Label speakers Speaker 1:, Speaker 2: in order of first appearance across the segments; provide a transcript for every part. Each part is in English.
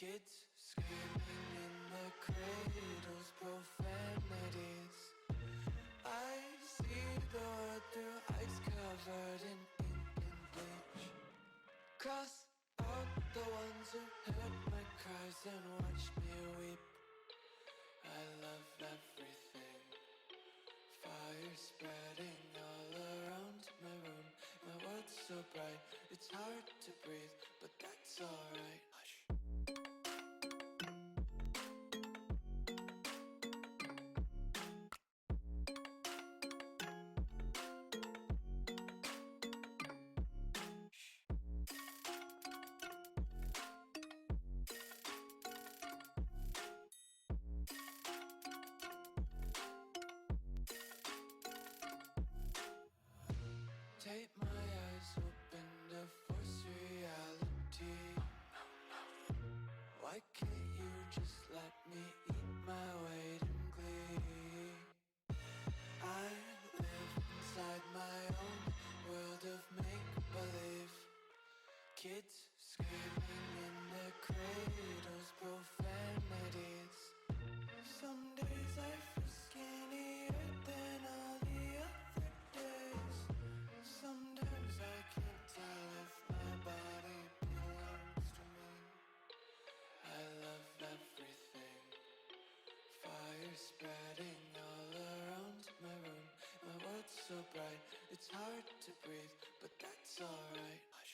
Speaker 1: Kids screaming in their cradles, profanities. I see the world through eyes covered in ink and bleach. Cross out the ones who heard my cries and watched me weep. I love everything. Fire spreading all around my room. My world's so bright, it's hard to breathe, but that's alright. Hush. Take my eyes open to force reality. Why can't you just let me eat my weight in glee? I live inside my own world of make-believe. Kids screaming in their cradles, profanities. Some days I feel skinnier than all the other days. Sometimes I can't tell if my body belongs to me. I love everything. Fire spreading all around my room. My world's so bright, it's hard to breathe, but that's alright. Hush.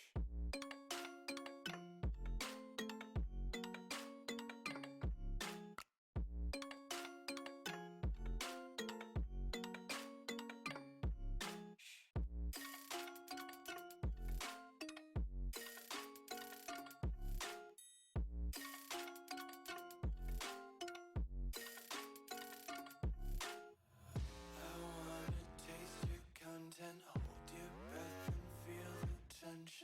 Speaker 1: Content, hold your breath and feel the tension.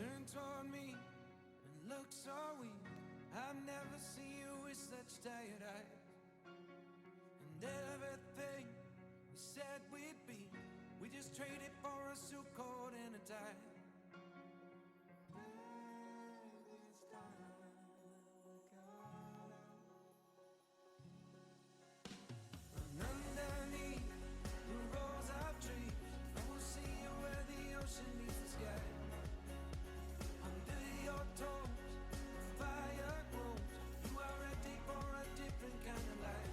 Speaker 1: Turn toward me and look so weak. I've never seen you with such tired eyes. And everything we said we'd be, we just traded for a suit coat and a tie. And underneath the rows of trees, I will see you where the ocean meets the sky. Under your toes, the fire grows. You are ready for a different kind of life.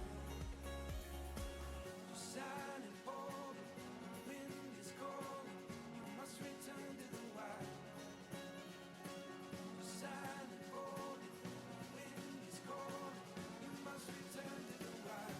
Speaker 1: You're silent, bold, the wind is cold. You must return to the wild. You're silent, bold, the wind is cold. You must return to the wild.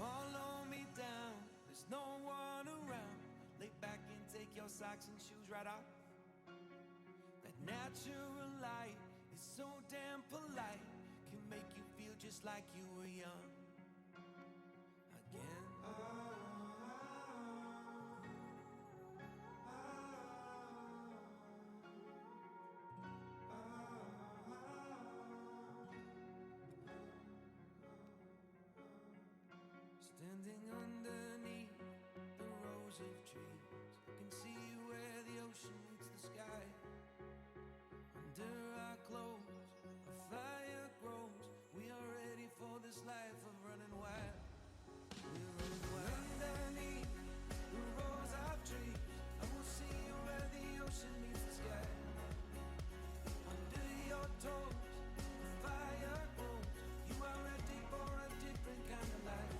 Speaker 1: Follow me down, there's no one around. Lay back and take your socks and shoes right off. That natural light is so damn polite, can make you feel just like you were young again. Standing underneath the rows of trees, I can see where the ocean meets the sky. Under our clothes, a fire grows. We are ready for this life of running wild. We're running wild. Underneath the rows of trees, I will see you where the ocean meets the sky. Under your toes, the fire grows. You are ready for a different kind of life.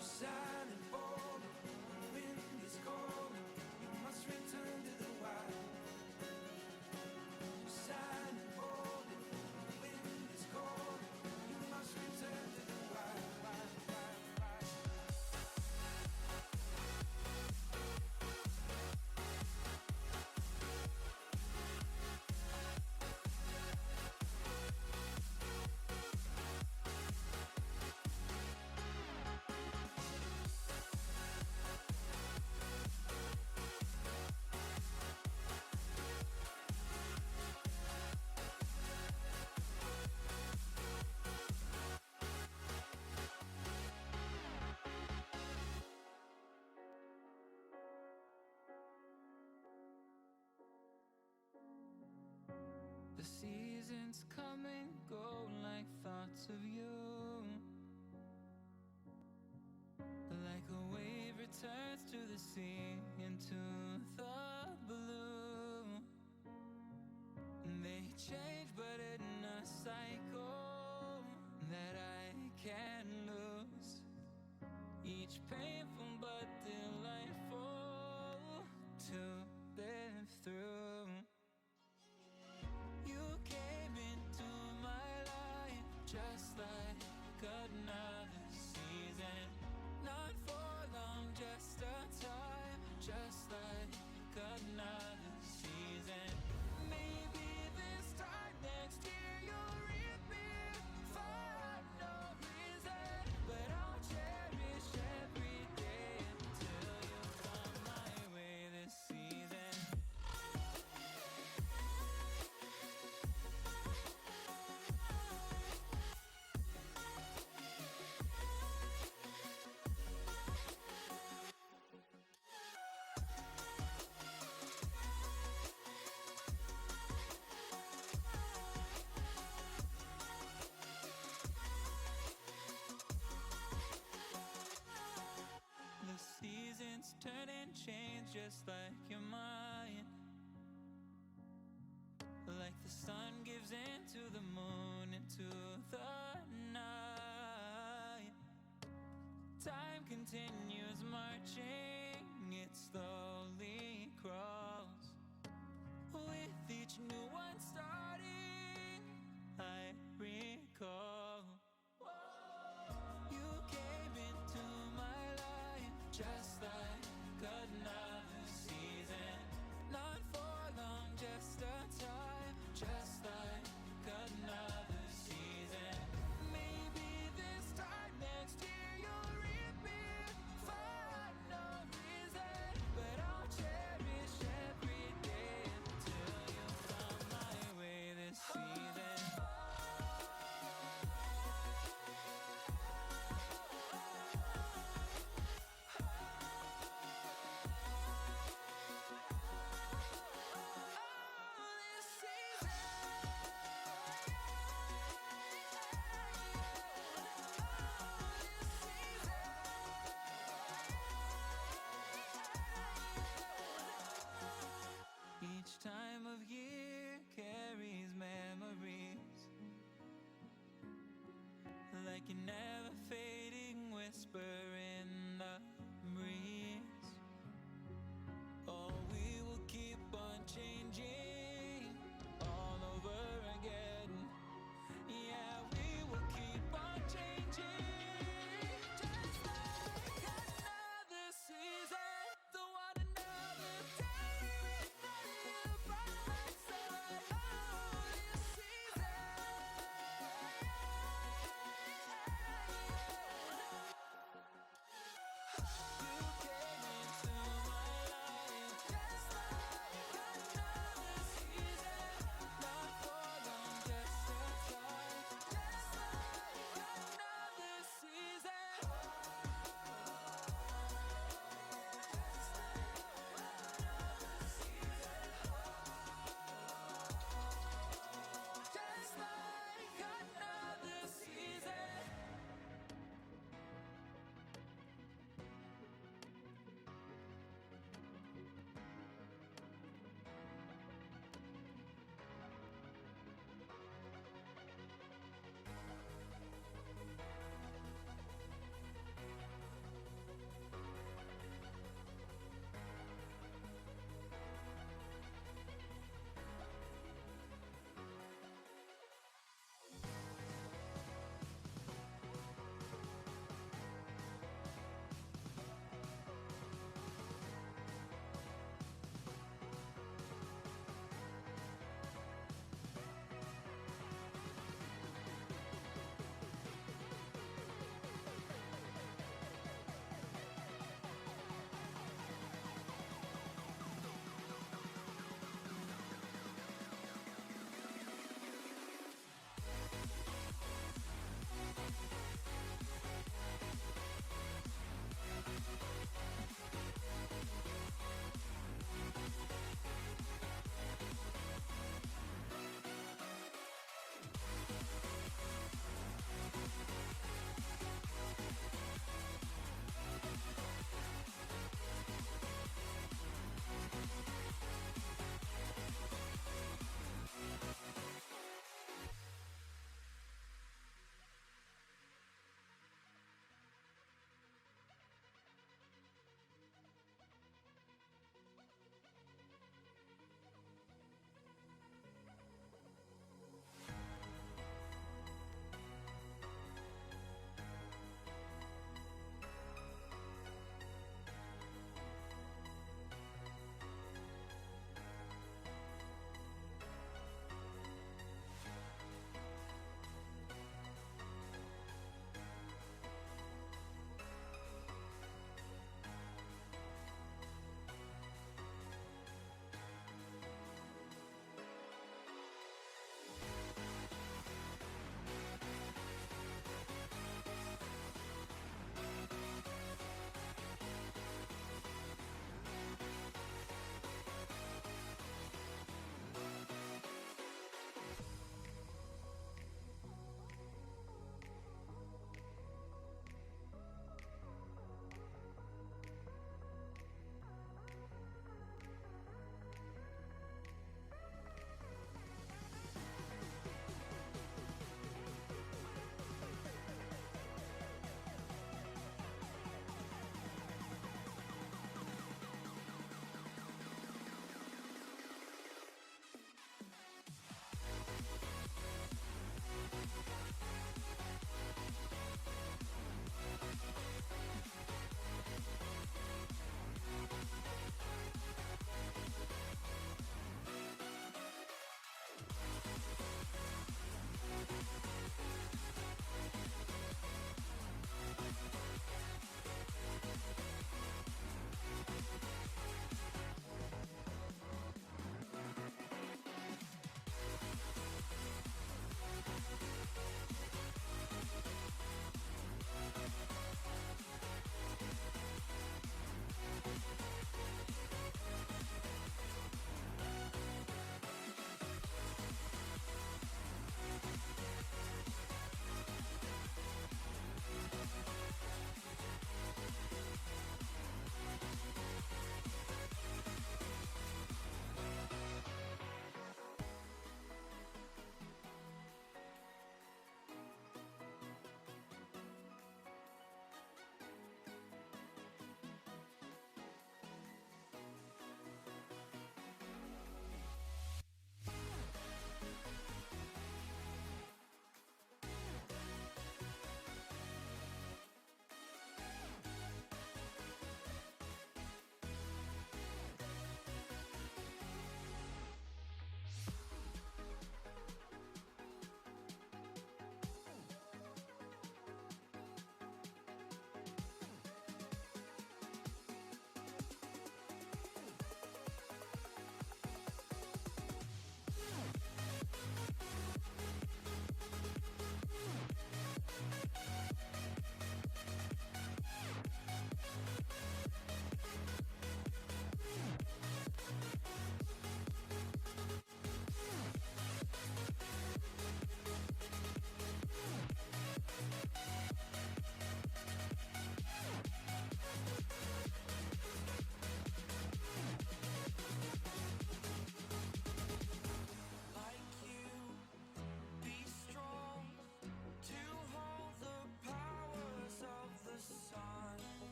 Speaker 1: Silent, bold, the wind is cold. You must return to the wild. Silent, bold, the wind is cold. You must return to the wild. The seasons come and go like thoughts of you. Like a wave returns to the sea, into the blue. They change but in a cycle that I can't lose. Each painful but delightful to live through. You came into my life just like another season. Not for long, just a time, just like another season. Maybe this time next year you'll reappear for no reason, but I'll cherish every day until you come my way this season. The seasons turn and change just like your mind. Like the sun gives into the moon, into the night. Time continues marching, it slowly crawls. With each new one starting, I recall. You came into my life just like another season. like an never fading whisper in the breeze. Oh, we will keep on changing all over again. Yeah, we will keep on changing, just like another season. Don't want another day without you by my side. Oh, this season.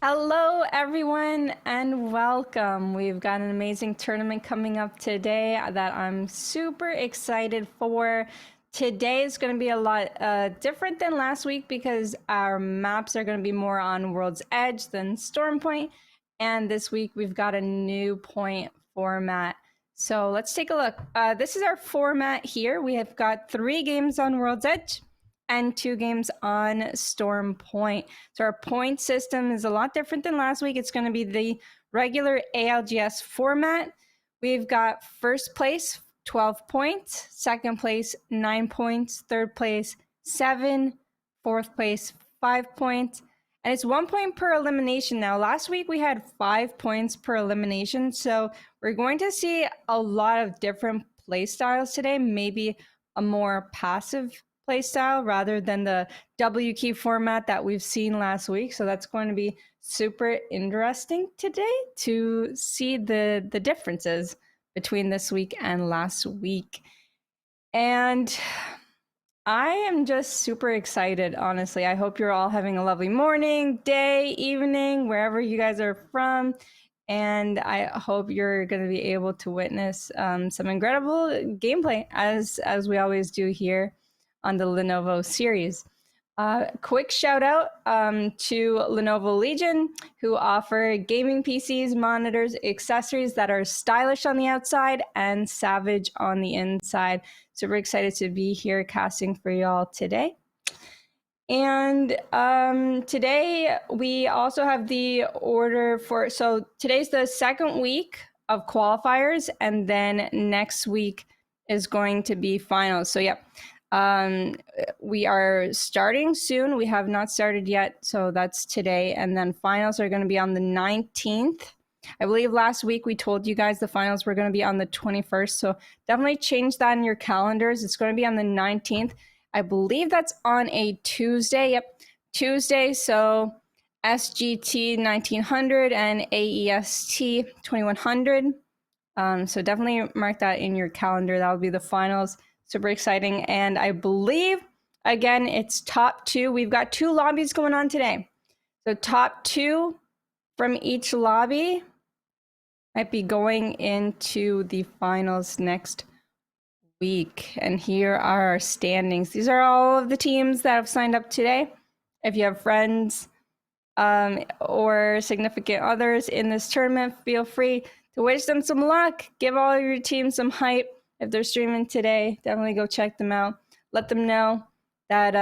Speaker 2: Hello, everyone, and welcome. We've got an amazing tournament coming up today that I'm super excited for. Today is going to be a lot different than last week because our maps are going to be more on World's Edge than Storm Point. And this week we've got a new point format. So let's take a look. This is our format here. We have got 3 games on World's Edge and 2 games on Storm Point. So our point system is a lot different than last week. It's going to be the regular ALGS format. We've got first place, 12 points, second place, 9 points, third place, 7, fourth place, 5 points. And it's 1 point per elimination now. Last week we had 5 points per elimination. So we're going to see a lot of different play styles today, maybe a more passive play style rather than the W key format that we've seen last week. So that's going to be super interesting today to see the differences between this week and last week. And I am just super excited, honestly. I hope you're all having a lovely morning, day, evening, wherever you guys are from. And I hope you're going to be able to witness some incredible gameplay as we always do here on the Lenovo series. Quick shout out to Lenovo Legion, who offer gaming PCs, monitors, accessories that are stylish on the outside and savage on the inside. Super excited to be here casting for y'all today. And today we also have the order for, so today's the second week of qualifiers, and then next week is going to be finals. So yeah, we are starting soon. We have not started yet, so that's today. And then finals are going to be on the 19th. I believe last week we told you guys the finals were going to be on the 21st, so definitely change that in your calendars. It's going to be on the 19th. I believe that's on a Tuesday. Yep, Tuesday. So SGT 1900 and AEST 2100. So definitely mark that in your calendar. That'll be the finals. Super exciting. And I believe, again, it's top 2. We've got 2 lobbies going on today. So top 2 from each lobby might be going into the finals next week. And here are our standings. These are all of the teams that have signed up today. If you have friends or significant others in this tournament, feel free to wish them some luck. Give all your teams some hype. If they're streaming today, definitely go check them out. Let them know that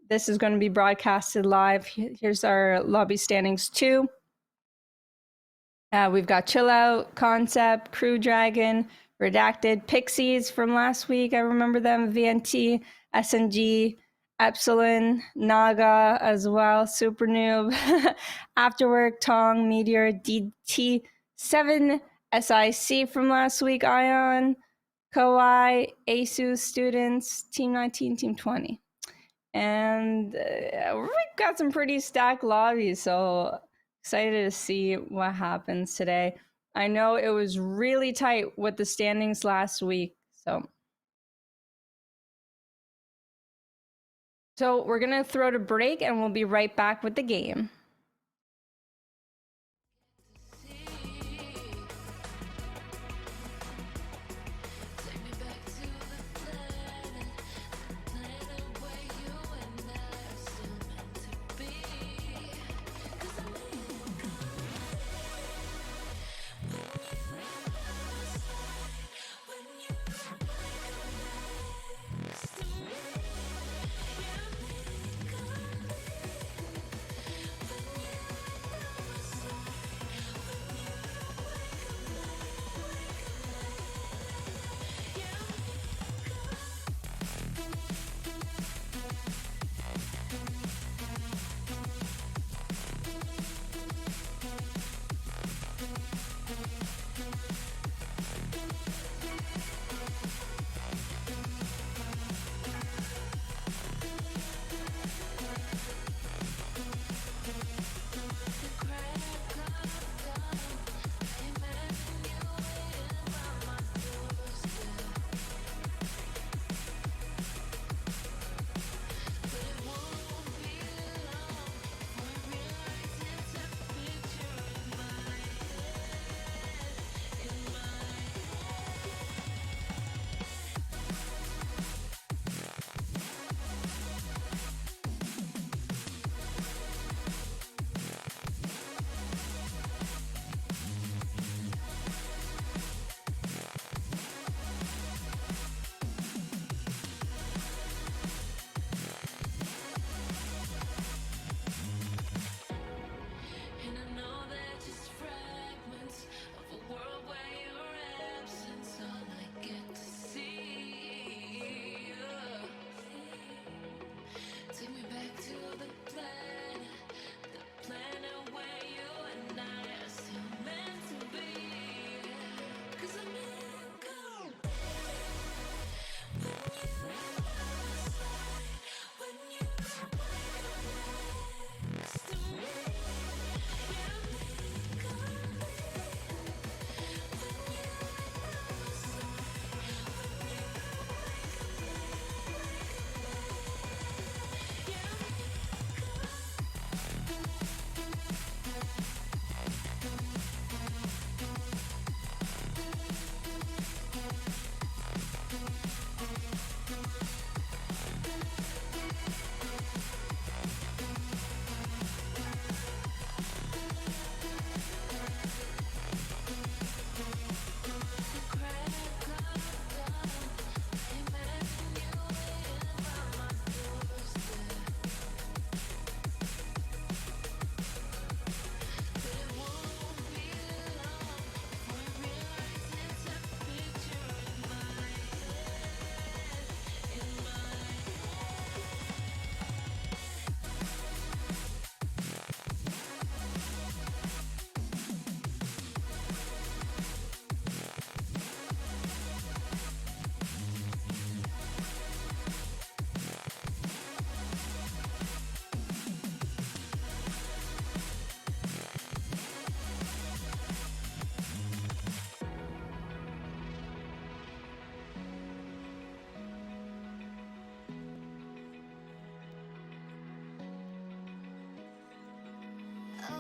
Speaker 2: this is going to be broadcasted live. Here's our lobby standings too. We've got Chill Out, Concept, Crew Dragon, Redacted, Pixies from last week. I remember them. VNT, SNG, Epsilon, Naga as well, Super Noob, Afterwork, Tong, Meteor, DT7, SIC from last week, Ion, Kowai, ASUS students, Team 19, Team 20. And we've got some pretty stacked lobbies, so excited to see what happens today. I know it was really tight with the standings last week, so we're gonna throw to break and we'll be right back with the game.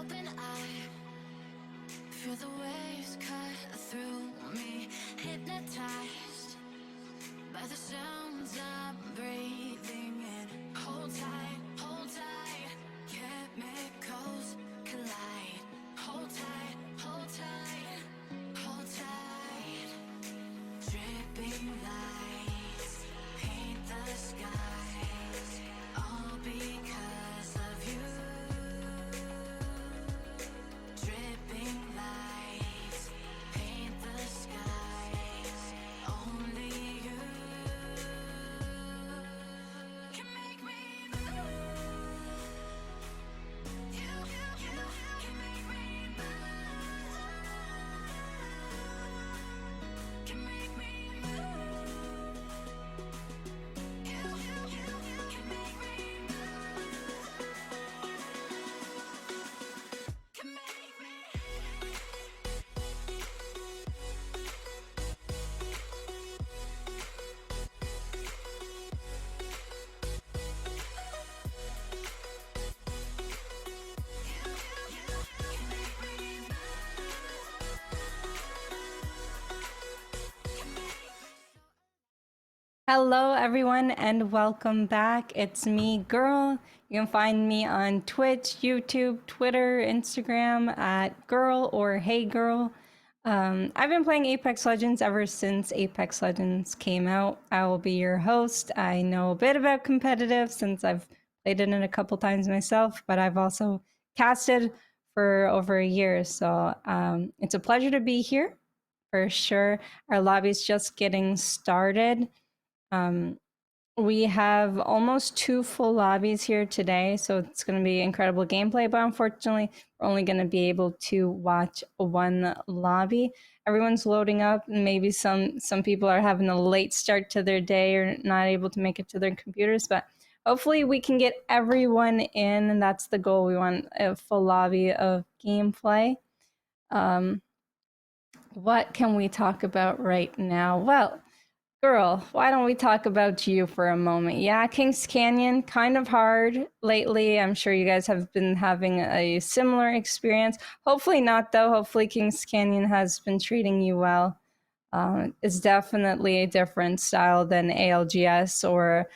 Speaker 1: open eye, feel the waves cut through me, hypnotized by the sounds I'm breathing in. Hold tight, chemicals collide. Hold tight, hold tight, hold tight. Dripping lights paint the skies, all because of you. Dripping lights paint the skies, only you can make me move. You can make me move. Can make me move. You can make me move. Can make me.
Speaker 2: Hello, everyone, and welcome back. It's me, Guhrl. You can find me on Twitch, YouTube, Twitter, Instagram at Guhrl or Hey Guhrl. I've been playing Apex Legends ever since Apex Legends came out. I will be your host. I know a bit about competitive since I've played it in a couple times myself, but I've also casted for over a year. So it's a pleasure to be here for sure. Our lobby's just getting started. We have almost 2 full lobbies here today, so it's going to be incredible gameplay, but unfortunately, we're only going to be able to watch one lobby. Everyone's loading up, and maybe some people are having a late start to their day or not able to make it to their computers, but hopefully we can get everyone in, and that's the goal. We want a full lobby of gameplay. What can we talk about right now? Well, Guhrl, why don't we talk about you for a moment? Yeah, Kings Canyon, kind of hard lately. I'm sure you guys have been having a similar experience. Hopefully not, though. Hopefully Kings Canyon has been treating you well. It's definitely a different style than ALGS or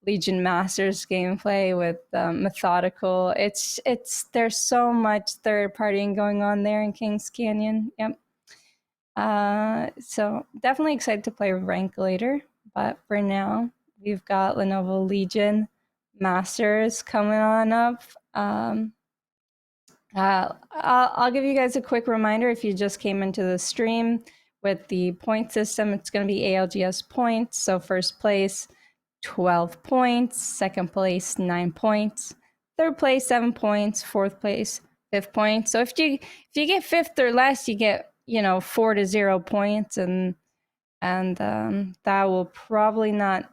Speaker 2: Legion Masters gameplay with methodical. There's so much third partying going on there in Kings Canyon. Yep. So definitely excited to play rank later, but for now we've got Lenovo Legion Masters coming on up. I'll give you guys a quick reminder if you just came into the stream. With the point system, it's going to be ALGS points. So first place, 12 points, second place, 9 points, third place, 7 points, fourth place, 5 points. So if you get fifth or less, you get 4 to 0 points, and that will probably not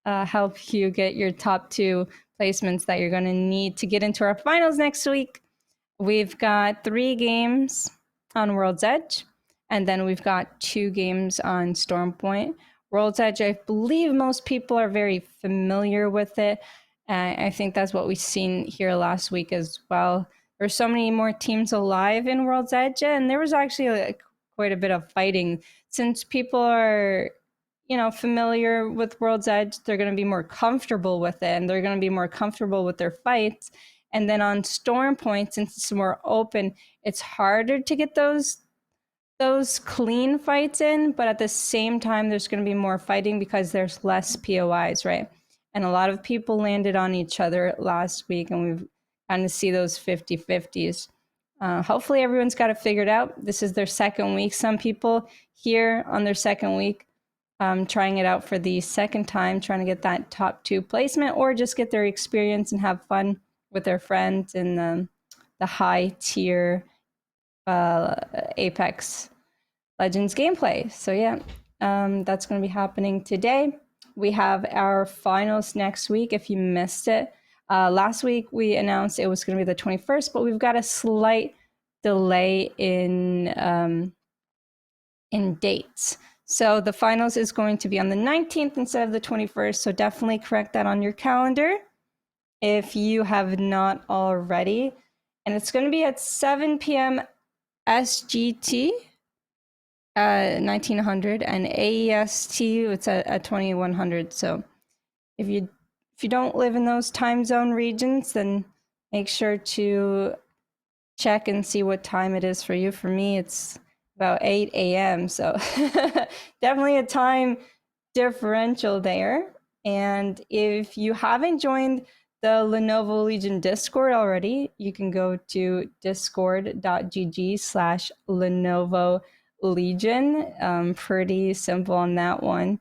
Speaker 2: help you get your top 2 placements that you're going to need to get into our finals next week. We've got 3 games on World's Edge, and then we've got 2 games on Stormpoint. World's Edge, I believe most people are very familiar with it. I think that's what we've seen here last week as well. There's so many more teams alive in World's Edge, and there was actually quite a bit of fighting. Since people are, familiar with World's Edge, they're going to be more comfortable with it, and they're going to be more comfortable with their fights. And then on Stormpoint, since it's more open, it's harder to get those clean fights in, but at the same time, there's going to be more fighting because there's less POIs, right? And a lot of people landed on each other last week, and we've kind of see those 50-50s. Hopefully everyone's got it figured out. This is their second week. Some people here on their second week trying it out for the second time, trying to get that top 2 placement or just get their experience and have fun with their friends in the high tier Apex Legends gameplay. So yeah, that's going to be happening today. We have our finals next week if you missed it. Last week we announced it was going to be the 21st, but we've got a slight delay in dates. So the finals is going to be on the 19th instead of the 21st. So definitely correct that on your calendar if you have not already. And it's going to be at 7 p.m. SGT, 1900, and AEST, it's at 2100. So if you don't live in those time zone regions, then make sure to check and see what time it is for you. For me, it's about 8 a.m. So definitely a time differential there. And if you haven't joined the Lenovo Legion Discord already, you can go to discord.gg/Lenovo Legion. Pretty simple on that one.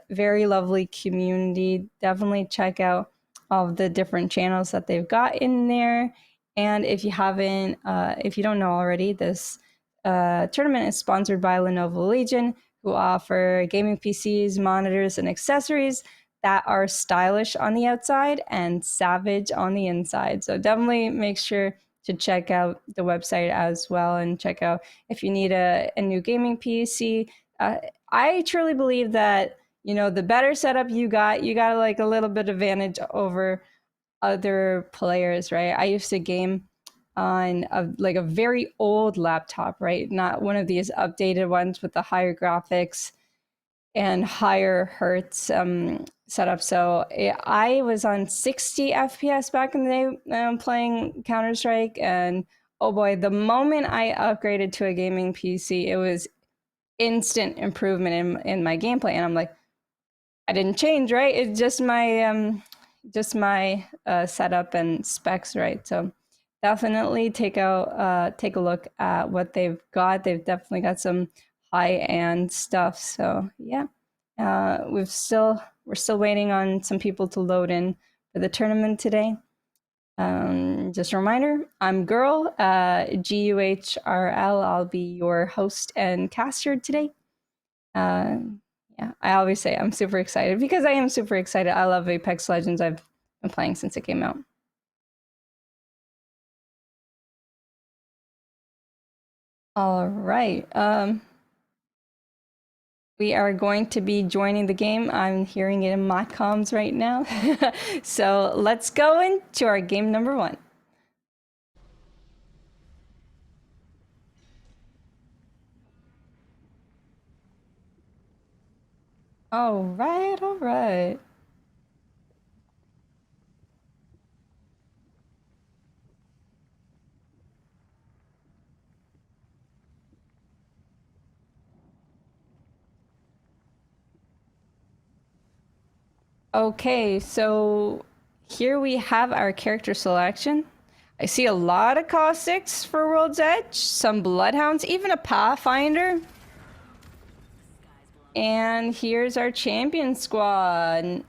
Speaker 2: Very lovely community. Definitely check out all of the different channels that they've got in there. And if you haven't, if you don't know already, this tournament is sponsored by Lenovo Legion, who offer gaming PCs, monitors, and accessories that are stylish on the outside and savage on the inside. So definitely make sure to check out the website as well, and check out if you need a new gaming PC. I truly believe that, you know, the better setup you got like a little bit advantage over other players, right? I used to game on a very old laptop, right? Not one of these updated ones with the higher graphics and higher hertz setup. So I was on 60 FPS back in the day playing Counter-Strike, and oh boy, the moment I upgraded to a gaming PC, it was instant improvement in my gameplay. And I'm like, I didn't change, right? It's just my setup and specs, right? So definitely take a look at what they've got. They've definitely got some high-end stuff. So yeah, we're still waiting on some people to load in for the tournament today. Just a reminder, I'm Guhrl, Guhrl. I'll be your host and caster today. Yeah, I always say I'm super excited because I am super excited. I love Apex Legends. I've been playing since it came out. All right. We are going to be joining the game. I'm hearing it in my comms right now. So let's go into our game number 1. All right, all right. Okay, so here we have our character selection. I see a lot of caustics for World's Edge, some bloodhounds, even a pathfinder. And here's our champion squad.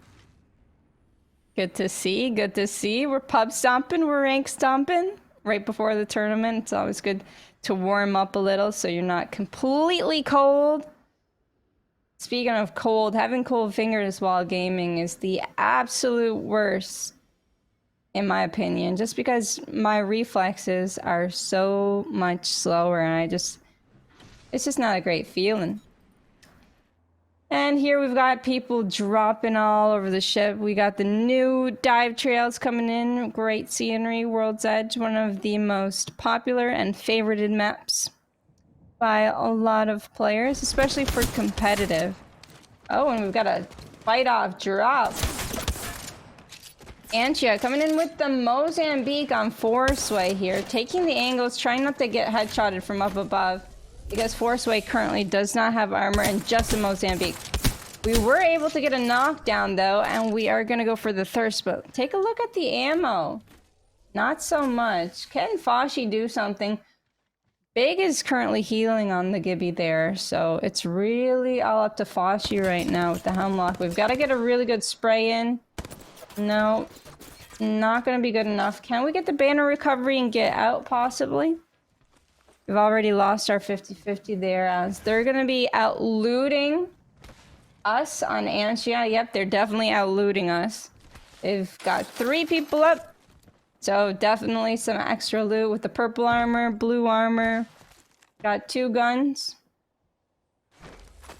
Speaker 2: Good to see, good to see. We're pub stomping, we're rank stomping right before the tournament. It's always good to warm up a little so you're not completely cold. Speaking of cold, having cold fingers while gaming is the absolute worst, in my opinion, just because my reflexes are so much slower, and it's just not a great feeling. And here we've got people dropping all over the ship. We got the new dive trails coming in. Great scenery. World's Edge, one of the most popular and favorited maps by a lot of players, especially for competitive. Oh, and we've got a fight off drop. Antia coming in with the Mozambique on Forceway here, taking the angles, trying not to get headshotted from up above, because Forceway currently does not have armor and just a Mozambique. We were able to get a knockdown though, and we are gonna go for the thirst, but take a look at the ammo. Not so much. Can Foshi do something? Big is currently healing on the Gibby there, so it's really all up to Foshi right now with the Hemlock. We've got to get a really good spray in. No, not gonna be good enough. Can we get the banner recovery and get out, possibly? We've already lost our 50-50 there, as they're gonna be out looting us on Antia. Yep, they're definitely out looting us. They've got 3 people up, so definitely some extra loot with the purple armor, blue armor. Got 2 guns.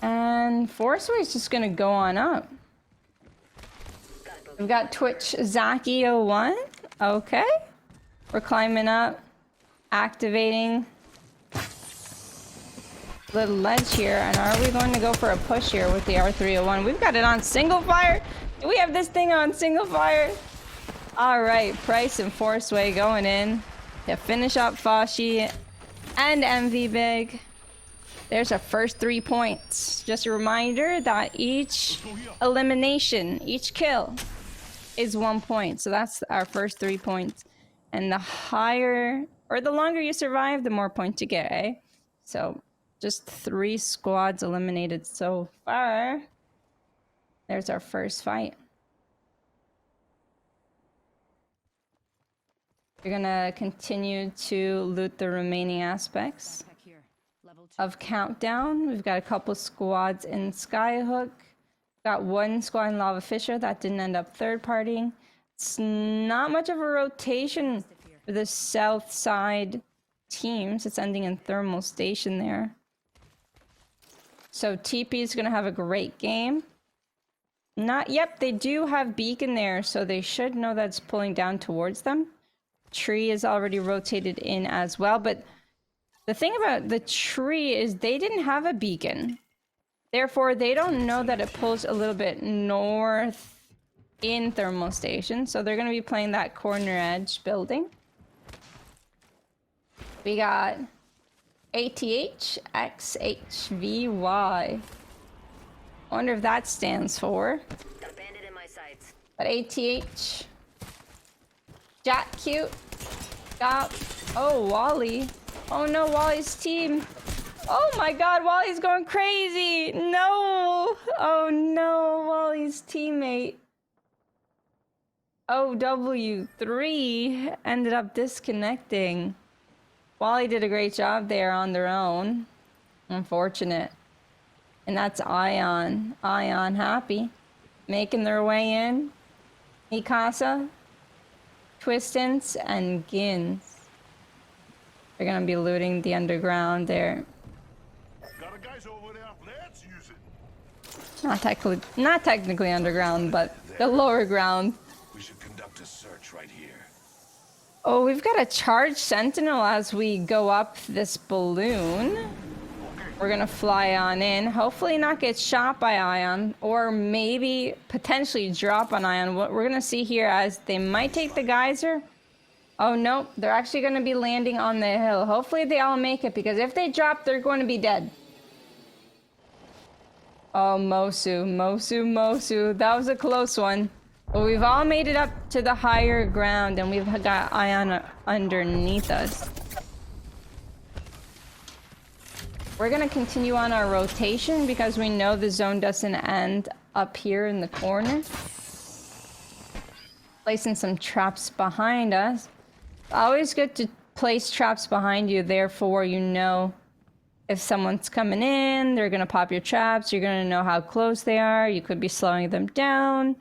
Speaker 2: And Forceway's just gonna go on up. We've got Twitch Zaki01. Okay. We're climbing up, activating the ledge here, and are we going to go for a push here with the R301? We've got it on single fire. Do we have this thing on single fire? All right, Price and Forceway going in to finish up Fashi and MV Big. There's our first 3 points. Just a reminder that each elimination, each kill is 1 point. So that's our first 3 points. And the higher or the longer you survive, the more points you get, eh? So just 3 squads eliminated so far. There's our first fight. We're gonna continue to loot the remaining aspects of Countdown. We've got a couple squads in Skyhook. Got 1 squad in Lava Fisher that didn't end up third partying. It's not much of a rotation for the south side teams. It's ending in Thermal Station there. So TP is gonna have a great game. Yep, they do have Beacon there, so they should know that's pulling down towards them. Tree is already rotated in as well, but the thing about the tree is they didn't have a beacon. Therefore, they don't know that it pulls a little bit north in Thermal Station, so they're going to be playing that corner edge building. We got ATHXHVY. I wonder if that stands for.
Speaker 3: Got a bandit in my sights.
Speaker 2: But ATH... Jack Cute. Got... Oh, Wally. Oh no, Wally's team. Oh my god, Wally's going crazy. No. Oh no, Wally's teammate. OW3 ended up disconnecting. Wally did a great job there on their own. Unfortunate. And that's Ion. Ion happy. Making their way in. Mikasa. Twistance and Gins. They're gonna be looting the underground there.
Speaker 4: Got a guys over there. Let's use it.
Speaker 2: Not technically underground, but the lower ground.
Speaker 4: We should conduct a search right here.
Speaker 2: Oh, we've got a charged sentinel as we go up this balloon. We're gonna fly on in. Hopefully not get shot by Ion, or maybe potentially drop on Ion. What we're gonna see here as they might take the geyser. Oh no, they're actually gonna be landing on the hill. Hopefully they all make it, because if they drop, they're going to be dead. Oh, Mosu. That was a close one. But we've all made it up to the higher ground, and we've got Ion underneath us. We're gonna continue on our rotation because we know the zone doesn't end up here in the corner. Placing some traps behind us. Always good to place traps behind you, therefore you know if someone's coming in, they're gonna pop your traps, you're gonna know how close they are, you could be slowing them down.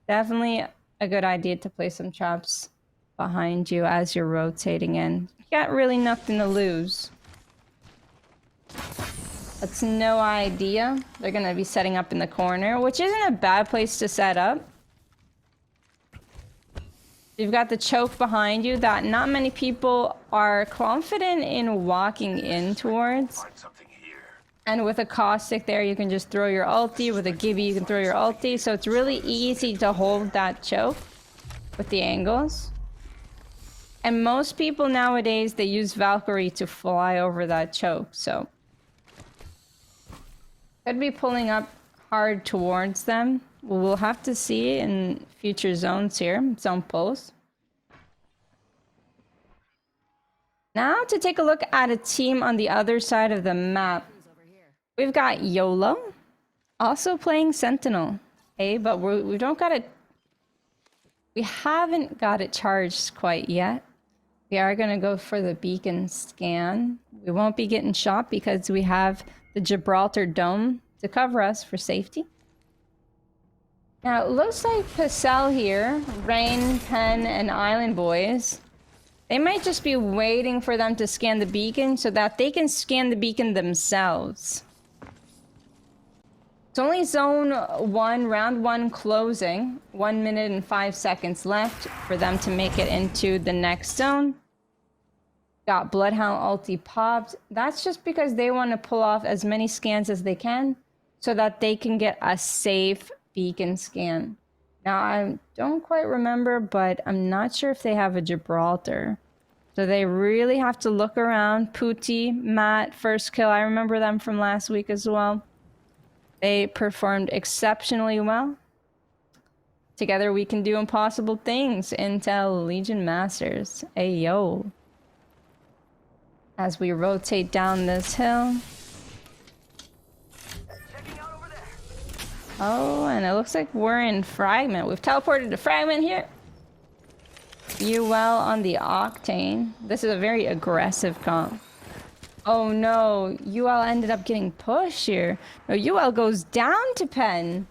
Speaker 2: Definitely a good idea to place some traps behind you as you're rotating in. You got really nothing to lose. That's no idea. They're gonna be setting up in the corner, which isn't a bad place to set up. You've got the choke behind you that not many people are confident in walking in towards.
Speaker 4: Find something here.
Speaker 2: And with a caustic there, you can just throw your ulti. With a Gibby, you can throw your ulti. So it's really easy to hold that choke with the angles. And most people nowadays, they use Valkyrie to fly over that choke, so. Could be pulling up hard towards them. We'll have to see in future zones here, zone pulls. Now to take a look at a team on the other side of the map. We've got YOLO, also playing Sentinel. Okay, but we don't got it. We haven't got it charged quite yet. We are gonna go for the beacon scan. We won't be getting shot because we have the Gibraltar Dome to cover us for safety. Now, it looks like Pacel here, Rain, Pen, and Island Boys, they might just be waiting for them to scan the beacon so that they can scan the beacon themselves. It's only zone 1, round 1 closing. 1 minute and 5 seconds left for them to make it into the next zone. Got Bloodhound ulti popped. That's just because they want to pull off as many scans as they can so that they can get a safe beacon scan. Now, I don't quite remember, but I'm not sure if they have a Gibraltar. So they really have to look around. Pooty, Matt, first kill. I remember them from last week as well. They performed exceptionally well. Together we can do impossible things. Intel Legion Masters. Ayo. As we rotate down this hill. Oh, and it looks like we're in Fragment. We've teleported to Fragment here. UL on the Octane. This is a very aggressive comp. Oh no, UL ended up getting pushed here. No, UL goes down to Pen.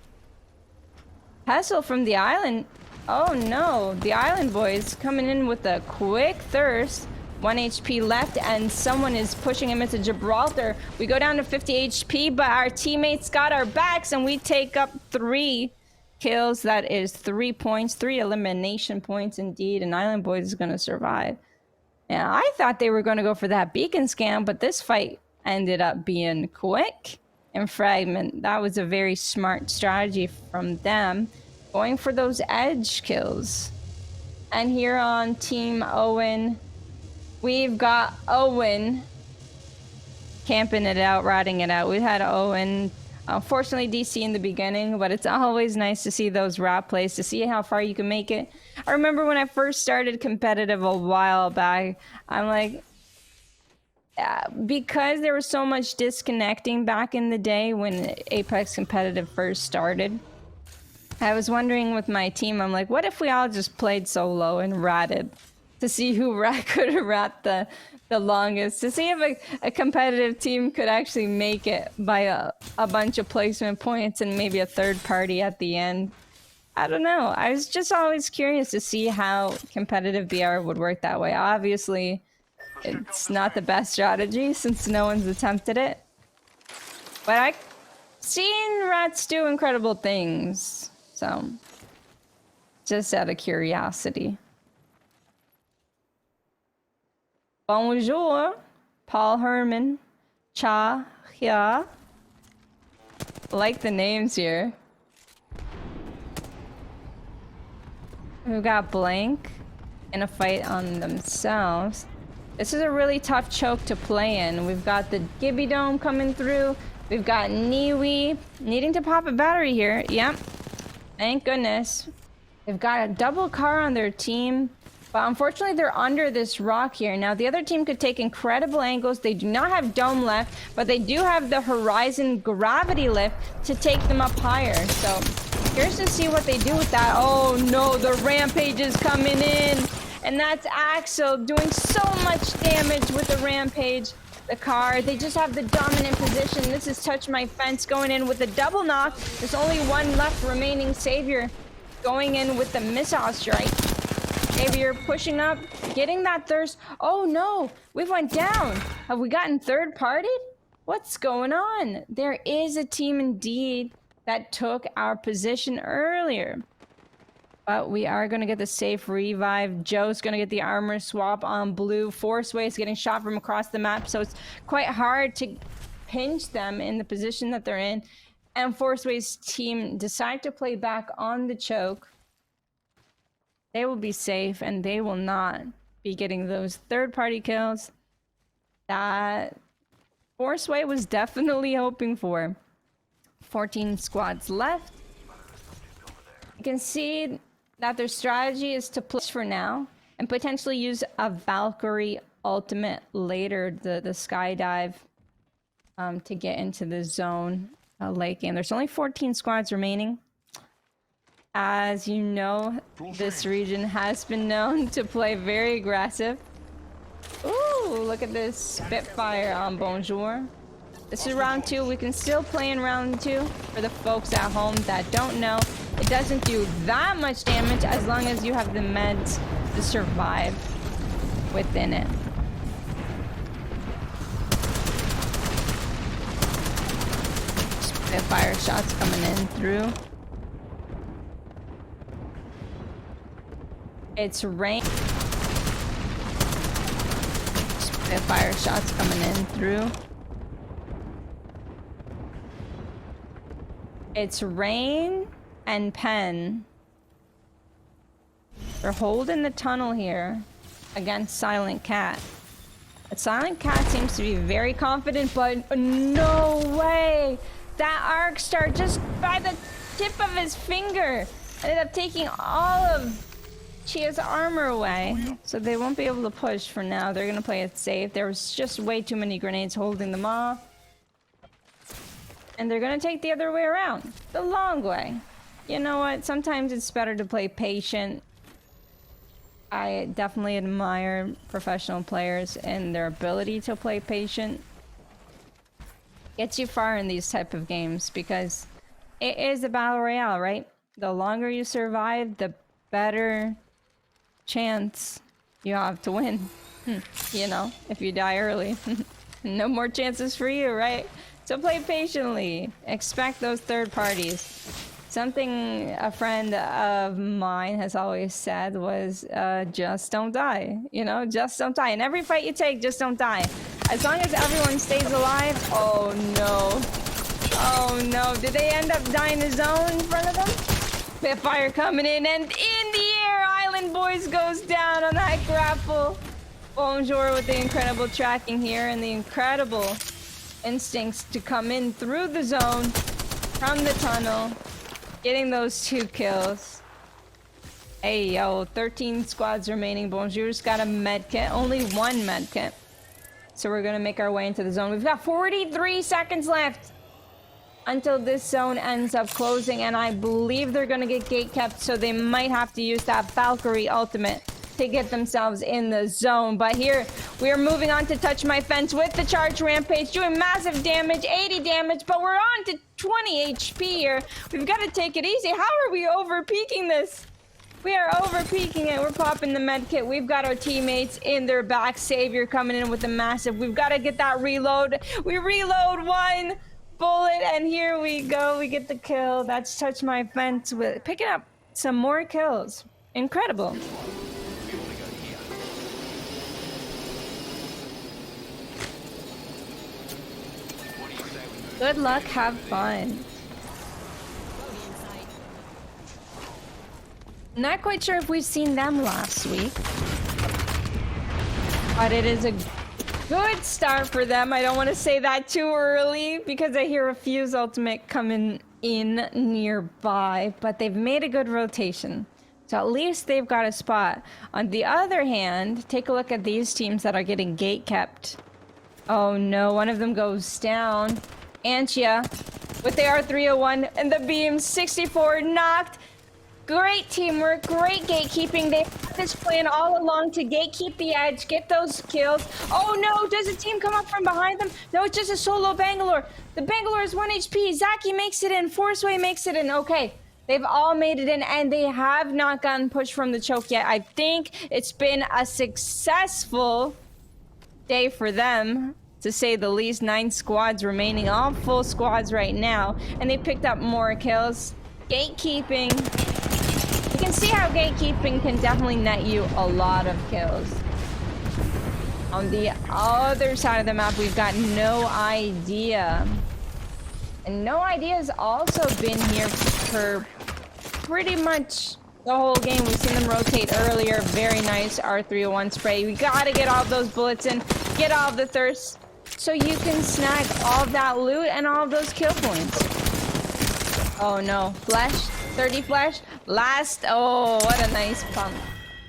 Speaker 2: Pestle from the island. Oh no, the island boys coming in with a quick thirst. 1 HP left and someone is pushing him into Gibraltar. We go down to 50 HP, but our teammates got our backs and we take up 3 kills. That is 3 points, 3 elimination points indeed. And Island Boys is gonna survive. Yeah, I thought they were going to go for that beacon scan, but this fight ended up being quick and Fragment. That was a very smart strategy from them, going for those edge kills. And here on Team Owen, we've got Owen camping it out, riding it out. We had Owen, unfortunately DC in the beginning, but it's always nice to see those rat plays, to see how far you can make it. I remember when I first started competitive a while back, I'm like, because there was so much disconnecting back in the day when Apex competitive first started, I was wondering with my team, I'm like, what if we all just played solo and ratted to see who could rat the longest, to see if a competitive team could actually make it by a bunch of placement points and maybe a third party at the end. I don't know. I was just always curious to see how competitive BR would work that way. Obviously, it's not the best strategy since no one's attempted it. But I've seen rats do incredible things. So, just out of curiosity. Bonjour, Paul Herman, Cha, Hia. I like the names here. We've got Blank in a fight on themselves. This is a really tough choke to play in. We've got the Gibby Dome coming through. We've got Niwi needing to pop a battery here. Yep. Thank goodness. They've got a double car on their team. But unfortunately, they're under this rock here. Now, the other team could take incredible angles. They do not have dome left, but they do have the Horizon gravity lift to take them up higher. So, here's to see what they do with that. Oh no, the Rampage is coming in. And that's Axel doing so much damage with the Rampage. The car, they just have the dominant position. This is Touch My Fence going in with a double knock. There's only one left remaining. Savior going in with the missile strike. Savior pushing up, getting that thirst. Oh no, we went down. Have we gotten third partied? What's going on? There is a team indeed that took our position earlier. But we are going to get the safe revive. Joe's going to get the armor swap on blue. Forceway is getting shot from across the map, so it's quite hard to pinch them in the position that they're in. And Forceway's team decide to play back on the choke. They will be safe, and they will not be getting those third-party kills that Forceway was definitely hoping for. 14 squads left. You can see that their strategy is to push for now and potentially use a Valkyrie ultimate later, the skydive, to get into the zone late game. There's only 14 squads remaining. As you know, this region has been known to play very aggressive. Ooh, look at this Spitfire on Bonjour. This is round 2. We can still play in round 2 for the folks at home that don't know. It doesn't do that much damage as long as you have the meds to survive within it. The fire shots coming in through. It's rain. The fire shots coming in through. It's Rain and Pen. They're holding the tunnel here against Silent Cat. But Silent Cat seems to be very confident, but no way! That arc star just by the tip of his finger ended up taking all of Chia's armor away. So they won't be able to push for now. They're gonna play it safe. There was just way too many grenades holding them off. And they're gonna take the other way around. The long way. You know what? Sometimes it's better to play patient. I definitely admire professional players and their ability to play patient. Gets you far in these type of games because it is a battle royale, right? The longer you survive, the better chance you have to win. You know, if you die early. No more chances for you, right? So play patiently. Expect those third parties. Something a friend of mine has always said was, just don't die. You know, just don't die. In every fight you take, just don't die. As long as everyone stays alive. Oh no. Oh no. Did they end up dying in the zone in front of them? Spitfire coming in and in the air. Island Boys goes down on that grapple. Bonjour with the incredible tracking here and the incredible instincts to come in through the zone from the tunnel. Getting those 2 kills. Hey, yo, 13 squads remaining. Bonjour's got a medkit. Only 1 medkit. So we're gonna make our way into the zone. We've got 43 seconds left until this zone ends up closing. And I believe they're gonna get gate kept, so they might have to use that Valkyrie ultimate to get themselves in the zone. But here, we are moving on to Touch My Fence with the Charge Rampage, doing massive damage, 80 damage, but we're on to 20 HP here. We've got to take it easy. How are we over-peaking this? We are over-peaking it. We're popping the med kit. We've got our teammates in their back. Savior coming in with a massive. We've got to get that reload. We reload 1 bullet, and here we go. We get the kill. That's Touch My Fence with picking up some more kills. Incredible. Good luck, have fun. Not quite sure if we've seen them last week, but it is a good start for them. I don't want to say that too early because I hear a Fuse ultimate coming in nearby, but they've made a good rotation. So at least they've got a spot. On the other hand, take a look at these teams that are getting gate kept. Oh no, one of them goes down. Antia with the R301 and the beam. 64 knocked. Great teamwork, great gatekeeping. They had this plan all along to gatekeep the edge, get those kills. Oh no, does a team come up from behind them? No, it's just a solo Bangalore. The Bangalore is 1 HP. Zaki makes it in. Forceway makes it in. Okay, they've all made it in and they have not gotten pushed from the choke yet. I think it's been a successful day for them, to say the least. 9 squads remaining, all full squads right now, and they picked up more kills. Gatekeeping. You can see how gatekeeping can definitely net you a lot of kills. On the other side of the map, we've got No Idea. And No Idea has also been here for pretty much the whole game. We've seen them rotate earlier. Very nice R301 spray. We gotta get all those bullets in, get all of the thirst, so you can snag all that loot and all of those kill points. Oh no, flash, 30 flash, last. Oh, what a nice pump.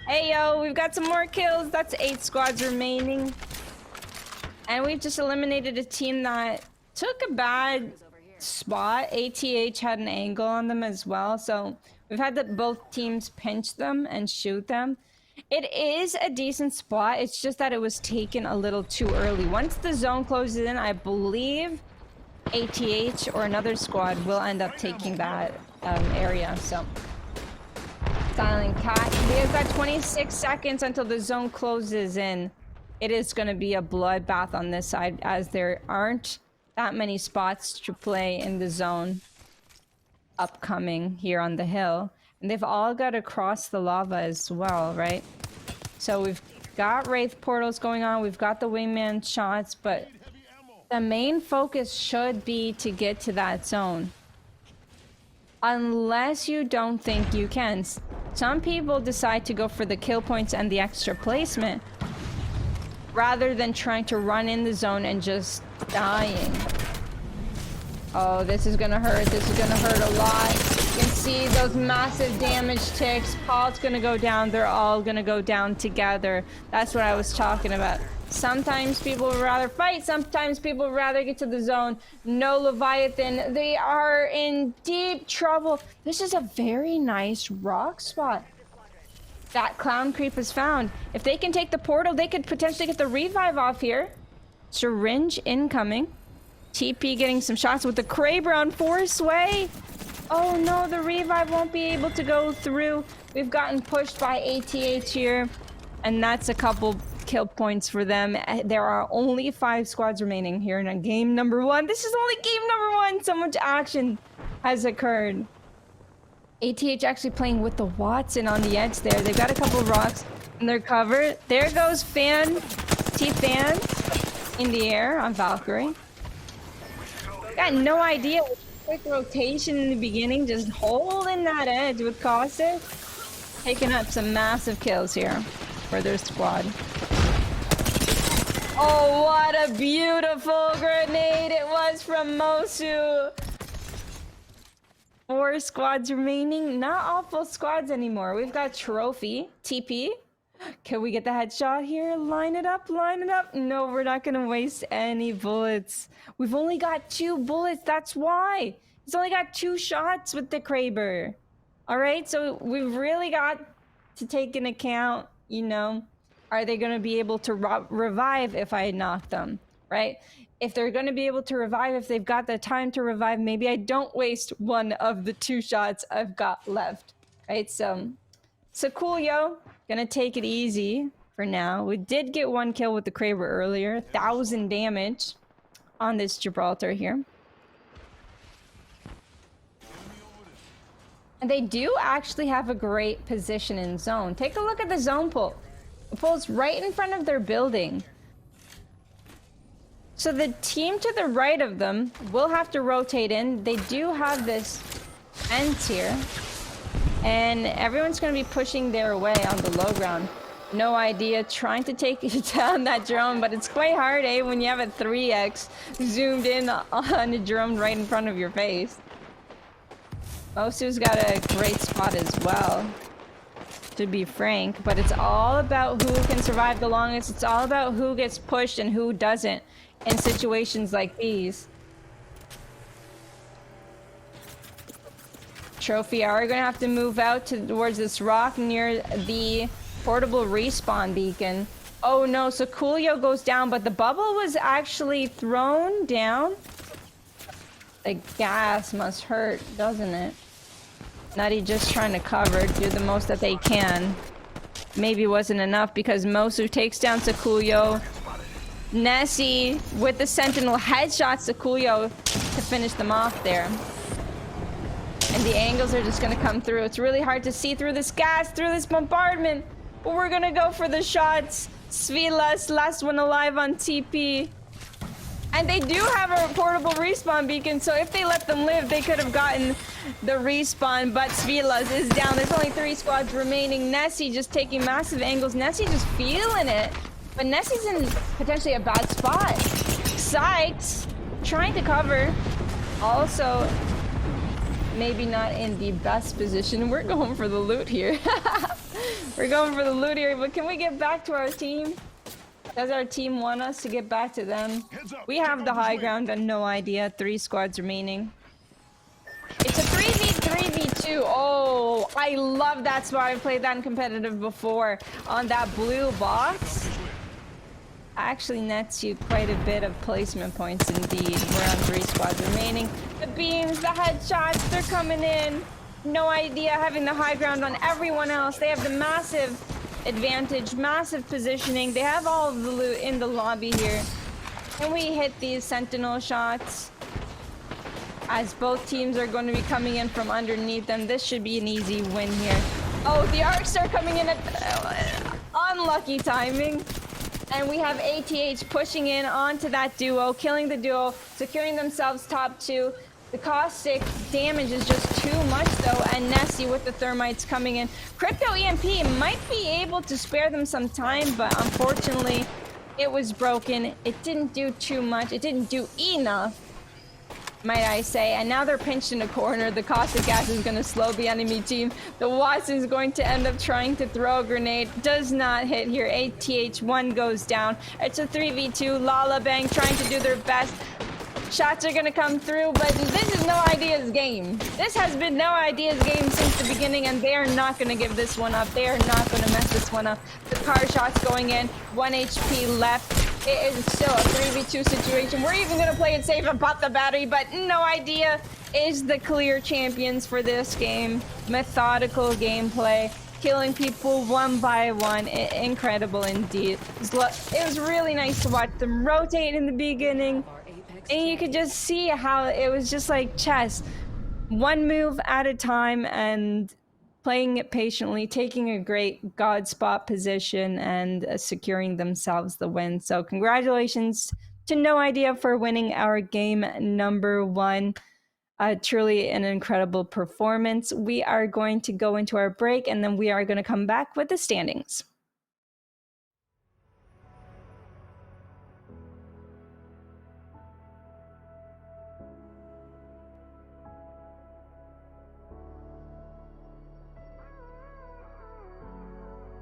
Speaker 2: Hey yo, we've got some more kills. That's 8 squads remaining. And we've just eliminated a team that took a bad spot. ATH had an angle on them as well, so we've had both teams pinch them and shoot them. It is a decent spot, it's just that it was taken a little too early. Once the zone closes in, I believe ATH or another squad will end up taking that area. So Silent Cat, they've got 26 seconds until the zone closes in. It is going to be a bloodbath on this side, as there aren't that many spots to play in the zone upcoming here on the hill. And they've all got to cross the lava as well, right? So we've got Wraith portals going on, we've got the wingman shots, but the main focus should be to get to that zone. Unless you don't think you can. Some people decide to go for the kill points and the extra placement rather than trying to run in the zone and just dying. Oh, this is gonna hurt. This is gonna hurt a lot. You can see those massive damage ticks. Paul's gonna go down. They're all gonna go down together. That's what I was talking about. Sometimes people would rather fight. Sometimes people would rather get to the zone. No Leviathan. They are in deep trouble. This is a very nice rock spot that Clown Creep has found. If they can take the portal, they could potentially get the revive off here. Syringe incoming. TP getting some shots with the Kraber on force way. Oh no, the revive won't be able to go through. We've gotten pushed by ATH here, and that's a couple kill points for them. There are only 5 squads remaining here in game number 1. This is only game number 1. So much action has occurred. ATH actually playing with the Watson on the edge there. They've got a couple of rocks and they're covered. There goes T-Fan in the air on Valkyrie. Got no idea. Quick rotation in the beginning, just holding that edge with Caustic. Taking up some massive kills here for their squad. Oh, what a beautiful grenade it was from Mosu. 4 squads remaining. Not all full squads anymore. We've got Trophy, TP. Can we get the headshot here? Line it up, line it up. No, we're not gonna waste any bullets. We've only got 2 bullets, that's why. He's only got 2 shots with the Kraber. Alright, so we've really got to take into account, you know, are they gonna be able to revive if I knock them, right? If they're gonna be able to revive, if they've got the time to revive, maybe I don't waste one of the 2 shots I've got left, right? So cool, yo. Gonna take it easy for now. We did get 1 kill with the Kraber earlier. 1,000 damage on this Gibraltar here. And they do actually have a great position in zone. Take a look at the zone pull. It pulls right in front of their building. So the team to the right of them will have to rotate in. They do have this fence here. And everyone's going to be pushing their way on the low ground. No idea, trying to take down that drone, but it's quite hard, eh, when you have a 3x zoomed in on a drone right in front of your face. Mosu's got a great spot as well, to be frank, but it's all about who can survive the longest. It's all about who gets pushed and who doesn't in situations like these. Trophy are gonna have to move out towards this rock near the portable respawn beacon. Oh no, so Coolio goes down, but the bubble was actually thrown down. The gas must hurt, doesn't it? Nutty just trying to cover, do the most that they can. Maybe wasn't enough because Mosu takes down Sakuyo. Nessie with the Sentinel headshots Sakuyo to finish them off there. And the angles are just gonna come through. It's really hard to see through this gas, through this bombardment. But we're gonna go for the shots. Svilas, last one alive on TP. And they do have a portable respawn beacon, so if they let them live, they could have gotten the respawn, but Svilas is down. There's only 3 squads remaining. Nessie just taking massive angles. Nessie just feeling it. But Nessie's in potentially a bad spot. Sykes trying to cover. Also, maybe not in the best position. We're going for the loot here. We're going for the loot here, but can we get back to our team? Does our team want us to get back to them? We have the high ground and no idea. 3 squads remaining. It's a 3v2. Oh, I love that spot. I played that in competitive before. On that blue box. Actually nets you quite a bit of placement points indeed. We're on 3 squads remaining. The beams, the headshots, they're coming in. No idea, having the high ground on everyone else. They have the massive advantage, massive positioning. They have all of the loot in the lobby here. Can we hit these sentinel shots? As both teams are going to be coming in from underneath them, this should be an easy win here. Oh, the arcs are coming in at unlucky timing. And we have ATH pushing in onto that duo, killing the duo, securing themselves top 2. The caustic damage is just too much though, and Nessie with the thermites coming in. Crypto EMP might be able to spare them some time, but unfortunately, it was broken. It didn't do too much. It didn't do enough, might I say. And now they're pinched in a corner. The caustic gas is going to slow the enemy team. The Watson's going to end up trying to throw a grenade. Does not hit here. ATH1 goes down. It's a 3v2. Lala Bang trying to do their best. Shots are going to come through, but this is No Ideas game. This has been No Ideas game since the beginning, and they are not going to give this one up. They are not going to mess this one up. The car shot's going in. 1 HP left. It is still a 3v2 situation. We're even going to play it safe and pop the battery, but No Idea is the clear champions for this game. Methodical gameplay. Killing people one by one. Incredible indeed. It was really nice to watch them rotate in the beginning. And you could just see how it was just like chess. One move at a time and playing it patiently, taking a great God spot position and securing themselves the win. So congratulations to No Idea for winning our game number 1. Truly an incredible performance. We are going to go into our break and then we are going to come back with the standings.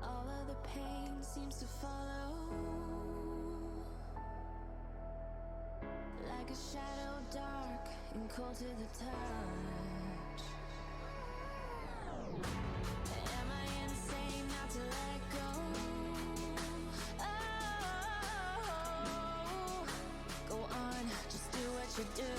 Speaker 1: All of the pain seems to follow, like a shadow dark and cold to the touch. Am I insane not to let go? Oh, go on, just do what you do.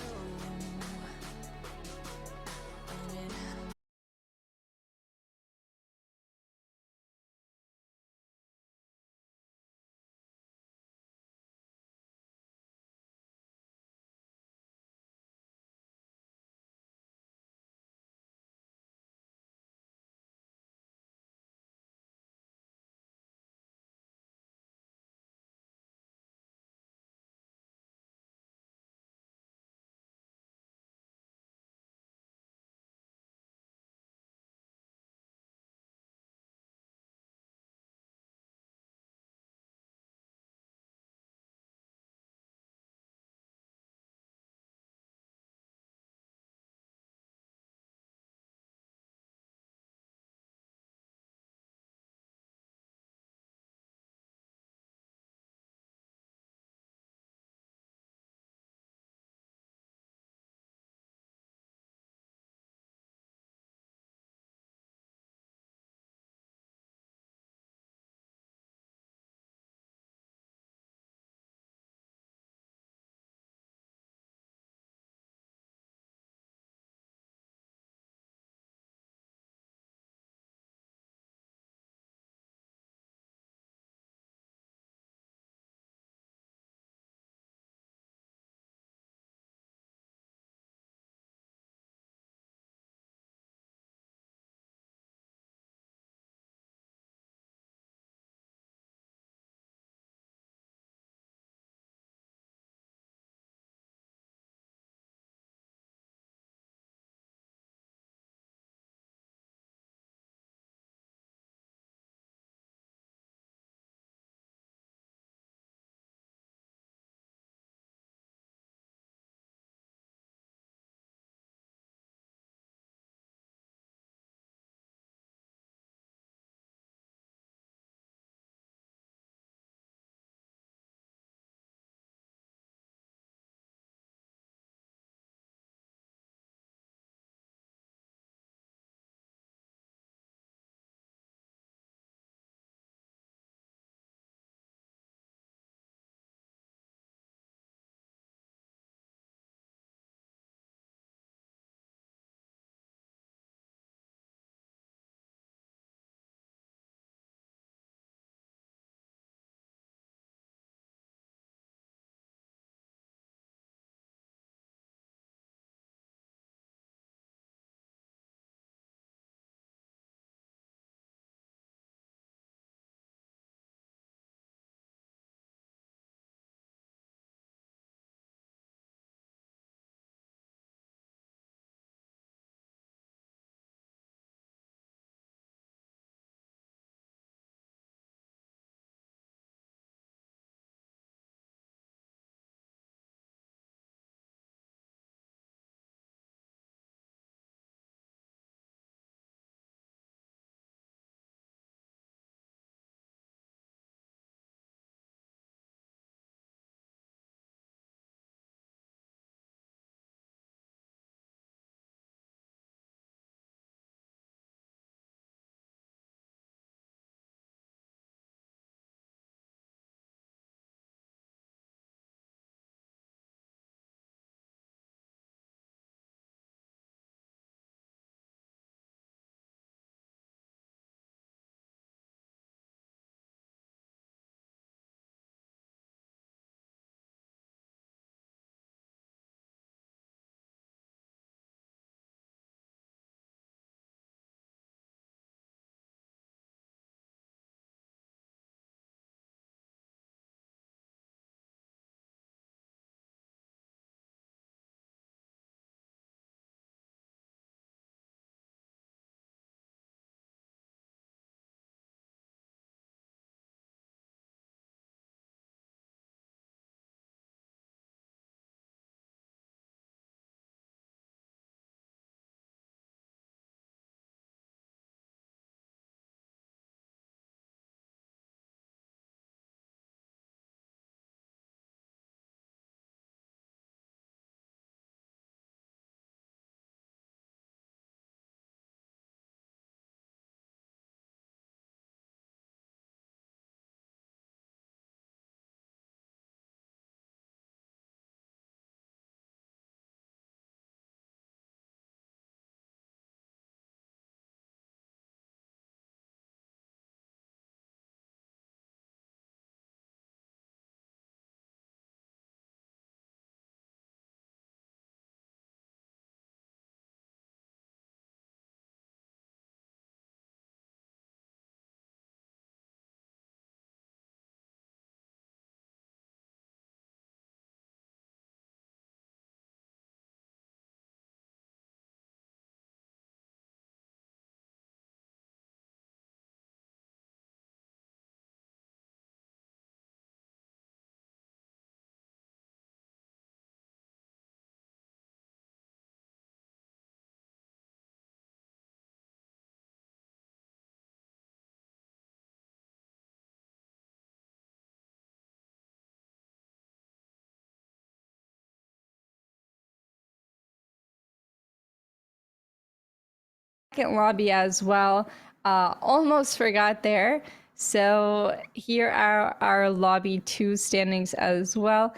Speaker 2: second lobby as well. Almost forgot there. So here are our lobby 2 standings as well.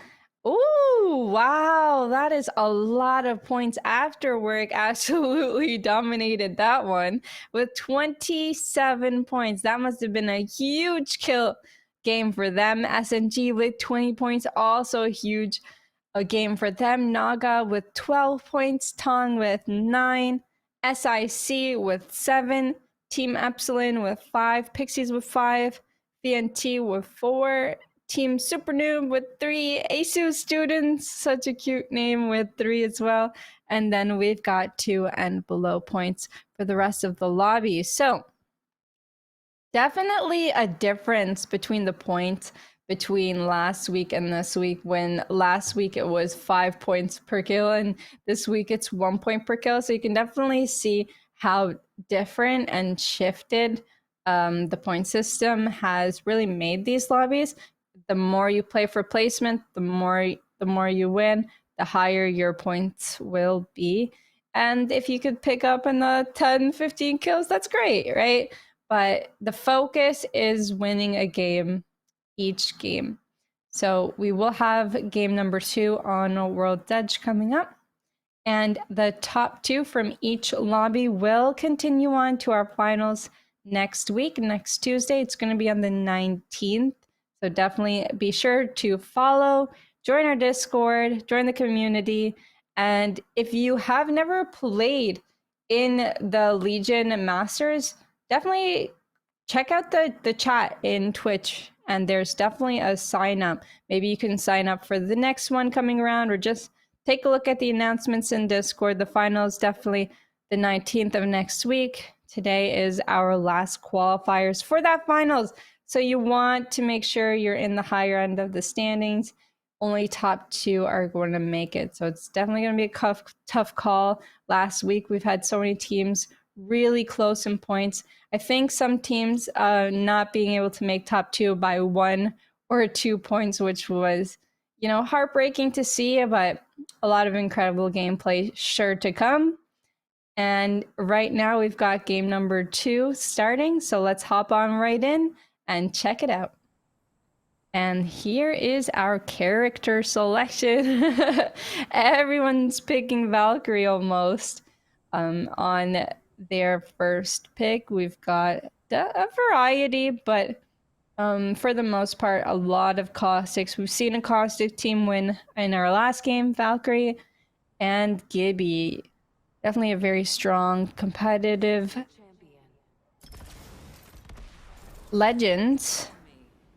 Speaker 2: Ooh, wow, that is a lot of points. Afterwork absolutely dominated that one with 27 points. That must have been a huge kill game for them. SNG with 20 points, also huge a game for them. Naga with 12 points, Tong with 9, SIC with 7, Team Epsilon with 5, Pixies with 5, VNT with 4, Team Super Noob with 3, ASU Students, such a cute name, with 3 as well. And then we've got 2 and below points for the rest of the lobby. So definitely a difference between the points between last week and this week, when last week it was 5 points per kill and this week it's 1 point per kill. So you can definitely see how different and shifted the point system has really made these lobbies. The more you play for placement, the more you win, the higher your points will be. And if you could pick up in the 10, 15 kills, that's great, right? But the focus is winning a game each game. So we will have game number 2 on World Edge coming up. And the top 2 from each lobby will continue on to our finals next week, next Tuesday. It's going to be on the 19th. So definitely be sure to follow, join our Discord, join the community. And if you have never played in the Legion Masters, definitely check out the chat in Twitch, and there's definitely a sign up. Maybe you can sign up for the next one coming around, or just take a look at the announcements in Discord. The final is definitely the 19th of next week. Today is our last qualifiers for that finals. So you want to make sure you're in the higher end of the standings. Only top 2 are going to make it. So it's definitely going to be a tough call. Last week, we've had so many teams really close in points. I think some teams not being able to make top 2 by 1 or 2 points, which was, heartbreaking to see, but a lot of incredible gameplay sure to come. And right now we've got game number 2 starting. So let's hop on right in and check it out. And here is our character selection. Everyone's picking Valkyrie almost. On their first pick, we've got a variety, but for the most part, a lot of caustics. We've seen a caustic team win in our last game, Valkyrie and Gibby. Definitely a very strong, competitive legends.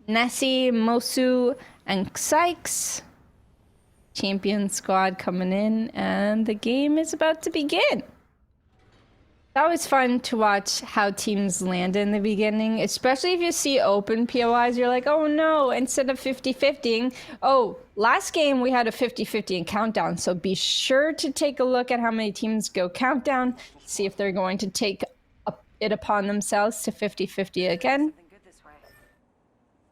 Speaker 2: Nessie, Mosu, and Sykes. Champion squad coming in, and the game is about to begin. It's always fun to watch how teams land in the beginning, especially if you see open POIs. You're like, oh no, instead of 50-50ing. Oh, last game we had a 50-50 in countdown, so be sure to take a look at how many teams go countdown, see if they're going to take it upon themselves to 50-50 again.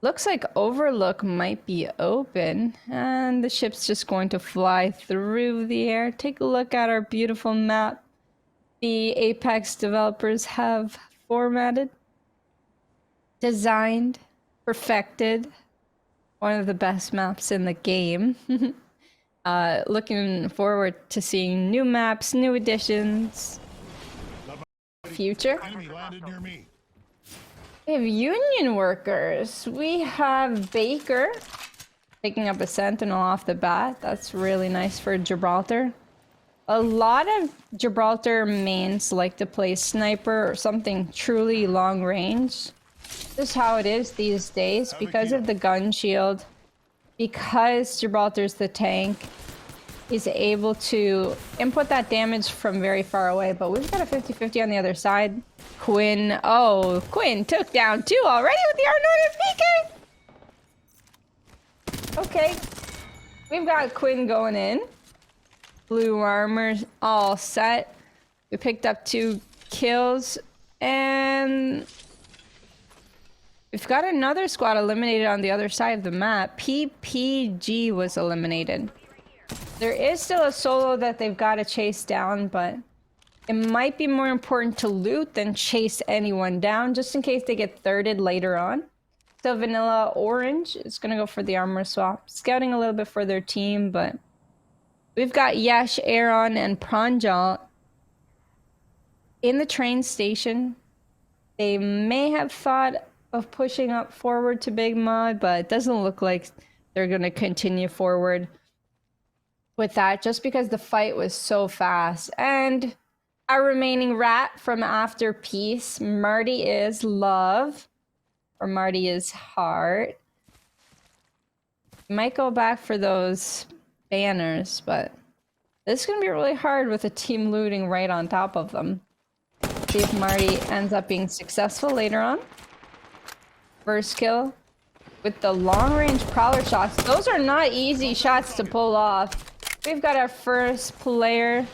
Speaker 2: Looks like Overlook might be open, and the ship's just going to fly through the air. Take a look at our beautiful map the APAC developers have formatted, designed, perfected. One of the best maps in the game. Looking forward to seeing new maps, new additions. Future.
Speaker 4: Enemy landed near me.
Speaker 2: We have union workers. We have Baker picking up a sentinel off the bat. That's really nice for Gibraltar. A lot of Gibraltar mains like to play sniper or something truly long range. This is how it is these days because of the gun shield. Because Gibraltar's the tank, he's able to input that damage from very far away. But we've got a 50-50 on the other side. Quinn, oh, Quinn took down 2 already with the R-Nordic PK! Okay, we've got Quinn going in. Blue armor all set. We picked up 2 kills, and we've got another squad eliminated on the other side of the map. PPG was eliminated. There is still a solo that they've got to chase down, but it might be more important to loot than chase anyone down, just in case they get thirded later on. So Vanilla Orange is going to go for the armor swap. Scouting a little bit for their team, but we've got Yash, Aaron, and Pranjal in the train station. They may have thought of pushing up forward to Big Mod, but it doesn't look like they're going to continue forward with that, just because the fight was so fast. And our remaining rat from After Peace, Marty is Love, or Marty is Heart. Might go back for those banners, but this is going to be really hard with a team looting right on top of them. See if Marty ends up being successful later on. First kill with the long-range prowler shots. Those are not easy shots to pull off. We've got our first player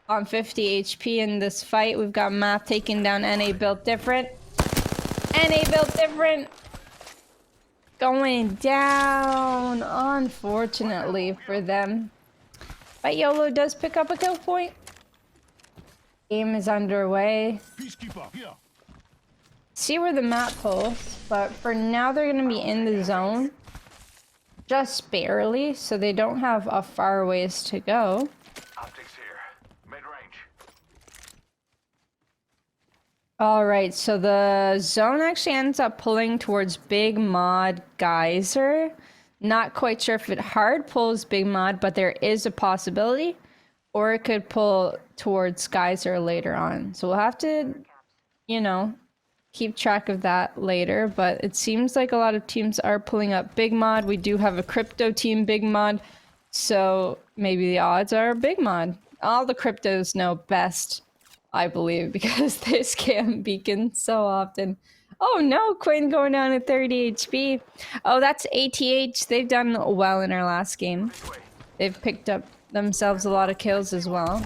Speaker 2: on 50 HP in this fight. We've got Math taking down NA Built Different. NA Built Different going down, unfortunately for them. But YOLO does pick up a kill point. Game is underway.
Speaker 4: Peacekeeper, here.
Speaker 2: See where the map pulls, but for now they're going to be in the zone. Just barely, so they don't have a far ways to go.
Speaker 4: Optics here. Mid-range.
Speaker 2: Alright, so the zone actually ends up pulling towards Big Mod Geyser. Not quite sure if it hard pulls Big Mod, but there is a possibility. Or it could pull towards Geyser later on. So we'll have to, you know, keep track of that later. But it seems like a lot of teams are pulling up Big Mod. We do have a crypto team Big Mod. So maybe the odds are Big Mod. All the cryptos know best, I believe, because they scam beacons so often. Oh no, Quinn going down at 30 HP. Oh, that's ATH. They've done well in our last game. They've picked up themselves a lot of kills as well.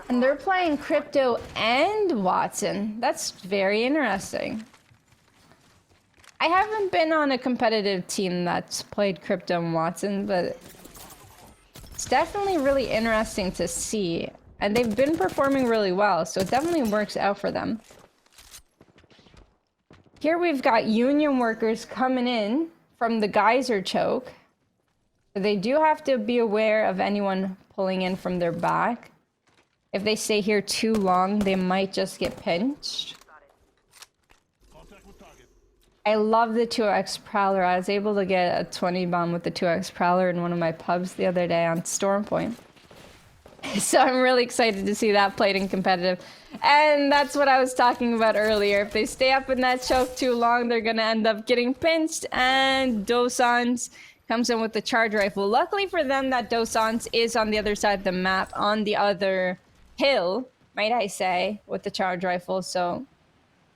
Speaker 2: And they're playing Crypto and Watson. That's very interesting. I haven't been on a competitive team that's played Crypto and Watson, but it's definitely really interesting to see. And they've been performing really well, so it definitely works out for them. Here we've got union workers coming in from the geyser choke. They do have to be aware of anyone pulling in from their back. If they stay here too long, they might just get pinched. I love the 2x Prowler. I was able to get a 20 bomb with the 2x Prowler in one of my pubs the other day on Stormpoint. So I'm really excited to see that played in competitive. And that's what I was talking about earlier. If they stay up in that choke too long, they're going to end up getting pinched. And Dosans comes in with the charge rifle. Luckily for them, that Dosans is on the other side of the map, on the other hill, might I say, with the charge rifle. So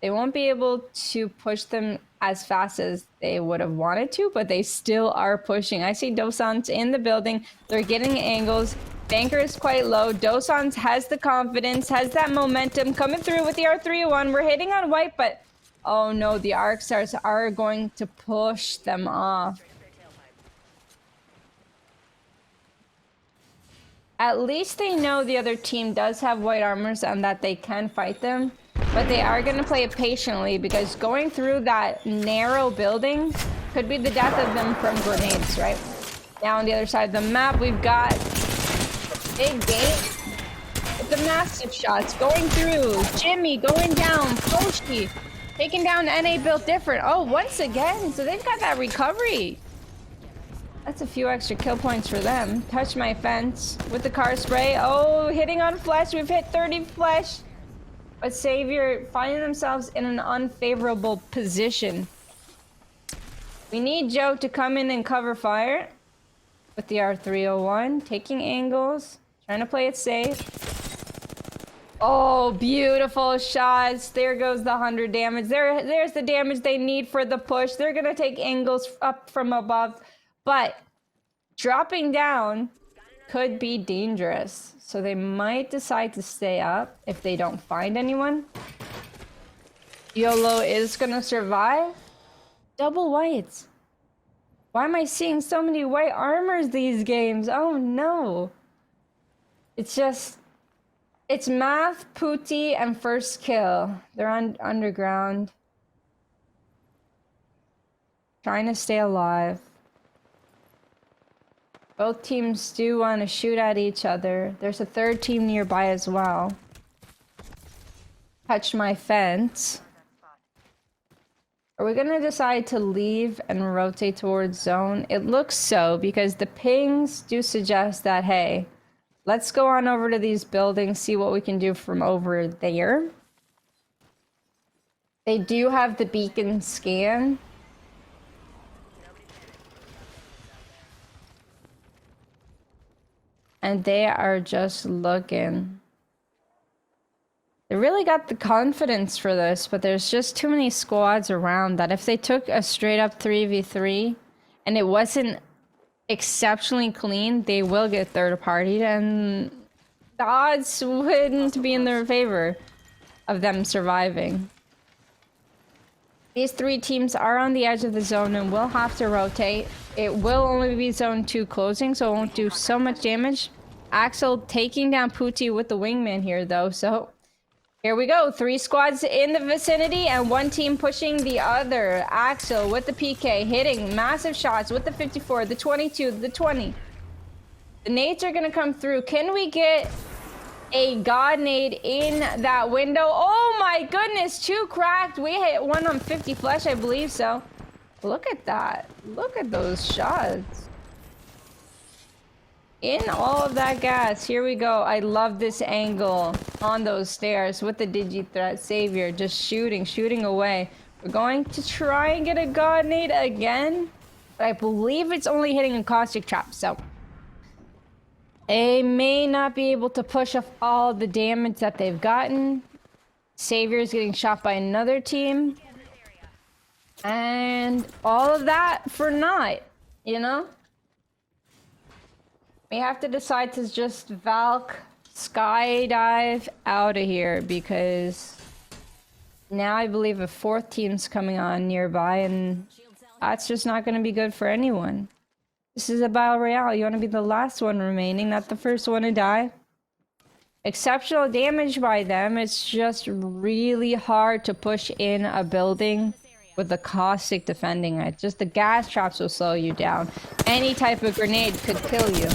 Speaker 2: they won't be able to push them as fast as they would have wanted to, but they still are pushing. I see Dosans in the building. They're getting angles. Banker is quite low. Dosans has the confidence, has that momentum coming through with the R301. We're hitting on white, but oh no, the Arc Stars are going to push them off. At least they know the other team does have white armors and that they can fight them. But they are going to play it patiently, because going through that narrow building could be the death of them from grenades, right? Now on the other side of the map, we've got Big Gate with the massive shots going through. Jimmy going down. Poshi taking down NA Built Different. Oh, once again. So they've got that recovery. That's a few extra kill points for them. Touch my fence with the car spray. Oh, hitting on flesh. We've hit 30 flesh. But Savior finding themselves in an unfavorable position. We need Joe to come in and cover fire with the R301. Taking angles. Trying to play it safe. Oh, beautiful shots. There goes the 100 damage. There's the damage they need for the push. They're going to take angles up from above. But dropping down could be dangerous. So they might decide to stay up if they don't find anyone. YOLO is going to survive. Double whites. Why am I seeing so many white armors these games? Oh no. It's just, it's Math, Pooty, and First Kill. They're underground. Trying to stay alive. Both teams do want to shoot at each other. There's a third team nearby as well. Touch my fence. Are we gonna decide to leave and rotate towards zone? It looks so, because the pings do suggest that, hey, let's go on over to these buildings, see what we can do from over there. They do have the beacon scan. And they are just looking. They really got the confidence for this, but there's just too many squads around that if they took a straight up 3v3 and it wasn't exceptionally clean, they will get third partied and the odds wouldn't be in their favor of them surviving. These three teams are on the edge of the zone and will have to rotate. It will only be zone 2 closing, so it won't do so much damage. Axel taking down Pooty with the wingman here though, so here we go. 3 squads in the vicinity and 1 team pushing the other. Axel with the PK, hitting massive shots with the 54, the 22, the 20. The nades are gonna come through. Can we get a god nade in that window? Oh my goodness, 2 cracked. We hit 1 on 50 flesh, I believe so. Look at that. Look at those shots. In all of that gas. Here we go. I love this angle on those stairs with the Digi-Threat Savior just shooting away. We're going to try and get a god nade again, but I believe it's only hitting a caustic trap, so they may not be able to push off all the damage that they've gotten. Savior is getting shot by another team. And all of that for naught, you know? We have to decide to just Valk skydive out of here because now I believe a 4th team's coming on nearby and that's just not going to be good for anyone. This is a battle royale. You want to be the last one remaining, not the first one to die. Exceptional damage by them. It's just really hard to push in a building with the caustic defending it. Just the gas traps will slow you down. Any type of grenade could kill you.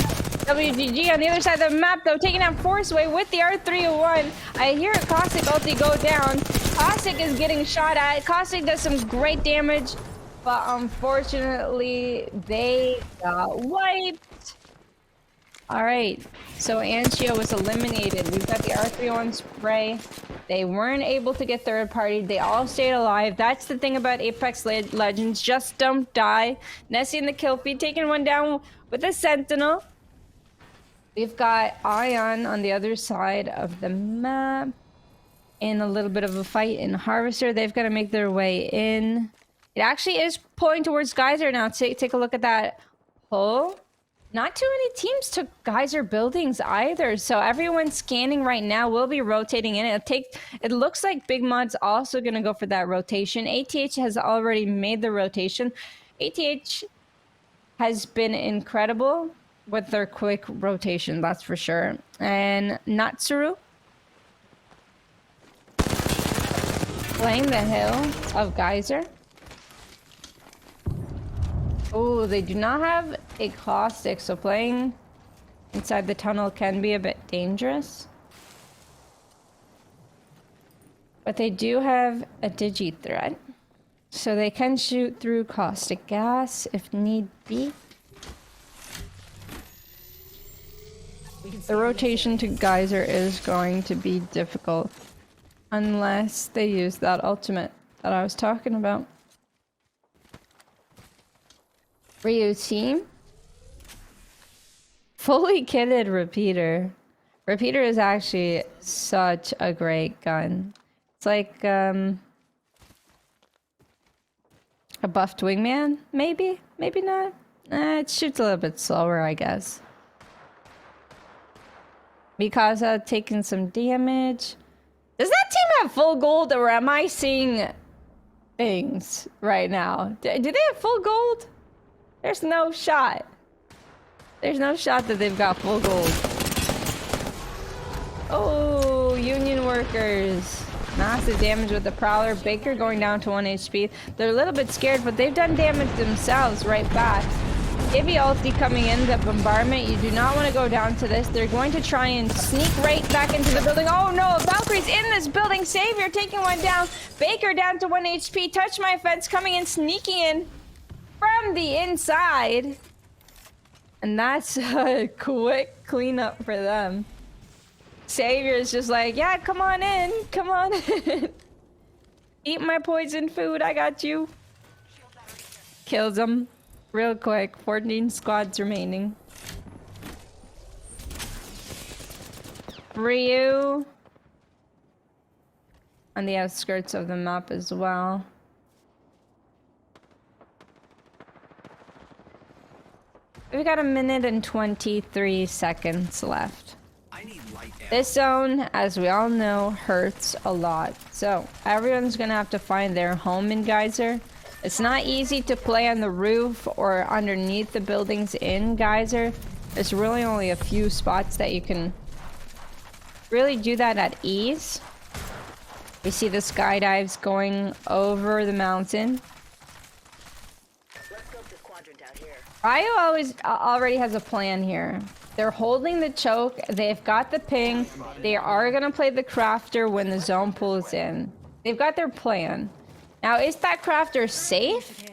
Speaker 2: WGG on the other side of the map though, taking out Forceway with the R301. I hear a caustic ulti go down. Caustic is getting shot at. Caustic does some great damage, but unfortunately they got wiped. Alright, so Anshio was eliminated. We've got the R301 spray. They weren't able to get third party. They all stayed alive. That's the thing about Apex Legends. Just don't die. Nessie and the kill feed taking one down with a Sentinel. We've got Ion on the other side of the map in a little bit of a fight in Harvester. They've got to make their way in. It actually is pulling towards Geyser now. Take a look at that pull. Not too many teams took Geyser buildings either, so everyone scanning right now will be rotating in. It looks like Big Mod's also going to go for that rotation. ATH has already made the rotation. ATH has been incredible with their quick rotation, that's for sure. And Natsuru playing the hill of Geyser. Oh, they do not have a caustic, so playing inside the tunnel can be a bit dangerous. But they do have a Digi-Threat, so they can shoot through caustic gas if need be. The rotation to Geyser is going to be difficult unless they use that ultimate that I was talking about. Ryu team. Fully kitted Repeater. Repeater is actually such a great gun. It's like a buffed wingman, maybe? Maybe not. It shoots a little bit slower, I guess. Mikasa taking some damage. Does that team have full gold, or am I seeing things right now? Do they have full gold? There's no shot. There's no shot that they've got full gold. Oh, Union workers. Massive damage with the Prowler. Baker going down to 1 HP. They're a little bit scared, but they've done damage themselves right back. Heavy ulti coming in, the bombardment. You do not want to go down to this. They're going to try and sneak right back into the building. Oh no, Valkyrie's in this building. Savior taking one down. Baker down to 1 HP. Touch my fence coming in, sneaking in from the inside. And that's a quick cleanup for them. Savior is just like, yeah, come on in. Come on in. Eat my poison food. I got you. Kills him. Real quick. 14 squads remaining. Ryu. On the outskirts of the map as well. We've got 1 minute and 23 seconds left. This zone, as we all know, hurts a lot. So everyone's gonna have to find their home in Geyser. It's not easy to play on the roof or underneath the buildings in Geyser. There's really only a few spots that you can really do that at ease. We see the skydives going over the mountain. Ryo already has a plan here. They're holding the choke. They've got the ping. They are going to play the crafter when the zone pulls in. They've got their plan. Now, is that crafter safe?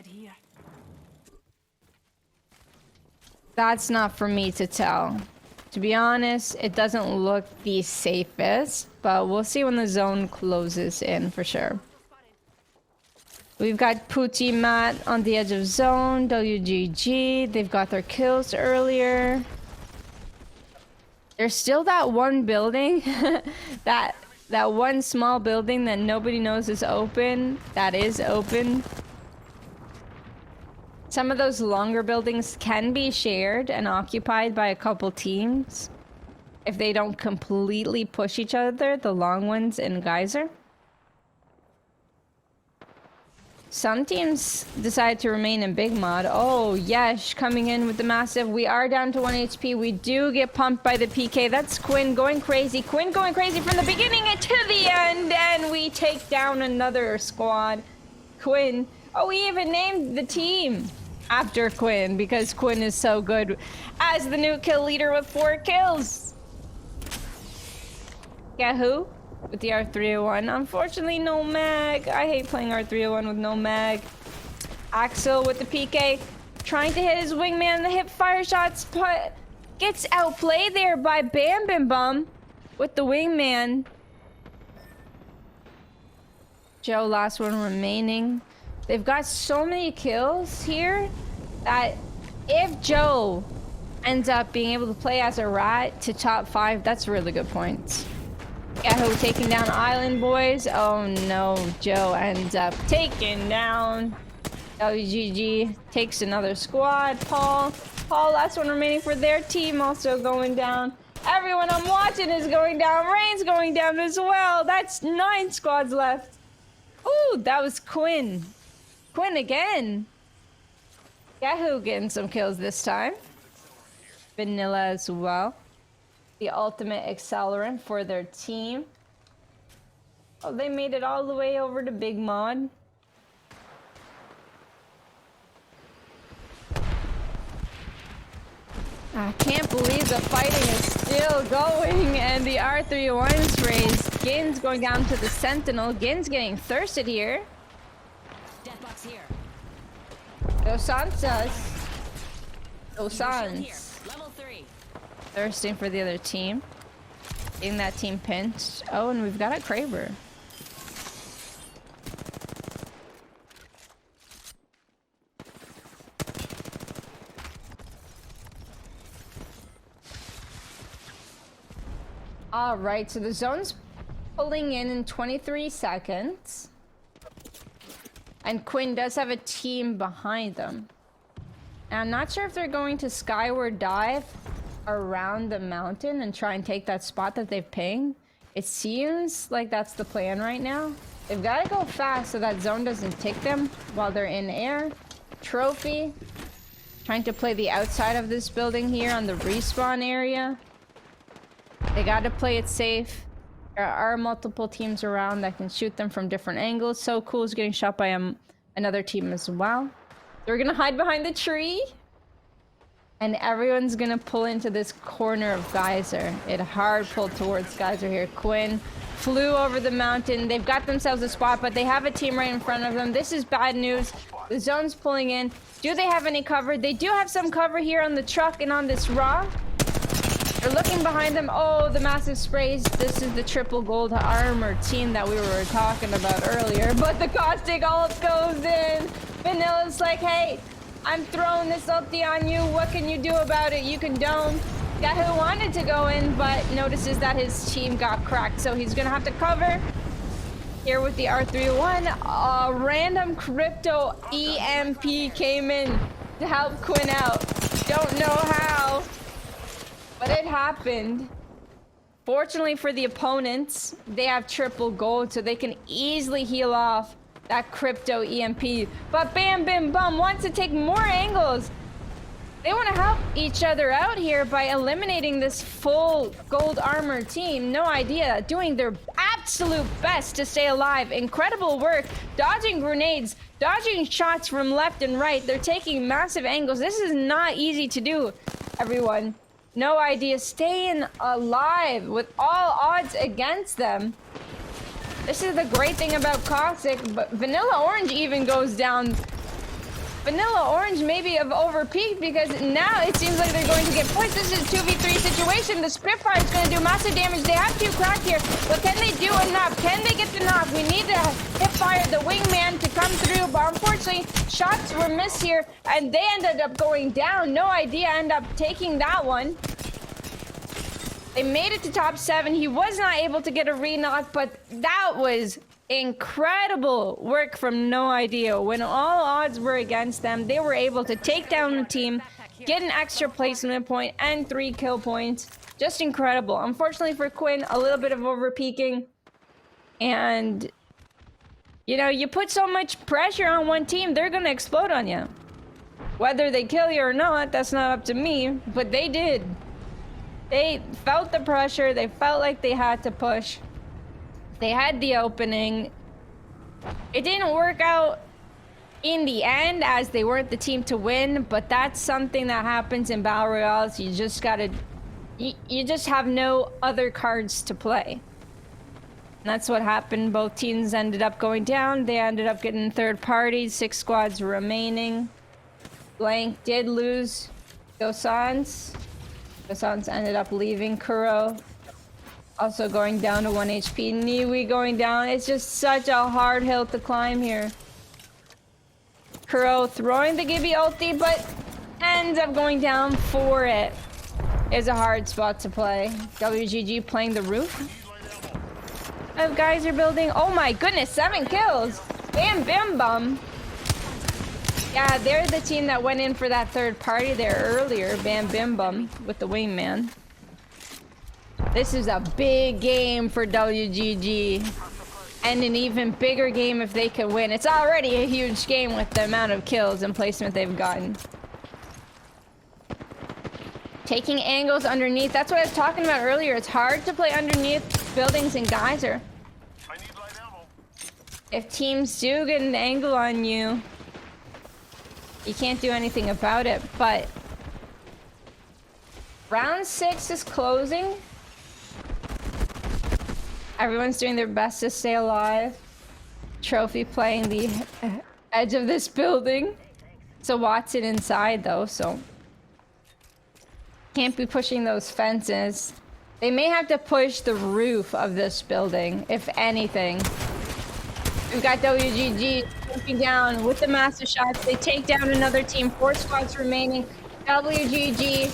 Speaker 2: That's not for me to tell. To be honest, it doesn't look the safest, but we'll see when the zone closes in for sure. We've got Pooty Matt on the edge of zone, WGG. They've got their kills earlier. There's still that one building, that one small building that nobody knows is open. That is open. Some of those longer buildings can be shared and occupied by a couple teams if they don't completely push each other, the long ones in Geyser. Some teams decide to remain in Big Mod. Oh, Yesh coming in with the massive. We are down to 1 HP. We do get pumped by the PK. That's Quinn going crazy. Quinn going crazy from the beginning and to the end. And we take down another squad. Quinn. Oh, we even named the team after Quinn because Quinn is so good as the new kill leader with 4 kills. Yahoo! With the R301. Unfortunately, no mag. I hate playing R301 with no mag. Axel with the PK. Trying to hit his wingman. The hip fire shots, but gets outplayed there by Bam Bam Bum with the wingman. Joe, last one remaining. They've got so many kills here that if Joe ends up being able to play as a rat to top 5, that's really good points. Yahoo taking down Island Boys. Oh no, Joe ends up taken down. WGG takes another squad. Paul, last one remaining for their team, also going down. Everyone I'm watching is going down. Rain's going down as well. That's 9 squads left. Ooh, that was Quinn. Quinn again. Yahoo getting some kills this time. Vanilla as well. The ultimate accelerant for their team. Oh, they made it all the way over to Big Mod. I can't believe the fighting is still going and the R301's raised. Gin's going down to the Sentinel. Gin's getting thirsted here.
Speaker 3: Deathbox here.
Speaker 2: Dos Santos. Dos Sans.
Speaker 3: Level 3.
Speaker 2: Thirsting for the other team. Getting that team pinched. Oh, and we've got a Kraber. All right, so the zone's pulling in 23 seconds. And Quinn does have a team behind them. And I'm not sure if they're going to skyward dive around the mountain and try and take that spot that they've pinged. It seems like that's the plan right now. They've got to go fast so that zone doesn't take them while they're in air. Trophy. Trying to play the outside of this building here on the respawn area. They gotta play it safe. There are multiple teams around that can shoot them from different angles. So Cool is getting shot by another team as well. So we're gonna hide behind the tree. And everyone's gonna pull into this corner of Geyser. It hard pulled towards Geyser here. Quinn flew over the mountain. They've got themselves a spot, but they have a team right in front of them. This is bad news. The zone's pulling in. Do they have any cover? They do have some cover here on the truck and on this rock. They're looking behind them. Oh, the massive sprays. This is the triple gold armor team that we were talking about earlier. But the caustic ult goes in. Vanilla's like, hey, I'm throwing this ulti on you. What can you do about it? You can dome. Guy who wanted to go in, but notices that his team got cracked. So he's gonna have to cover. Here with the R301, a random crypto EMP came in to help Quinn out. Don't know how, but it happened. Fortunately for the opponents, they have triple gold, so they can easily heal off that crypto EMP. But Bam Bim Bum wants to take more angles. They want to help each other out here by eliminating this full gold armor team. No idea. Doing their absolute best to stay alive. Incredible work. Dodging grenades. Dodging shots from left and right. They're taking massive angles. This is not easy to do, everyone. No idea. Staying alive with all odds against them. This is the great thing about Caustic, but Vanilla Orange even goes down. Vanilla Orange maybe have overpeaked because now it seems like they're going to get pushed. This is a 2v3 situation. The Spitfire is going to do massive damage. They have two cracked here, but can they do enough? Can they get the knock? We need to hip fire the wingman to come through, but unfortunately, shots were missed here, and they ended up going down. No idea, end up taking that one. They made it to top 7. He was not able to get a re-knock, but that was incredible work from No Idea. When all odds were against them, they were able to take down the team, get an extra placement point, and 3 kill points. Just incredible. Unfortunately for Quinn, a little bit of over-peaking. And, you know, you put so much pressure on one team, they're gonna explode on you. Whether they kill you or not, that's not up to me, but they did. They felt the pressure. They felt like they had to push. They had the opening. It didn't work out in the end as they weren't the team to win, but that's something that happens in Battle Royales. You just gotta... You just have no other cards to play. And that's what happened. Both teams ended up going down. They ended up getting third parties. 6 squads remaining. Blank did lose Gosans. Gosans ended up leaving. Guhrl also going down to 1 HP. Niwi going down. It's just such a hard hill to climb here. Guhrl throwing the Gibby ulti, but ends up going down for it. It's a hard spot to play. WGG playing the roof of Geyser building. Oh my goodness, 7 kills. Bam Bim Bum. Yeah, they're the team that went in for that third party there earlier. Bam Bim Bum with the wingman. This is a big game for WGG. And an even bigger game if they can win. It's already a huge game with the amount of kills and placement they've gotten. Taking angles underneath. That's what I was talking about earlier. It's hard to play underneath buildings in Geyser.
Speaker 4: I need light ammo.
Speaker 2: If teams do get an angle on you, you can't do anything about it, but round 6 is closing. Everyone's doing their best to stay alive. Trophy playing the edge of this building. So Watson inside though, so can't be pushing those fences. They may have to push the roof of this building, if anything. We've got WGG jumping down with the master shots. They take down another team. 4 squads remaining. WGG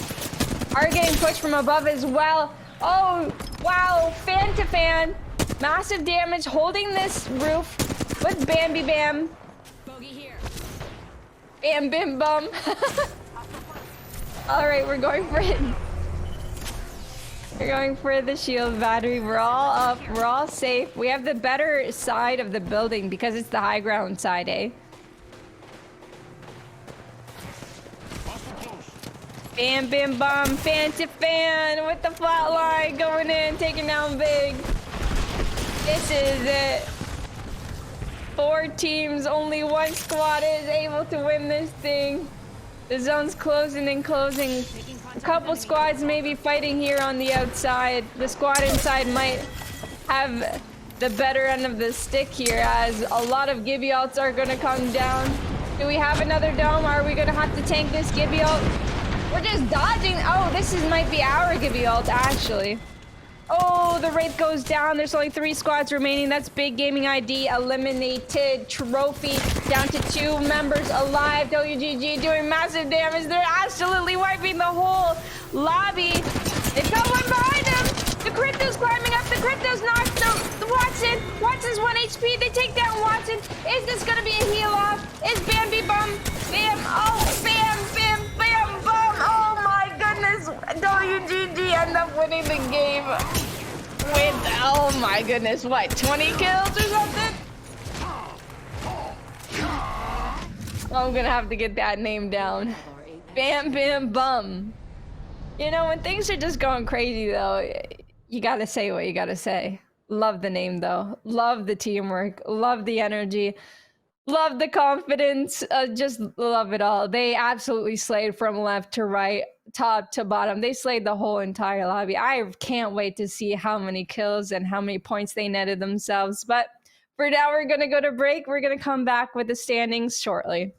Speaker 2: are getting pushed from above as well. Oh, wow. Fan to fan. Massive damage holding this roof with Bambi Bam.
Speaker 3: Bogey here.
Speaker 2: Bam Bim Bum. Alright, we're going for it. We're going for the shield battery. We're all up. We're all safe. We have the better side of the building because it's the high ground side, eh? Bam, bam, bomb, fan to fan with the flat line going in, taking down big. This is it. 4 teams, only 1 squad is able to win this thing. The zone's closing and closing. A couple squads may be fighting here on the outside. The squad inside might have the better end of the stick here, as a lot of Gibby ults are gonna come down. Do we have another dome? Are we gonna have to tank this Gibby ult? We're just dodging. Oh, might be our Gibby ult, actually. Oh, the Wraith goes down. There's only 3 squads remaining. That's Big Gaming ID eliminated. Trophy down to 2 members alive. WGG doing massive damage. They're absolutely wiping the whole lobby. They've got one behind them. The Crypto's climbing up. The Crypto's knocked the Watson. Watson's 1 HP. They take down Watson. Is this going to be a heal off? Is Bambi Bum? Bam. Oh, bam, bam, bam, bum. Oh my goodness. WGG end up winning the game with, oh my goodness, what, 20 kills or something? I'm gonna have to get that name down. Bam, bam, bum. You know, when things are just going crazy though, you gotta say what you gotta say. Love the name though. Love the teamwork. Love the energy. Love the confidence. Just love it all. They absolutely slayed from left to right, top to bottom. They slayed the whole entire lobby. I can't wait to see how many kills and how many points they netted themselves. But for now, we're going to go to break. We're going to come back with the standings shortly.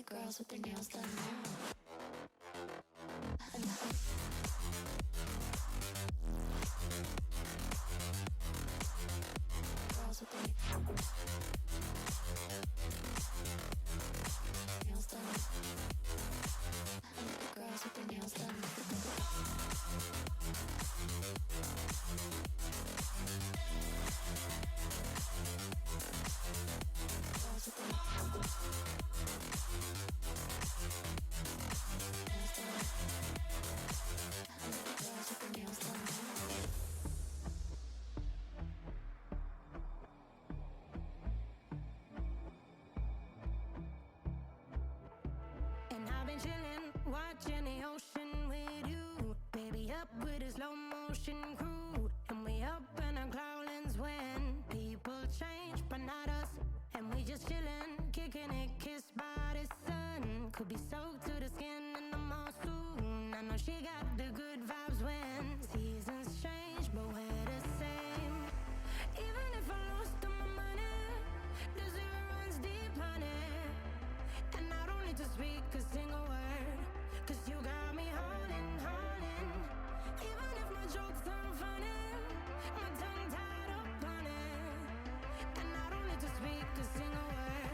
Speaker 5: Girls with their nails done Girls with their nails done. Girls with their nails done. Watching the ocean with you, baby, up with a slow motion crew, and we up in our clouds when people change, but not us, and we just chillin', kicking it, kissed by the sun, could be soaked to the skin in the mall soon. I know she got the good vibes when seasons change, but we're the same. Even if I lost all my money, the zero runs deep, honey, and I don't need to speak a single word. 'Cause you got me holding. Even if my jokes aren't funny, my tongue tied up on it, and I don't need to speak a single word.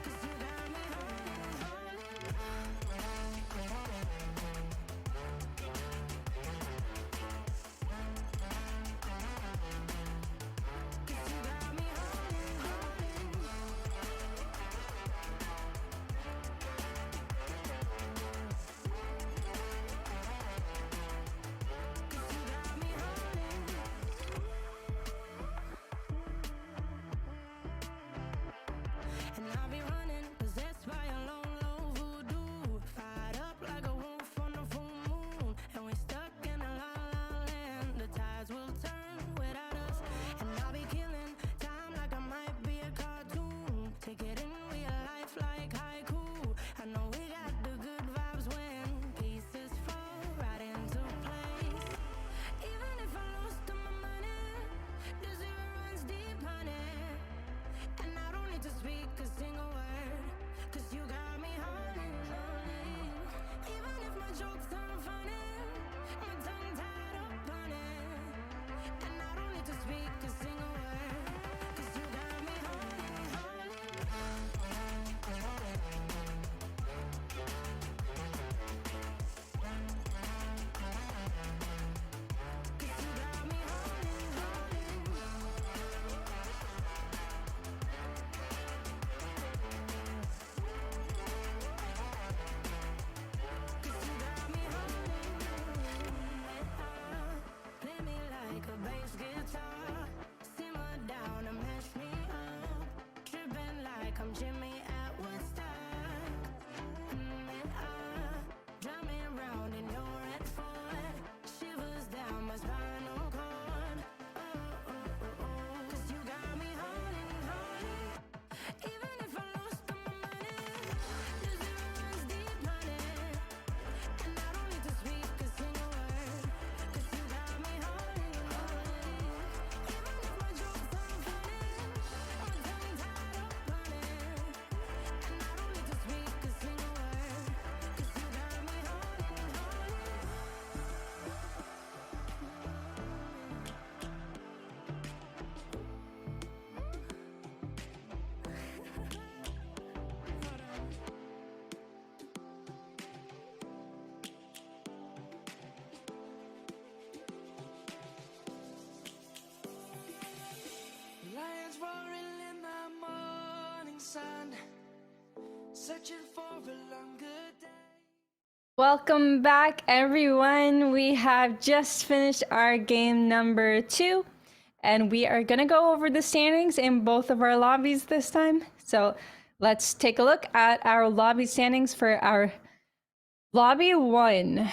Speaker 5: 'Cause you got me holding. And I'll be running, possessed by a lone, low voodoo. Fired up like a wolf on the full moon. And we're stuck in a la la land. The tides will turn without us. And I'll be killing time like I might be a cartoon. Take it in real life like haiku. I know we got the good vibes when pieces fall right into place. Even if I lost all my money, the zero runs deep, honey, and I don't need to speak a single word.
Speaker 1: mind, searching for a longer day.
Speaker 2: Welcome back, everyone. We have just finished our game number 2, and we are going to go over the standings in both of our lobbies this time. So let's take a look at our lobby standings for our lobby 1.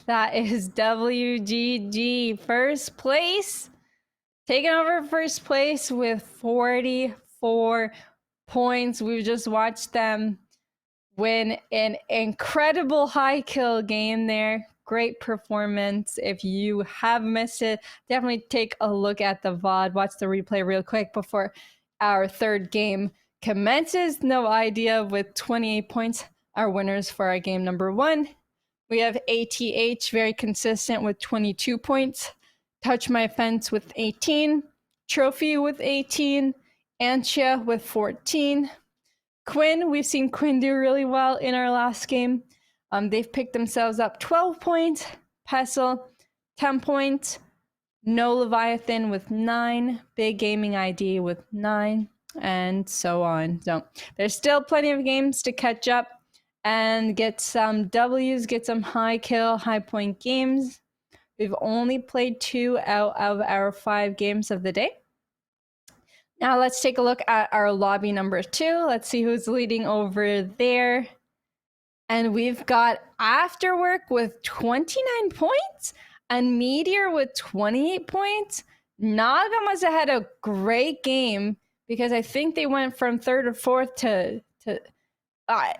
Speaker 2: That is WGG first place, taking over first place with 44 points. We've just watched them win an incredible high kill game there. Great performance. If you have missed it, definitely take a look at the VOD. Watch the replay real quick before our third game commences. No idea with 28 points. Our winners for our game number 1. We have ATH, very consistent with 22 points. Touch My Fence with 18. Trophy with 18. Antia with 14. Quinn, we've seen Quinn do really well in our last game. They've picked themselves up 12 points. Pestle, 10 points. No Leviathan with 9. Big Gaming ID with 9. And so on. So there's still plenty of games to catch up and get some W's, get some high kill, high point games. We've only played 2 out of our 5 games of the day. Now let's take a look at our lobby number 2. Let's see who's leading over there. And we've got Afterwork with 29 points and Meteor with 28 points. Naga must have had a great game because I think they went from 3rd or 4th to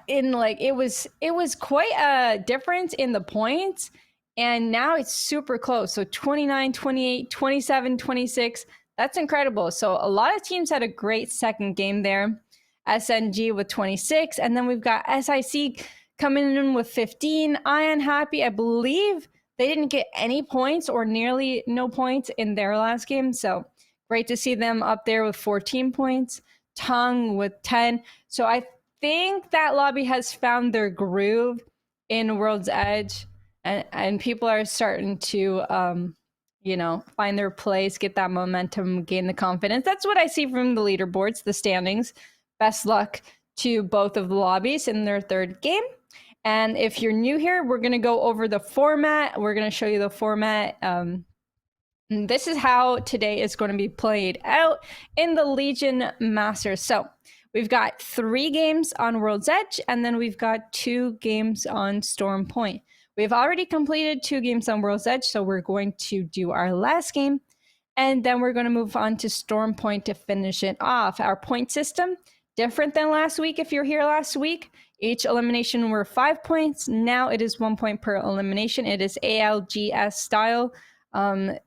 Speaker 2: it was quite a difference in the points, and now it's super close. So 29, 28, 27, 26. That's incredible. So a lot of teams had a great second game there. SNG with 26. And then we've got SIC coming in with 15. Ion Happy, I believe they didn't get any points or nearly no points in their last game. So great to see them up there with 14 points. Tongue with 10. So I think that lobby has found their groove in World's Edge. And people are starting to find their place, get that momentum, gain the confidence. That's what I see from the leaderboards, the standings. Best luck to both of the lobbies in their third game. And if you're new here, we're going to go over the format. We're going to show you the format. This is how today is going to be played out in the Legion Masters. So we've got 3 games on World's Edge, and then we've got 2 games on Storm Point. We've already completed 2 games on World's Edge, so we're going to do our last game, and then we're going to move on to Storm Point to finish it off. Our point system, different than last week. If you're here last week, each elimination were 5 points. Now it is 1 point per elimination. It is ALGS style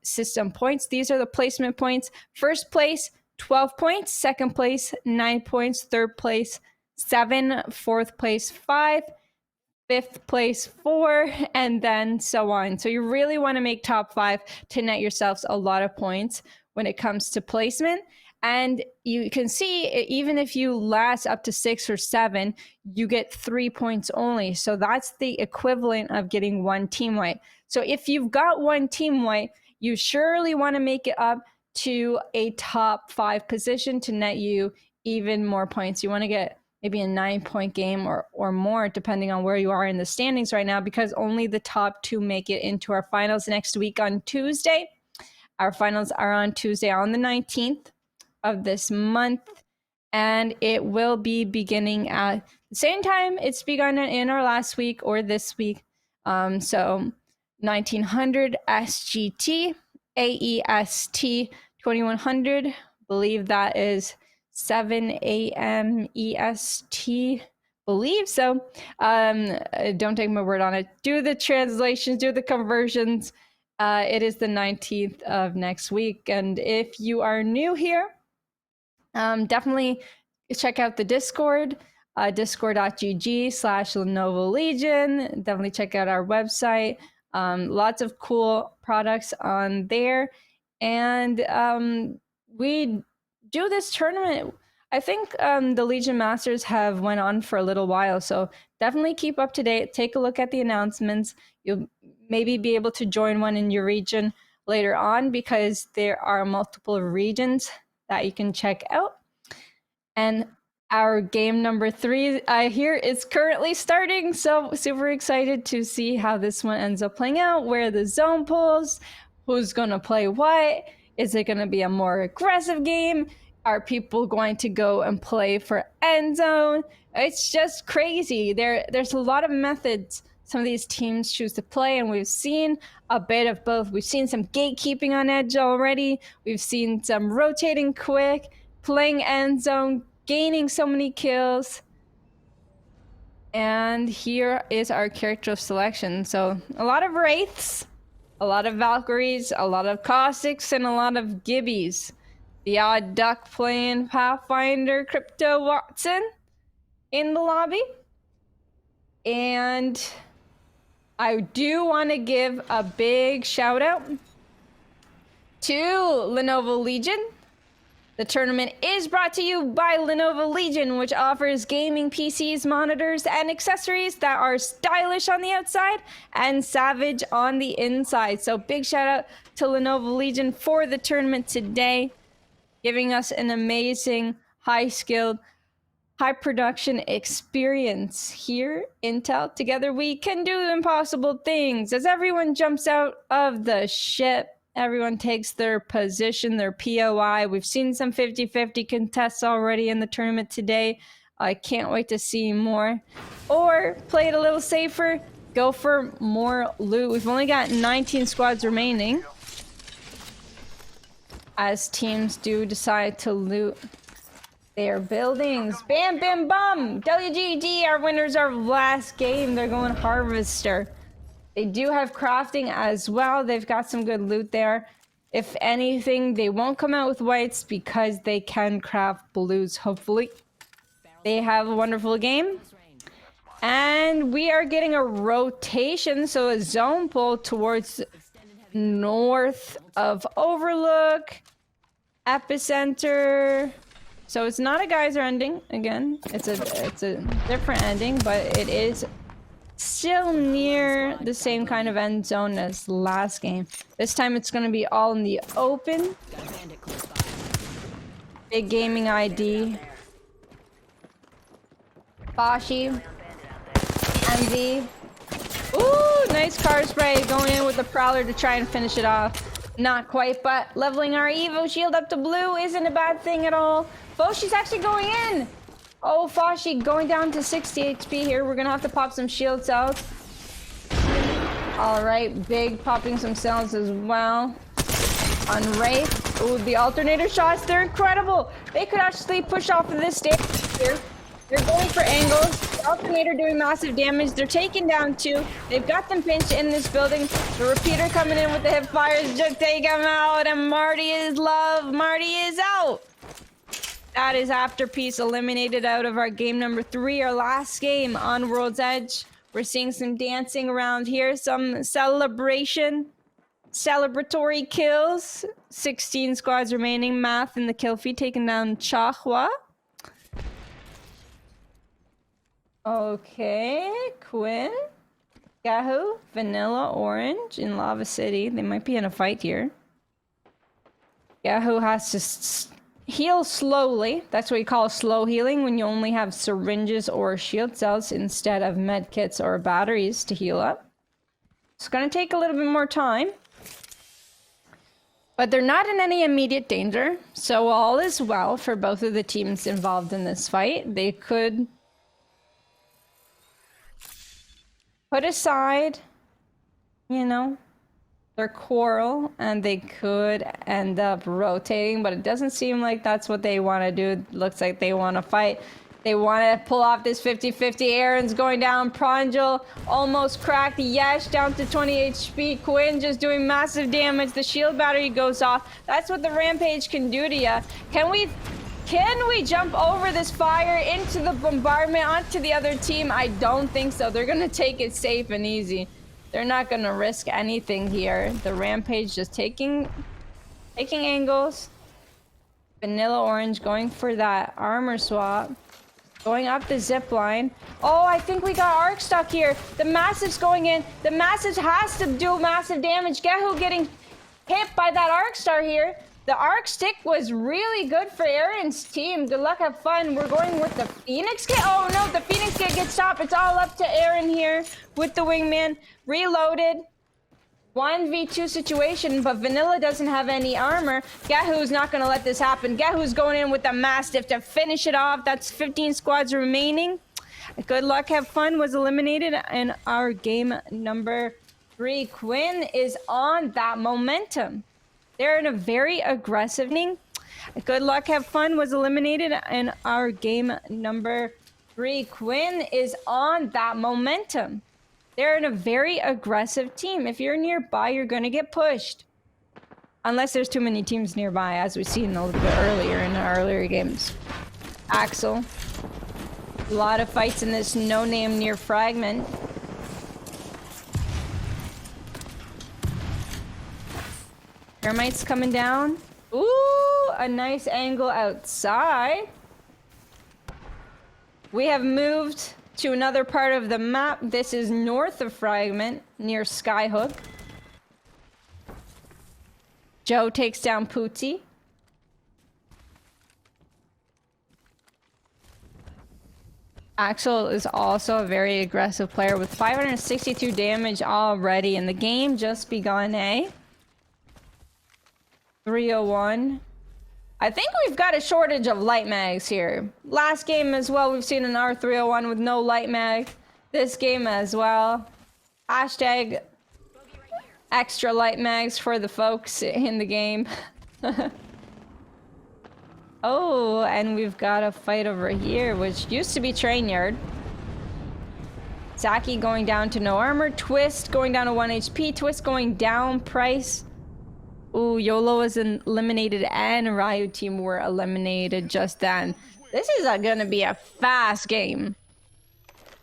Speaker 2: system points. These are the placement points. First place, 12 points. Second place, 9 points. Third place, 7. Fourth place, 5. 5th place, 4, and then so on. So you really want to make top 5 to net yourselves a lot of points when it comes to placement. And you can see, even if you last up to 6 or 7, you get 3 points only. So that's the equivalent of getting 1 team wipe. So if you've got 1 team wipe, you surely want to make it up to a top 5 position to net you even more points. You want to get maybe a 9-point game or more, depending on where you are in the standings right now, because only the top 2 make it into our finals next week on Tuesday. Our finals are on Tuesday on the 19th of this month, and it will be beginning at the same time it's begun in our last week or this week. So 1900 SGT, AEST 2100, believe that is 7 a.m. EST, believe so. Don't take my word on it. Do the translations, do the conversions. It is the 19th of next week. And if you are new here, definitely check out the Discord, discord.gg/Lenovo Legion. Definitely check out our website. Lots of cool products on there. And we do this tournament. I think the Legion Masters have went on for a little while, so definitely keep up to date. Take a look at the announcements. You'll maybe be able to join one in your region later on, because there are multiple regions that you can check out. And Our game number 3 here is currently starting, so super excited to see how this one ends up playing out, where the zone pulls, who's gonna play what, is it gonna be a more aggressive game, are people going to go and play for end zone? It's just crazy. There's a lot of methods some of these teams choose to play, and we've seen a bit of both. We've seen some gatekeeping on edge already, we've seen some rotating quick, playing end zone, gaining so many kills. And here is our character selection. So a lot of Wraiths, a lot of Valkyries, a lot of Caustics, and a lot of Gibbies. The odd duck playing Pathfinder Crypto Watson in the lobby. And I do want to give a big shout out to Lenovo Legion. The tournament is brought to you by Lenovo Legion, which offers gaming PCs, monitors, and accessories that are stylish on the outside and savage on the inside. So big shout out to Lenovo Legion for the tournament today, giving us an amazing, high-skilled, high-production experience here. Intel, together we can do impossible things. As everyone jumps out of the ship, everyone takes their position, their POI. We've seen some 50-50 contests already in the tournament today. I can't wait to see more. Or play it a little safer, go for more loot. We've only got 19 squads remaining, as teams do decide to loot their buildings. Bam, bam, bum! WGD, our winners are last game. They're going Harvester. They do have crafting as well. They've got some good loot there. If anything, they won't come out with whites because they can craft blues, hopefully. They have a wonderful game. And we are getting a rotation, so a zone pull towards north of Overlook, Epicenter. So it's not a geyser ending, again. It's a different ending, but it is still near the same kind of end zone as last game. This time it's going to be all in the open. Big gaming ID. Bashi. MV. Ooh, nice car spray going in with the Prowler to try and finish it off. Not quite, but leveling our Evo shield up to blue isn't a bad thing at all. Foshi's actually going in. Oh, Foshi going down to 60 HP here. We're gonna have to pop some shield cells. All right, Big popping some cells as well. On Wraith. Ooh, the alternator shots, they're incredible. They could actually push off of this stage here. They're going for angles. The alternator doing massive damage. They're taking down 2. They've got them pinched in this building. The repeater coming in with the hip fires just take him out. And Marty is love. Marty is out. That is Afterpiece eliminated out of our game number 3, our last game on World's Edge. We're seeing some dancing around here, some celebratory kills. 16 squads remaining. Math in the kill feed taking down Chahua. Okay, Quinn, Yahoo, Vanilla Orange in Lava City. They might be in a fight here. Yahoo has to heal slowly. That's what you call slow healing, when you only have syringes or shield cells instead of med kits or batteries to heal up. It's going to take a little bit more time. But they're not in any immediate danger, so all is well for both of the teams involved in this fight. They could put aside, you know, their quarrel, and they could end up rotating, but it doesn't seem like that's what they want to do. It looks like they want to fight. They want to pull off this 50-50. Aaron's going down. Pranjal almost cracked. Yesh down to 20 HP. Quinn just doing massive damage. The shield battery goes off. That's what the Rampage can do to you. Can we jump over this fire into the bombardment onto the other team? I don't think so. They're going to take it safe and easy. They're not going to risk anything here. The Rampage just taking angles. Vanilla Orange going for that armor swap. Going up the zip line. Oh, I think we got arc stuck here. The Massive's going in. The Massive has to do massive damage. Gehu getting hit by that arc star here. The arc stick was really good for Aaron's team. Good luck, have fun. We're going with the Phoenix kit. Oh no, the Phoenix kit gets stopped. It's all up to Aaron here with the wingman. Reloaded. 1v2 situation, but Vanilla doesn't have any armor. Guhrl's not going to let this happen. Guhrl's going in with the Mastiff to finish it off. That's 15 squads remaining. Good luck, have fun was eliminated in our game number 3. Quinn is on that momentum. They're in a very aggressive inning. Good luck, have fun was eliminated in our game number 3. Quinn is on that momentum. They're in a very aggressive team. If you're nearby, you're going to get pushed. Unless there's too many teams nearby, as we've seen a little bit earlier in our earlier games. Axel. A lot of fights in this no-name near fragment. Termites coming down. Ooh, a nice angle outside. We have moved to another part of the map. This is north of fragment, near Skyhook. Joe takes down Pootsie. Axel is also a very aggressive player with 562 damage already, and the game just begun, eh? 301. I think we've got a shortage of light mags here. Last game as well, we've seen an R301 with no light mag. This game as well. Hashtag extra light mags for the folks in the game. Oh, and we've got a fight over here, which used to be train yard. Saki going down to no armor. Twist going down to 1 HP. Twist going down. Price. Ooh, YOLO was eliminated and Ryu team were eliminated just then. This is gonna be a fast game.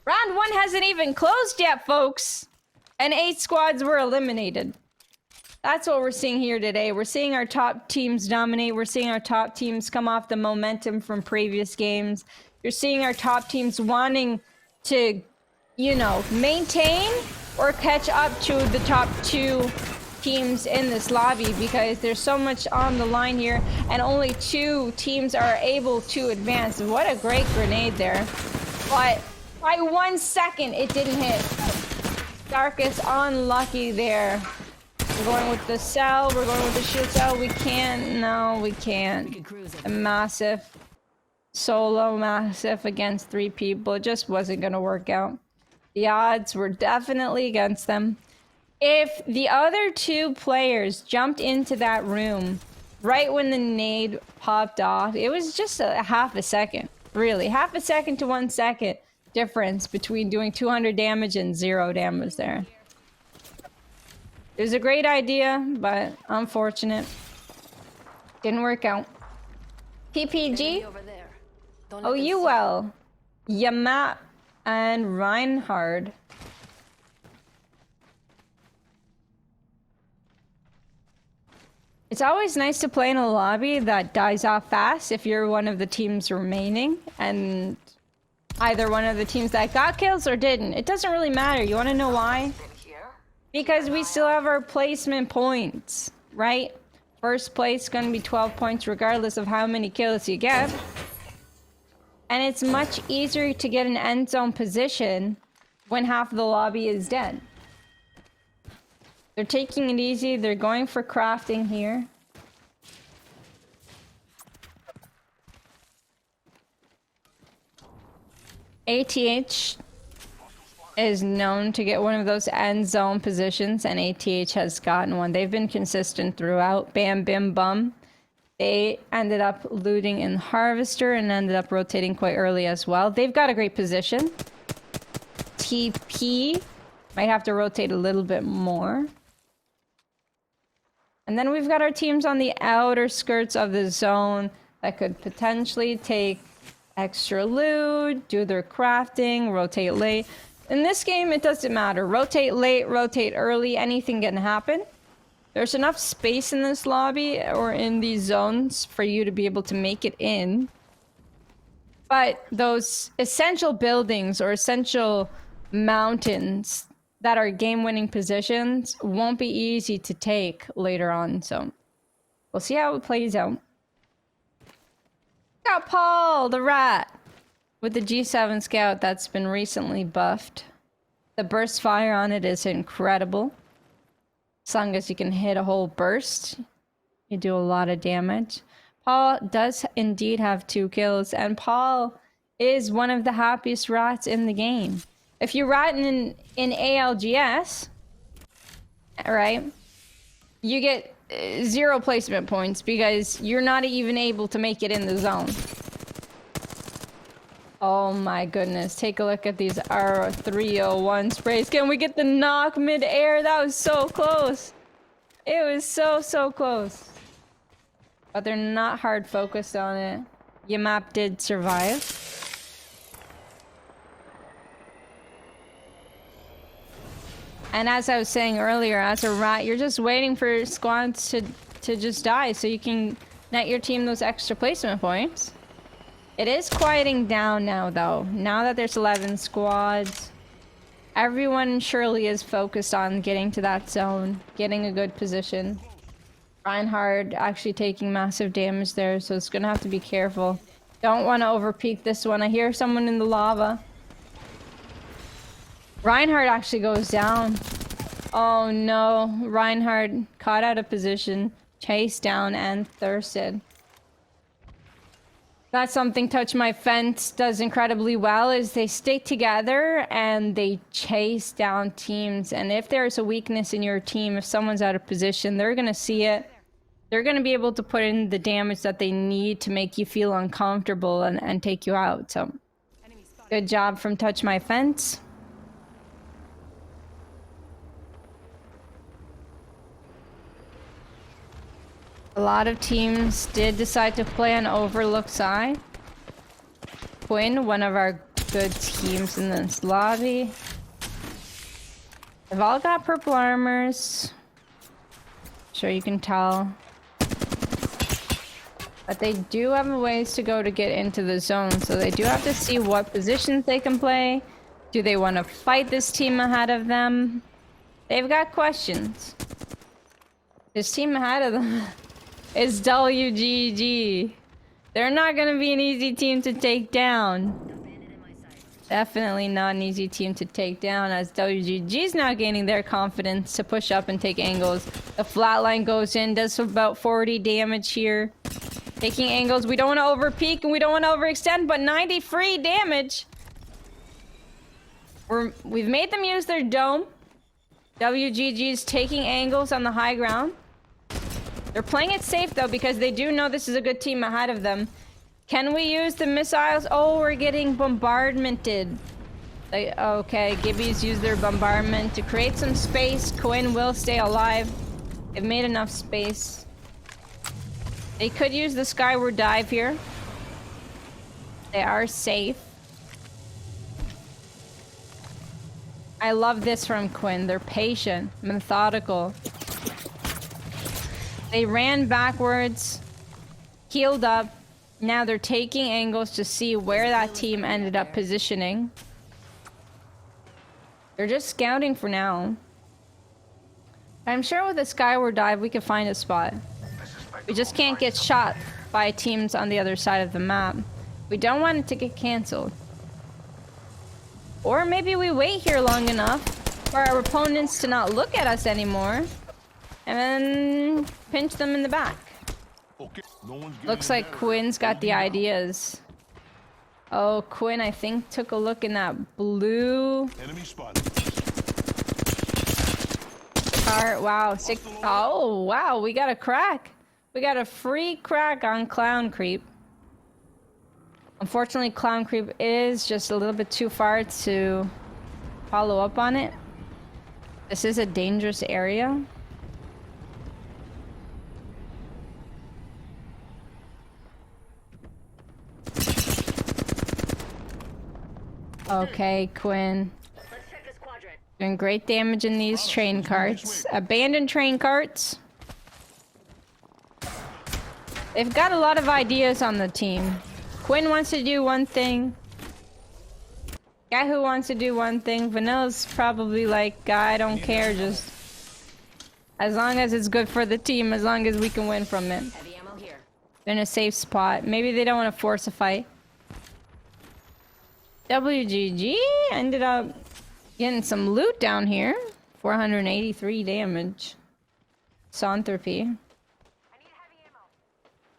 Speaker 2: Round 1 hasn't even closed yet, folks. And 8 squads were eliminated. That's what we're seeing here today. We're seeing our top teams dominate. We're seeing our top teams come off the momentum from previous games. You're seeing our top teams wanting to, you know, maintain or catch up to the top 2 teams in this lobby, because there's so much on the line here and only 2 teams are able to advance. What a great grenade there, but by 1 second it didn't hit. Darkest unlucky there. We're going with the cell, we're going with the shield cell. We can't, no we can't. A massive solo massive against 3 people, it just wasn't gonna work out. The odds were definitely against them. If the other 2 players jumped into that room right when the nade popped off, it was just a half a second. Really, half a second to 1 second difference between doing 200 damage and 0 damage there. It was a great idea, but unfortunate. Didn't work out. PPG? Oh, you well. Yamat and Reinhard. It's always nice to play in a lobby that dies off fast if you're one of the teams remaining, and either one of the teams that got kills or didn't. It doesn't really matter. You want to know why? Because we still have our placement points, right? First place is going to be 12 points regardless of how many kills you get. And it's much easier to get an end zone position when half of the lobby is dead. They're taking it easy. They're going for crafting here. ATH is known to get one of those end zone positions, and ATH has gotten one. They've been consistent throughout. Bam, bim, bum. They ended up looting in Harvester and ended up rotating quite early as well. They've got a great position. TP might have to rotate a little bit more. And then we've got our teams on the outer skirts of the zone that could potentially take extra loot, do their crafting, rotate late. In this game, it doesn't matter. Rotate late, rotate early, anything can happen. There's enough space in this lobby or in these zones for you to be able to make it in. But those essential buildings or essential mountains that are game-winning positions won't be easy to take later on, so We'll see how it plays out. Got Paul, the rat, with the G7 Scout that's been recently buffed. The burst fire on it is incredible. As long as you can hit a whole burst, you do a lot of damage. Paul does indeed have 2 kills, and Paul is one of the happiest rats in the game. If you're ratting in ALGS, right, you get 0 placement points because you're not even able to make it in the zone. Oh my goodness, take a look at these R301 sprays. Can we get the knock mid-air? That was so close. It was so close. But they're not hard focused on it. Yamap did survive. And as I was saying earlier, as a rat, you're just waiting for squads to just die so you can net your team those extra placement points. It is quieting down now, though. Now that there's 11 squads, everyone surely is focused on getting to that zone, getting a good position. Reinhardt actually taking massive damage there, so it's gonna have to be careful. Don't want to overpeak this one. I hear someone in the lava. Reinhardt actually goes down. Oh no, Reinhardt caught out of position, chased down, and thirsted. That's something Touch My Fence does incredibly well, is they stick together and they chase down teams. And if there's a weakness in your team, if someone's out of position, they're gonna see it. They're gonna be able to put in the damage that they need to make you feel uncomfortable and take you out. So, good job from Touch My Fence. A lot of teams did decide to play on Overlook side. Quinn, one of our good teams in this lobby. They've all got purple armors. Sure you can tell. But they do have a ways to go to get into the zone, so they do have to see what positions they can play. Do they want to fight this team ahead of them? They've got questions. This team ahead of them is WGG. They're not gonna be an easy team to take down. Definitely not an easy team to take down, as WGG's now gaining their confidence to push up and take angles. The flatline goes in, does about 40 damage here. Taking angles, we don't want to overpeak and we don't want to overextend, but 90 free damage. We've made them use their dome. WGG's taking angles on the high ground. They're playing it safe though, because they do know this is a good team ahead of them. Can we use the missiles? Oh, we're getting bombardmented. Okay, Gibbies use their bombardment to create some space. Quinn will stay alive. They've made enough space. They could use the skyward dive here. They are safe. I love this from Quinn. They're patient, methodical. They ran backwards, healed up. Now they're taking angles to see where that team ended up positioning. They're just scouting for now. I'm sure with a skyward dive we could find a spot. We just can't get shot by teams on the other side of the map. We don't want it to get cancelled. Or maybe we wait here long enough for our opponents to not look at us anymore. And then pinch them in the back.
Speaker 4: Okay, no one's
Speaker 2: Looks like Quinn's got the ideas. Oh, Quinn, I think, took a look in that blue
Speaker 4: enemy spotted.
Speaker 2: car. Wow, oh, wow, we got a crack. We got a free crack on Clown Creep. Unfortunately, Clown Creep is just a little bit too far to follow up on it. This is a dangerous area. Okay, Quinn. Doing great damage in these train carts. Abandoned train carts. They've got a lot of ideas on the team. Quinn wants to do one thing. Guy who wants to do one thing. Vanilla's probably like, I don't care, just... As long as it's good for the team, as long as we can win from it.
Speaker 3: Heavy ammo here.
Speaker 2: They're in a safe spot. Maybe they don't want to force a fight. WGG ended up getting some loot down here. 483 damage. Sonthropy.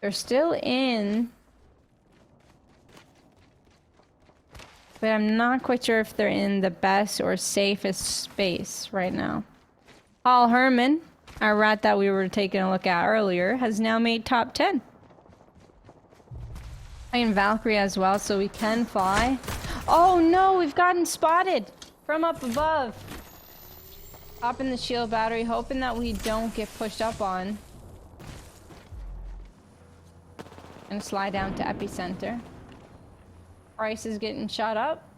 Speaker 2: They're still in. But I'm not quite sure if they're in the best or safest space right now. Paul Herman, our rat that we were taking a look at earlier, has now made top 10. Playing Valkyrie as well, so we can fly. Oh no, we've gotten spotted from up above. Popping the shield battery, hoping that we don't get pushed up on. And slide down to epicenter. Price is getting shot up.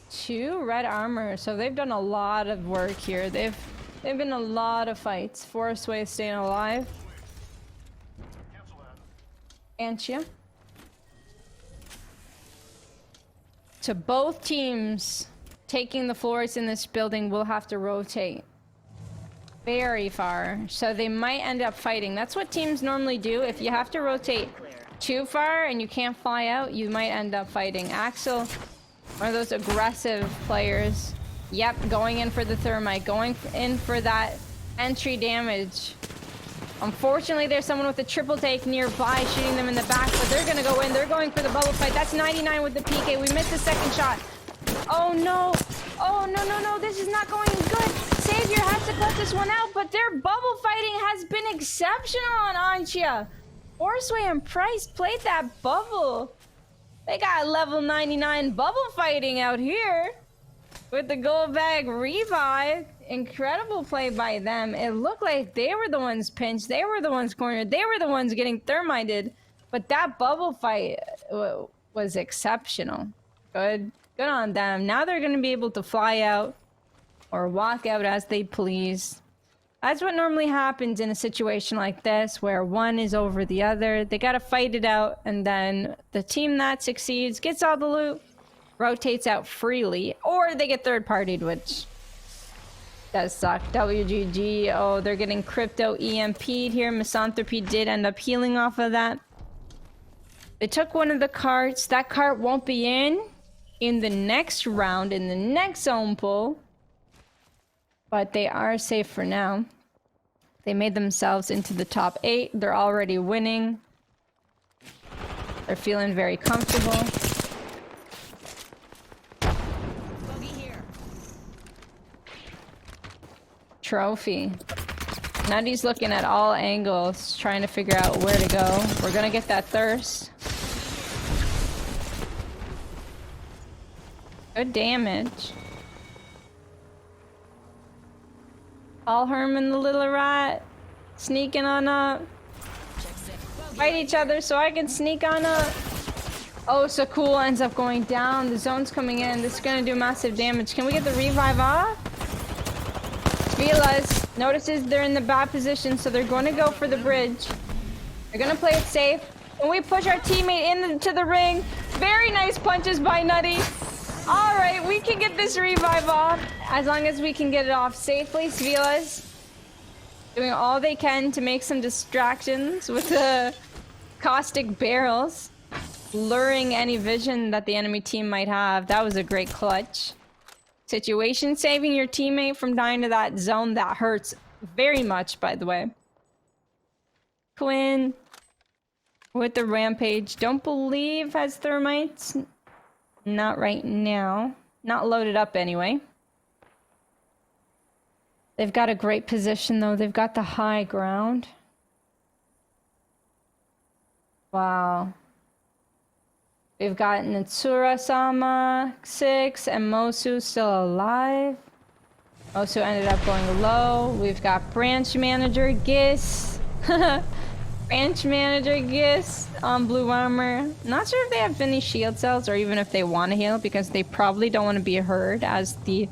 Speaker 2: 2 red armor, so they've done a lot of work here. They've been a lot of fights. Forest Way is staying alive. Antia. So both teams taking the floors in this building will have to rotate very far. So they might end up fighting. That's what teams normally do. If you have to rotate too far and you can't fly out, you might end up fighting. Axel, one of those aggressive players. Yep, going in for the thermite, going in for that entry damage. Unfortunately, there's someone with a triple take nearby shooting them in the back, but they're gonna go in. They're going for the bubble fight. That's 99 with the PK. We missed the second shot. Oh no. Oh no, no, no. This is not going good. Savior has to cut this one out, but their bubble fighting has been exceptional on Antia. Horseway and Price played that bubble. They got level 99 bubble fighting out here. With the gold bag revive. Incredible play by them. It looked like they were the ones pinched. They were the ones cornered. They were the ones getting thermited. But that bubble fight was exceptional. Good. Good on them. Now they're going to be able to fly out or walk out as they please. That's what normally happens in a situation like this where one is over the other. They got to fight it out, and then the team that succeeds gets all the loot, rotates out freely, or they get third-partied, which does suck. WGG. Oh, they're getting crypto EMP'd here. Misanthropy did end up healing off of that. They took one of the carts. That cart won't be in the next round, in the next zone pull. But they are safe for now. They made themselves into the top 8. They're already winning. They're feeling very comfortable.
Speaker 3: Bogey here.
Speaker 2: Trophy. Nutty's looking at all angles, trying to figure out where to go. We're gonna get that thirst. Good damage. Paul Herman, the little rat, sneaking on up. Fight each other so I can sneak on up. Oh, so cool ends up going down. The zone's coming in. This is gonna do massive damage. Can we get the revive off? Vilas notices they're in the bad position, so they're going to go for the bridge. They're gonna play it safe. When we push our teammate into the ring, very nice punches by Nutty. All right, we can get this revive off as long as we can get it off safely. Svila's doing all they can to make some distractions with the caustic barrels, luring any vision that the enemy team might have. That was a great clutch situation, saving your teammate from dying to that zone that hurts very much, by the way. Quinn with the rampage, don't believe has thermites. Not right now. Not loaded up anyway. They've got a great position though. They've got the high ground. Wow. We've got Natsura-sama 6 and Mosu still alive. Mosu ended up going low. We've got Branch Manager Gis. Branch Manager Gis on blue armor. Not sure if they have any shield cells or even if they want to heal, because they probably don't want to be hurt as the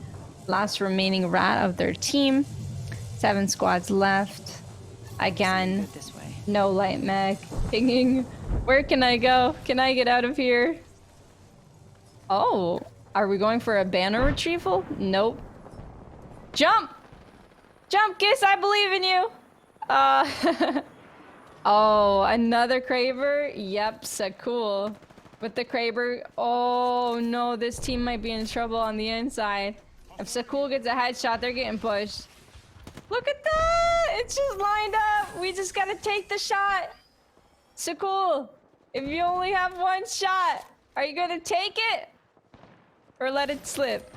Speaker 2: last remaining rat of their team. 7 squads left. Again, no light mag. Pinging. Where can I go? Can I get out of here? Oh, are we going for a banner retrieval? Nope. Jump! Jump, Kiss, I believe in you. Oh, another Kraber? Yep, so cool. With the Kraber, oh no, this team might be in trouble on the inside. If Sakul gets a headshot, they're getting pushed. Look at that! It's just lined up. We just gotta take the shot. Sakul, if you only have one shot, are you gonna take it? Or let it slip,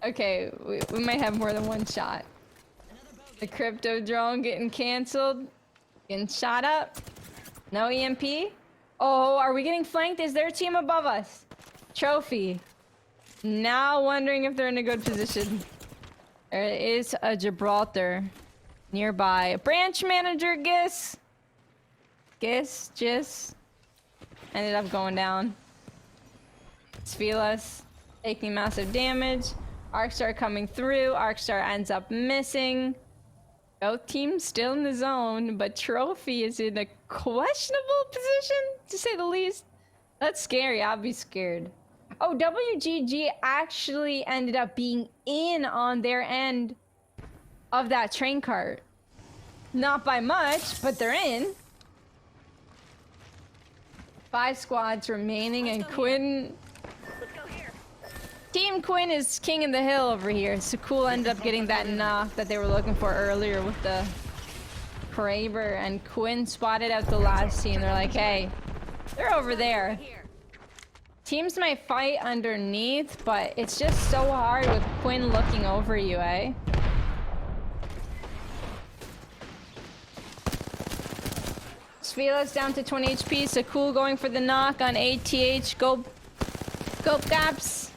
Speaker 2: Okay, we might have more than one shot. The crypto drone getting canceled. Getting shot up. No EMP. Oh, are we getting flanked? Is there a team above us? Trophy. Now wondering if they're in a good position. There is a Gibraltar nearby. Branch manager, Gis. Just ended up going down. Svelas taking massive damage. Arcstar coming through. Arcstar ends up missing. Both teams still in the zone, but Trophy is in a questionable position, to say the least. That's scary. I'll be scared. Oh, WGG actually ended up being in on their end of that train cart. Not by much, but they're in. 5 squads remaining, and Quinn... Team Quinn is king of the hill over here. Sakul ended up getting that knock that they were looking for earlier with the Kraber, and Quinn spotted out the last team. They're like, hey, they're over there. Teams might fight underneath, but it's just so hard with Quinn looking over you, eh? Svelas down to 20 HP. Sakul going for the knock on ATH. Go Gaps.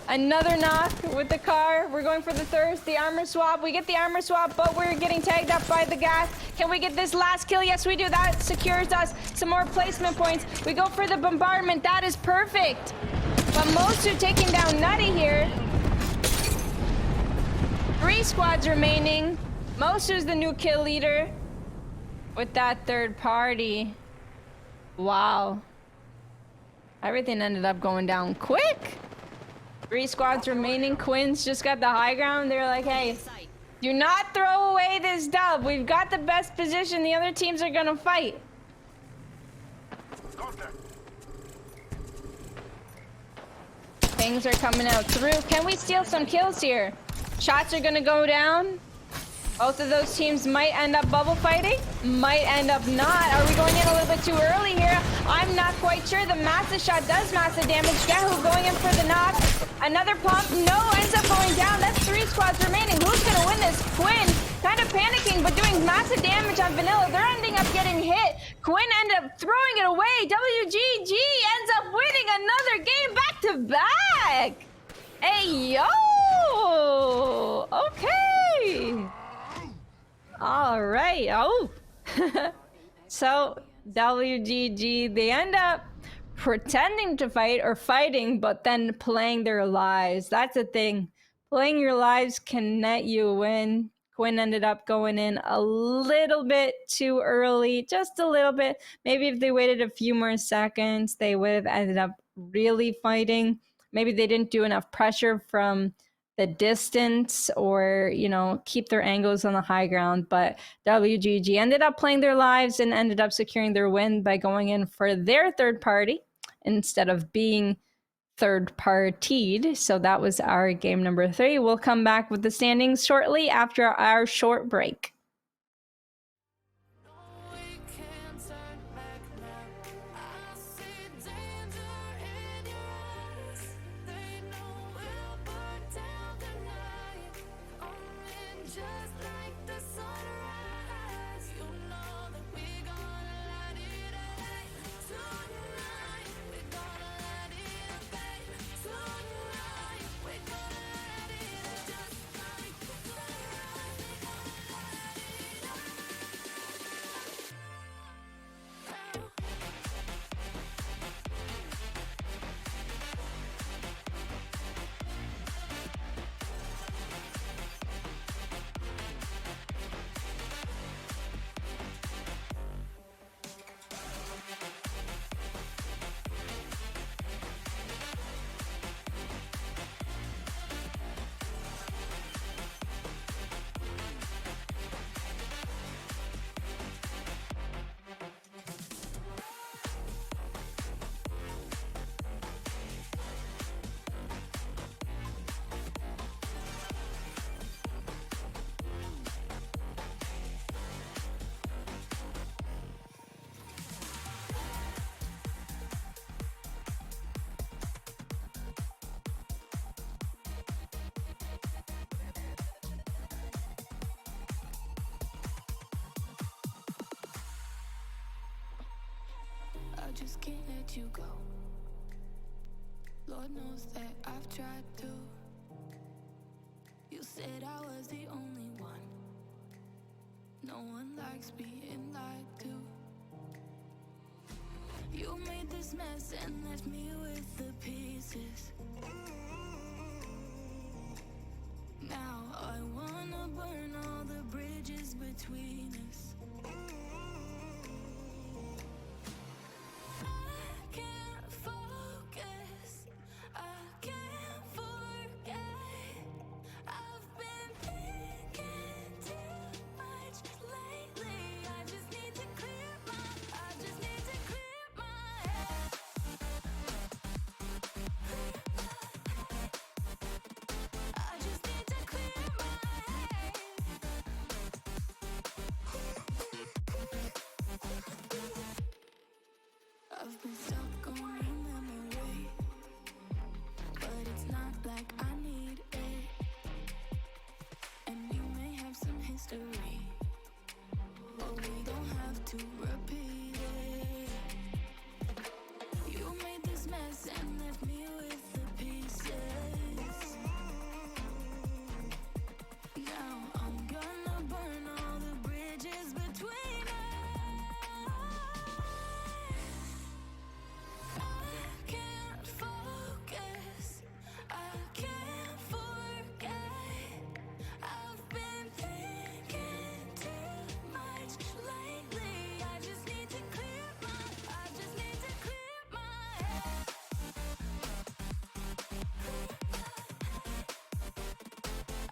Speaker 2: Another knock with the car. We're going for the thirst, the armor swap. We get the armor swap, but we're getting tagged up by the gas. Can we get this last kill? Yes, we do. That secures us some more placement points. We go for the bombardment. That is perfect. But Mosu taking down Nutty here. 3 squads remaining. Mosu's the new kill leader with that third party. Wow. Everything ended up going down quick. 3 squads remaining. Quinn's just got the high ground. They're like, hey, do not throw away this dub. We've got the best position. The other teams are gonna fight. Things are coming out through. Can we steal some kills here? Shots are gonna go down. Both of those teams might end up bubble fighting, might end up not. Are we going in a little bit too early here? I'm not quite sure. The massive shot does massive damage. Guhrl going in for the knock. Another pump. No, ends up going down. That's 3 squads remaining. Who's going to win this? Quinn kind of panicking, but doing massive damage on Vanilla. They're ending up getting hit. Quinn ended up throwing it away. WGG ends up winning another game back to back. Hey, yo. Okay. All right. Oh. So WGG, they end up pretending to fight or fighting, but then playing their lives. That's the thing. Playing your lives can net you a win. Quinn ended up going in a little bit too early, just a little bit. Maybe if they waited a few more seconds, they would have ended up really fighting. Maybe they didn't do enough pressure from the distance, or, you know, keep their angles on the high ground. But WGG ended up playing their lives and ended up securing their win by going in for their third party instead of being third partied. So that was our game number 3. We'll come back with the standings shortly after our short break.
Speaker 1: just can't let you go. Lord knows that I've tried to. You said I was the only one. No one likes being lied to. You made this mess and left me with the pieces. Now I wanna burn all the bridges between us. I can't focus, I can't forget. I've been thinking too much lately. I just need to clear my head. I just need to clear my head. I've been stuck on your memory, but it's not like I need it. And you may have some history, but we don't have to repeat it. You made this mess and left me with the pieces. Now I'm gonna burn all the bridges between us. I can't focus, I can't forget. I've been thinking too much lately. I just need to clear my head. I just need to clear my head.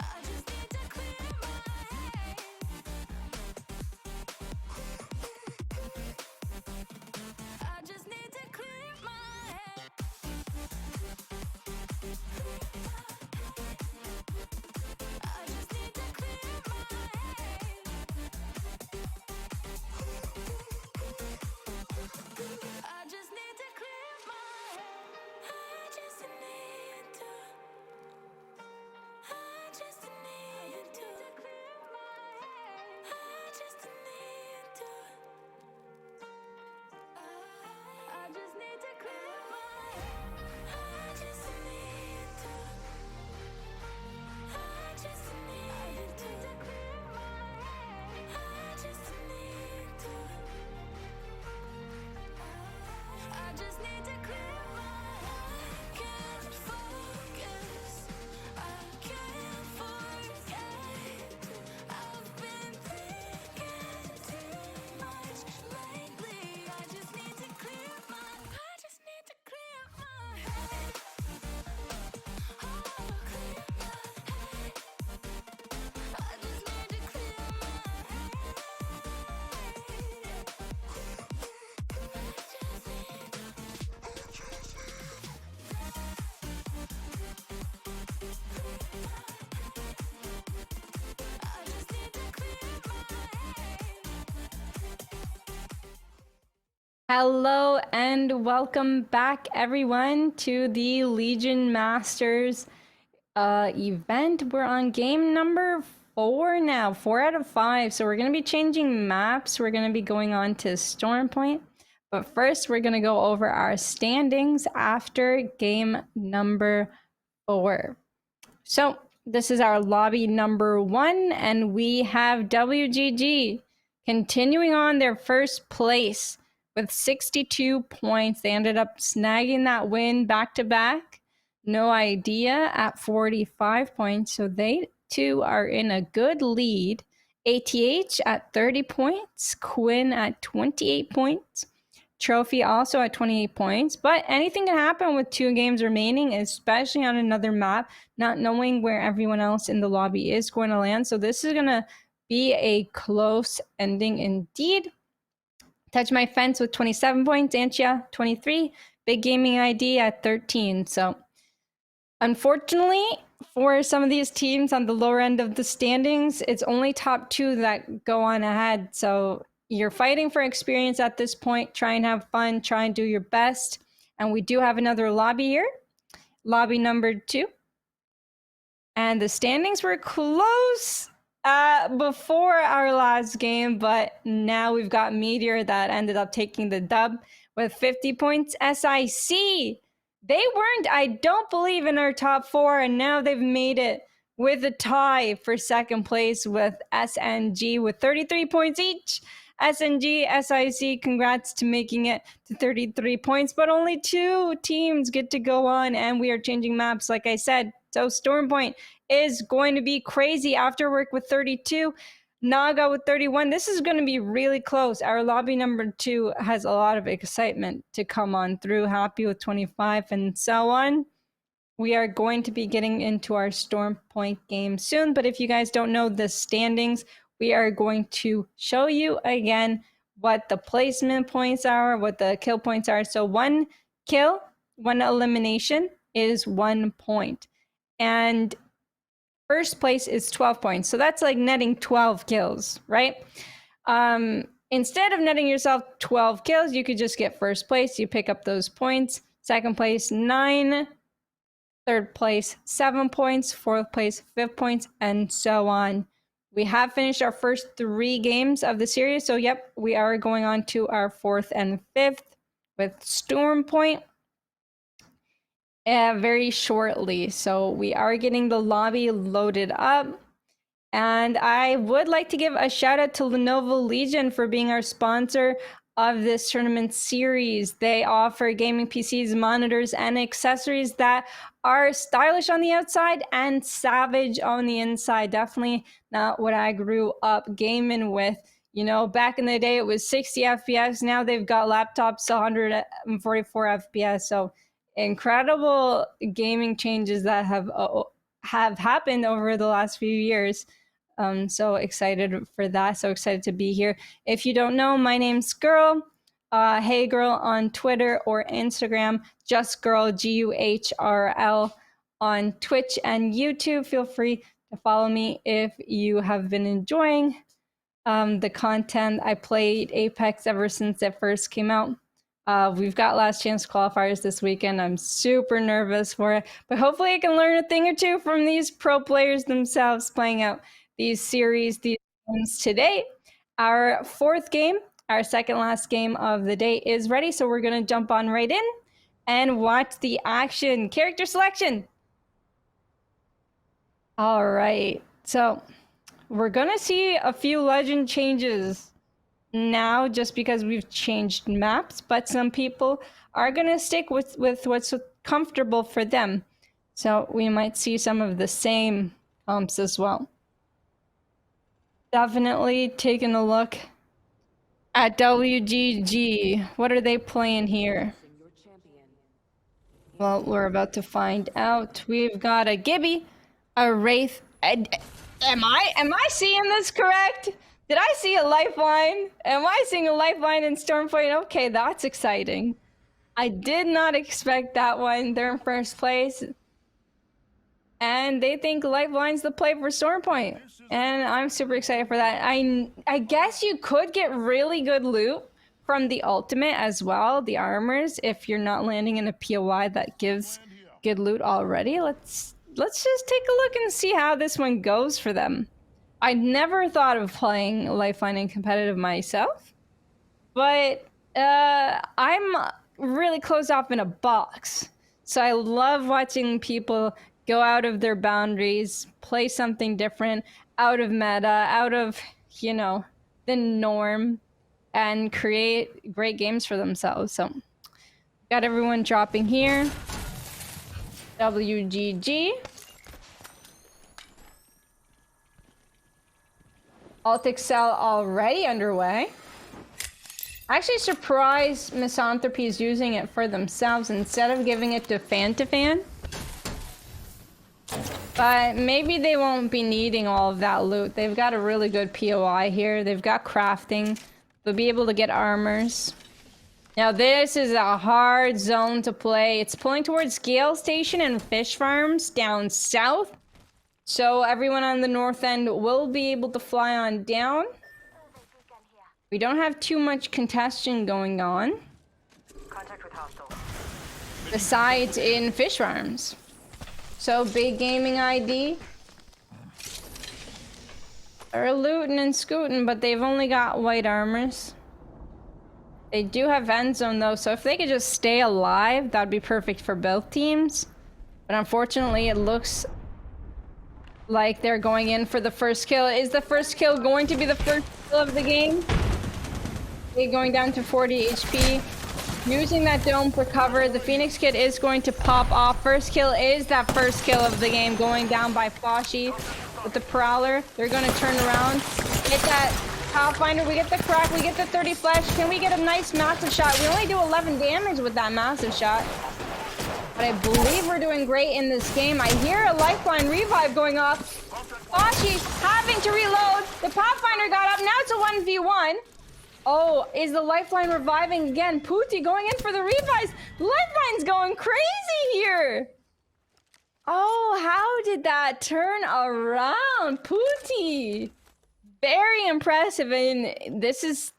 Speaker 1: I just need to clear my head. I just need to clear my head. I just need to clear my head. I just need to. I just need to clear my head. I just need to. I just need to clear my head. I just need to. I just need to clear my head. I just need to. I just need to clear my head. Can't focus, I can't forget. I've been thinking too much lately. I just need to clear my head. Oh, clear my head. I just need to clear my head. I just need to clear my head.
Speaker 2: Hello and welcome back, everyone, to the Legion Masters event. We're on game number 4 now, 4 out of 5. So we're going to be changing maps. We're going to be going on to Storm Point. But first, we're going to go over our standings after game number 4. So this is our lobby number 1, and we have WGG continuing on their first place with 62 points. They ended up snagging that win back-to-back. No Idea at 45 points, so they too are in a good lead. ATH at 30 points, Quinn at 28 points, Trophy also at 28 points, but anything can happen with 2 games remaining, especially on another map, not knowing where everyone else in the lobby is going to land. So this is going to be a close ending indeed. Touch My Fence with 27 points, Antia 23, Big Gaming ID at 13. So unfortunately, for some of these teams on the lower end of the standings, it's only top 2 that go on ahead. So you're fighting for experience at this point. Try and have fun. Try and do your best. And we do have another lobby here. Lobby number 2. And the standings were close before our last game, but now we've got Meteor that ended up taking the dub with 50 points. SIC, they weren't, I don't believe, in our top 4, and now they've made it with a tie for second place with SNG with 33 points each. SNG, SIC, congrats to making it to 33 points, but only 2 teams get to go on, and we are changing maps, like I said. So Stormpoint is going to be crazy. Afterwork with 32, Naga with 31. This is going to be really close. Our lobby number 2 has a lot of excitement to come on through. Happy with 25 and so on. We are going to be getting into our Stormpoint game soon, but if you guys don't know the standings, we are going to show you again what the placement points are, what the kill points are. So 1 kill, 1 elimination is 1 point. And first place is 12 points. So that's like netting 12 kills, right? Instead of netting yourself 12 kills, you could just get first place. You pick up those points. Second place, 9. Third place, 7 points. Fourth place, 5 points, and so on. We have finished our first 3 games of the series. So, yep, we are going on to our 4th and 5th with Stormpoint very shortly. So we are getting the lobby loaded up. And I would like to give a shout out to Lenovo Legion for being our sponsor of this tournament series. They offer gaming PCs, monitors, and accessories that are stylish on the outside and savage on the inside. Definitely not what I grew up gaming with. You know, back in the day, it was 60 FPS. Now they've got laptops 144 FPS. So incredible gaming changes that have happened over the last few years. So excited for that. So excited to be here. If you don't know, my name's Guhrl. Hey Guhrl on Twitter or Instagram. Just Guhrl, Guhrl on Twitch and YouTube. Feel free to follow me if you have been enjoying the content. I played Apex ever since it first came out. We've got last chance qualifiers this weekend. I'm super nervous for it, but hopefully I can learn a thing or two from these pro players themselves playing out these series, these games today. Our 4th game, our second last game of the day is ready. So we're going to jump on right in and watch the action. Character selection. All right. So we're going to see a few legend changes now just because we've changed maps, but some people are going to stick with what's comfortable for them. So we might see some of the same comps as well. Definitely taking a look at WGG. What are they playing here? Well, we're about to find out. We've got a Gibby, a Wraith. Am I seeing this correct? Did I see a lifeline? Am I seeing a lifeline in Stormpoint? Okay, that's exciting. I did not expect that one. They're in first place. And they think Lifeline's the play for Stormpoint. And I'm super excited for that. I guess you could get really good loot from the ultimate as well, the armors, if you're not landing in a POI that gives good loot already. Let's just take a look and see how this one goes for them. I never thought of playing Lifeline in competitive myself, but I'm really closed off in a box. So I love watching people go out of their boundaries, play something different, out of meta, out of, you know, the norm, and create great games for themselves. So got everyone dropping here. WGG. Alt Excel already underway. Actually surprised Misanthropy is using it for themselves instead of giving it to Fan. But maybe they won't be needing all of that loot. They've got a really good POI here. They've got crafting. They'll be able to get armors. Now this is a hard zone to play. It's pulling towards Gale Station and fish farms down south. So everyone on the north end will be able to fly on down. We don't have too much congestion going on.
Speaker 6: Contact with hostile.
Speaker 2: Besides in fish farms. So big gaming ID. They're looting and scooting, but they've only got white armors. They do have end zone though, so if they could just stay alive, that'd be perfect for both teams. But unfortunately, it looks like they're going in for the first kill. Is the first kill going to be the first kill of the game? They're going down to 40 HP. Using that dome for cover, the Phoenix Kid is going to pop off. First kill is that first kill of the game, going down by Foshi with the Prowler. They're going to turn around, get that Pathfinder. We get the crack, we get the 30 flash. Can we get a nice massive shot? We only do 11 damage with that massive shot. But I believe we're doing great in this game. I hear a lifeline revive going off. Foshi having to reload. The Pathfinder got up. Now it's a 1v1. Oh, is the lifeline reviving again? Pooty going in for the revives. Lifeline's going crazy here. Oh, how did that turn around? Pooty. Very impressive. And this is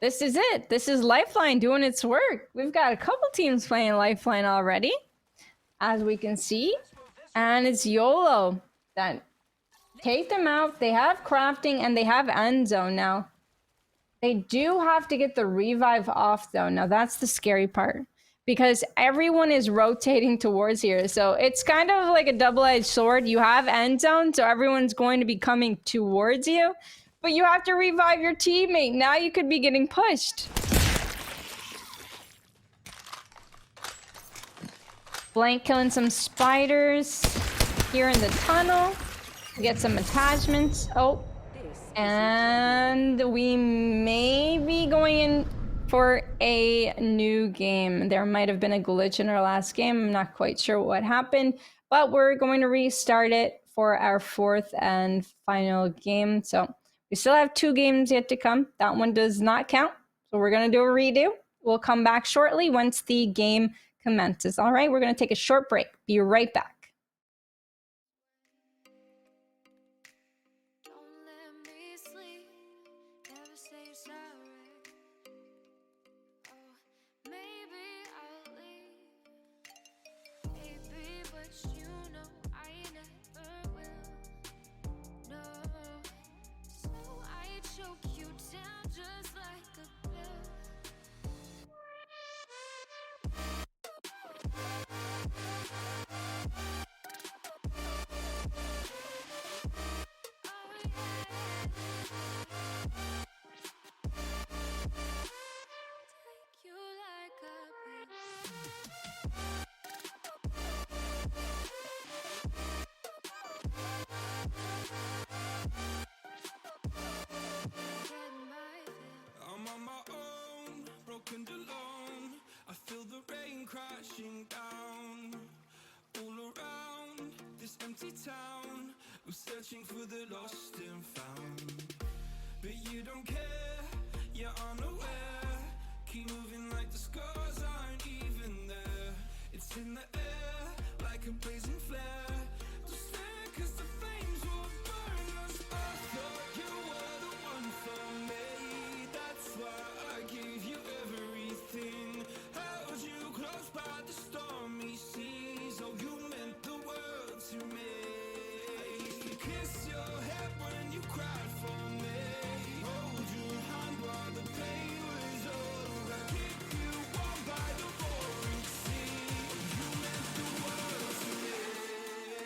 Speaker 2: it. This is Lifeline doing its work. We've got a couple teams playing Lifeline already, as we can see. And it's YOLO that take them out. They have crafting and they have end zone now. They do have to get the revive off though. Now that's the scary part, because everyone is rotating towards here. So it's kind of like a double-edged sword. You have end zone, so everyone's going to be coming towards you, but you have to revive your teammate. Now you could be getting pushed. Blank killing some spiders here in the tunnel. Get some attachments. Oh. And we may be going in for a new game. There might have been a glitch in our last game. I'm not quite sure what happened, but we're going to restart it for our fourth and final game. So we still have 2 games yet to come. That one does not count. So we're going to do a redo. We'll come back shortly once the game commences. All right, we're going to take a short break. Be right back.
Speaker 1: And alone, I feel the rain crashing down all around this empty town. We're searching for the lost and found, but you don't care, you're unaware. Keep moving like the scars aren't even there. It's in the air like a blazing flare. Don't stare, 'cause the flames will burn us. I thought you were the one for me. That's why I gave you everything. Held you close by the stormy seas. Oh, you meant the world to me. I used to kiss your head when you cried for me. Hold your hand while the pain was over. Keep you warm by the roaring sea. Oh, you meant the world to me.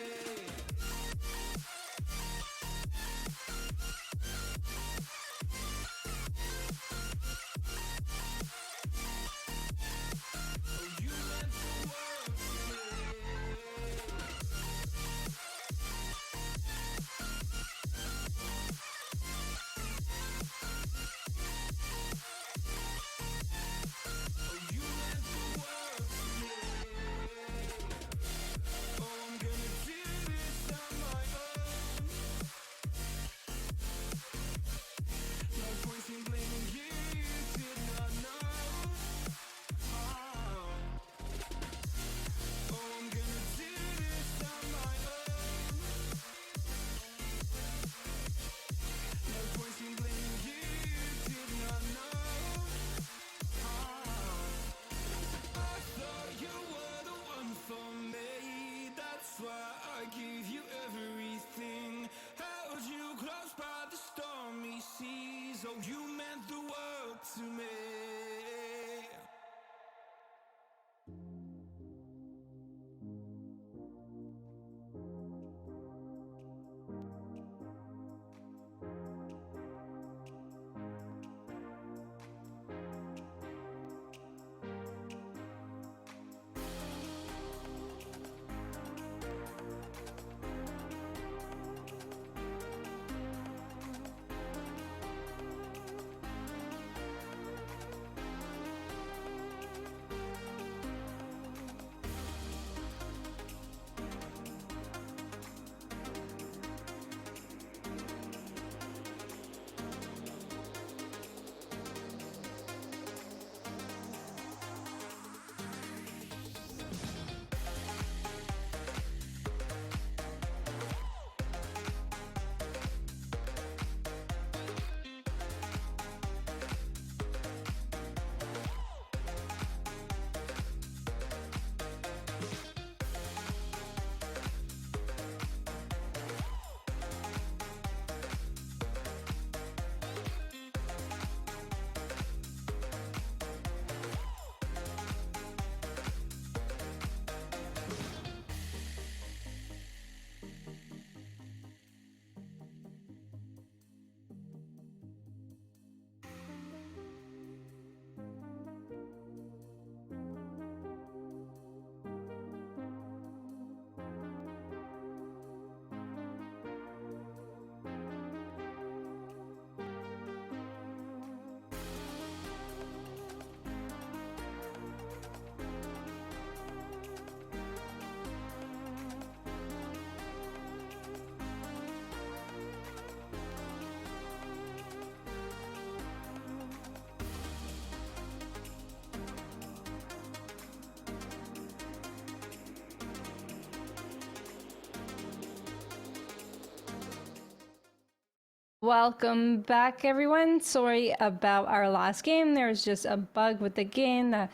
Speaker 2: Welcome back, everyone. Sorry about our last game. There was just a bug with the game that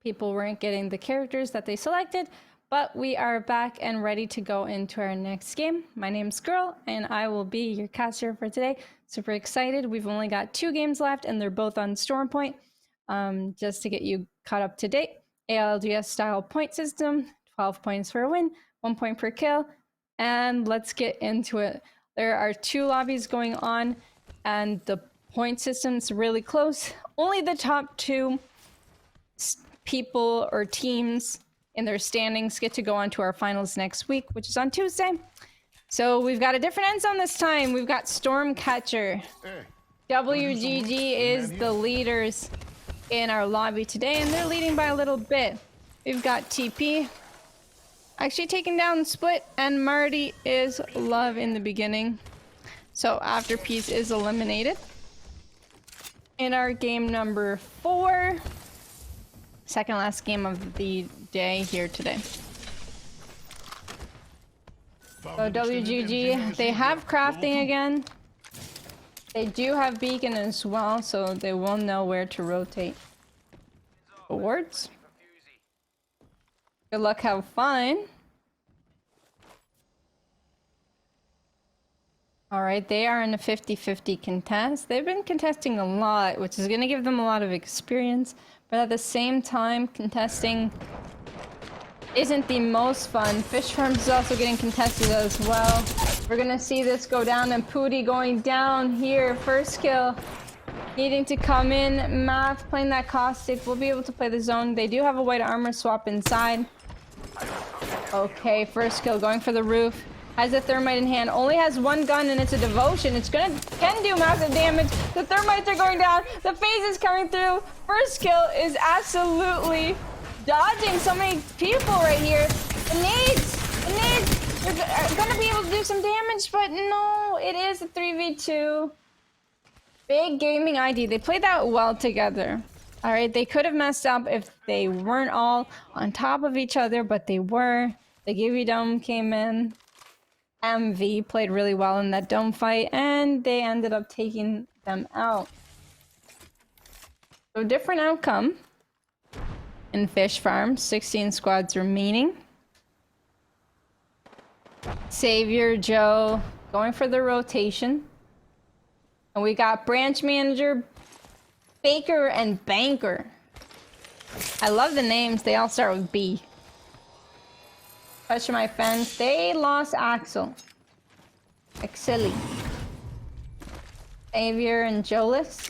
Speaker 2: people weren't getting the characters that they selected, but we are back and ready to go into our next game. My name's Guhrl, and I will be your caster for today. Super excited. We've only got 2 games left, and they're both on Storm Point. Just to get you caught up to date. ALGS style point system, 12 points for a win, 1 point per kill, and let's get into it. There are 2 lobbies going on, and the point system's really close. Only the top 2 people or teams in their standings get to go on to our finals next week, which is on Tuesday. So we've got a different end zone this time. We've got Stormcatcher.
Speaker 4: Hey,
Speaker 2: WGG is the leaders in our lobby today, and they're leading by a little bit. We've got TP actually taking down Split, and Marty is love in the beginning. So after Peace is eliminated. In our game number 4, second last game of the day here today. So WGG, they have crafting again. They do have beacon as well, so they will know where to rotate towards. Good luck, have fun. Alright, they are in a 50-50 contest. They've been contesting a lot, which is going to give them a lot of experience, but at the same time, contesting isn't the most fun. Fish Farms is also getting contested as well. We're gonna see this go down, and Pooty going down here. First kill needing to come in. Math playing that caustic. We'll be able to play the zone. They do have a white armor swap inside. Okay, first kill going for the roof. Has a thermite in hand. Only has 1 gun, and it's a devotion. It's can do massive damage. The thermites are going down. The phase is coming through. First kill is absolutely dodging so many people right here. The nades! They're gonna be able to do some damage, but no, it is a 3v2. Big gaming ID. They played that well together. Alright, they could have messed up if they weren't all on top of each other, but they were. The Gibby Dome came in. MV played really well in that dome fight, and they ended up taking them out. So different outcome. In Fish Farm, 16 squads remaining. Savior, Joe, going for the rotation. And we got Branch Manager, Baker, and Banker. I love the names. They all start with B. Question my fence. They lost Axel. Axeli. Savior and Jolis.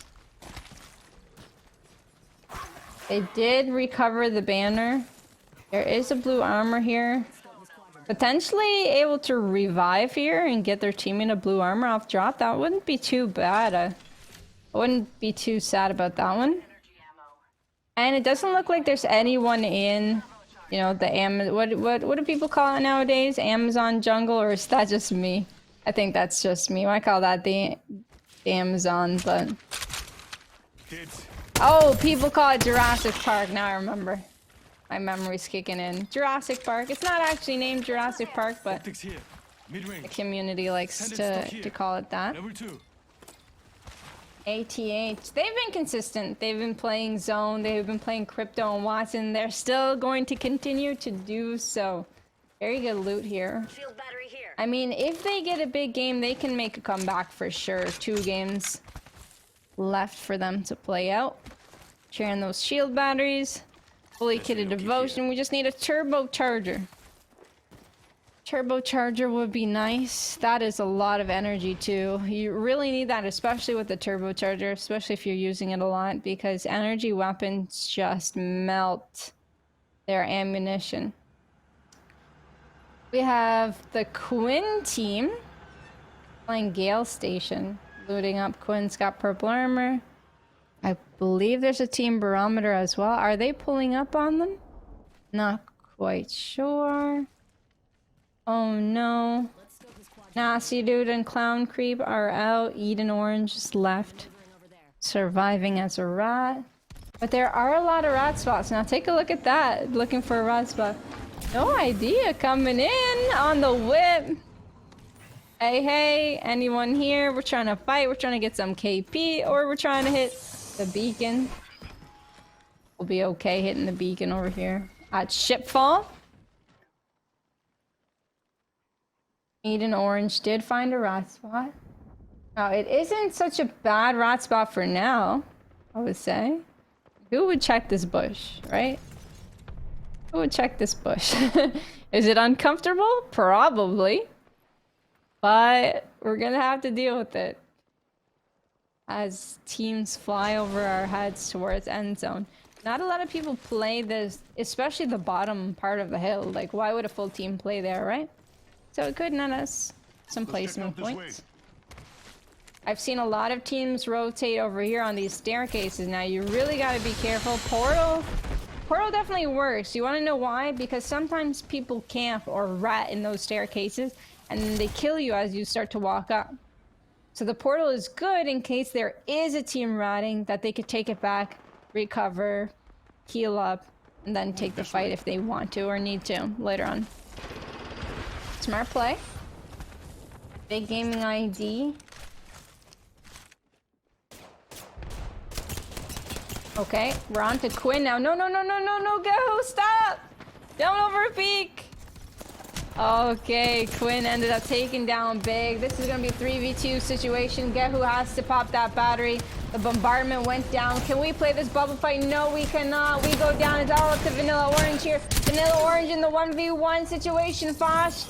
Speaker 2: They did recover the banner. There is a blue armor here. Potentially able to revive here and get their teammate a blue armor off drop. That wouldn't be too bad. I wouldn't be too sad about that one. And it doesn't look like there's anyone in, you know, the what do people call it nowadays? Amazon jungle, or is that just me? I think that's just me. I call that the Amazon, but
Speaker 4: kids.
Speaker 2: oh, people call it Jurassic Park. Now I remember. My memory's kicking in. Jurassic Park. It's not actually named Jurassic Park, but the community likes to call it that. ATH. They've been consistent. They've been playing Zone. They've been playing Crypto and Watson. They're still going to continue to do so. Very good loot here.
Speaker 6: Shield battery here.
Speaker 2: I mean, if they get a big game, they can make a comeback for sure. 2 games left for them to play out. Sharing those shield batteries. Fully kitted devotion. We just need a turbocharger. Turbocharger would be nice. That is a lot of energy too. You really need that, especially with the turbocharger, especially if you're using it a lot, because energy weapons just melt their ammunition. We have the Quinn team playing Gale Station. Looting up. Quinn's got purple armor. I believe there's a team barometer as well. Are they pulling up on them? Not quite sure. Oh no. Nasty Dude and Clown Creep are out. Eden Orange is left. Surviving as a rat. But there are a lot of rat spots. Now take a look at that. Looking for a rat spot. No idea. Coming in on the whip. Hey, anyone here? We're trying to fight, we're trying to get some KP, or we're trying to hit the beacon. We'll be okay hitting the beacon over here. At Shipfall. Eden Orange did find a rat spot. Now, it isn't such a bad rat spot for now, I would say. Who would check this bush, right? Who would check this bush? Is it uncomfortable? Probably. But we're gonna have to deal with it as teams fly over our heads towards end zone. Not a lot of people play this, especially the bottom part of the hill. Like, why would a full team play there, right? So it could net us some placement points. I've seen a lot of teams rotate over here on these staircases. Now you really gotta be careful. Portal definitely works. You wanna know why? Because sometimes people camp or rat in those staircases and then they kill you as you start to walk up. So the portal is good in case there is a team ratting that they could take it back, recover, heal up, and then take the fight if they want to or need to later on. Smart play. Big gaming ID. Okay, we're on to Quinn now. No, go! Stop! Don't overpeak! Okay, Quinn ended up taking down big. This is gonna be a 3v2 situation. Guhrl has to pop that battery. The bombardment went down. Can we play this bubble fight? No, we cannot. We go down. It's all up to Vanilla Orange here. Vanilla Orange in the 1v1 situation. Fosh.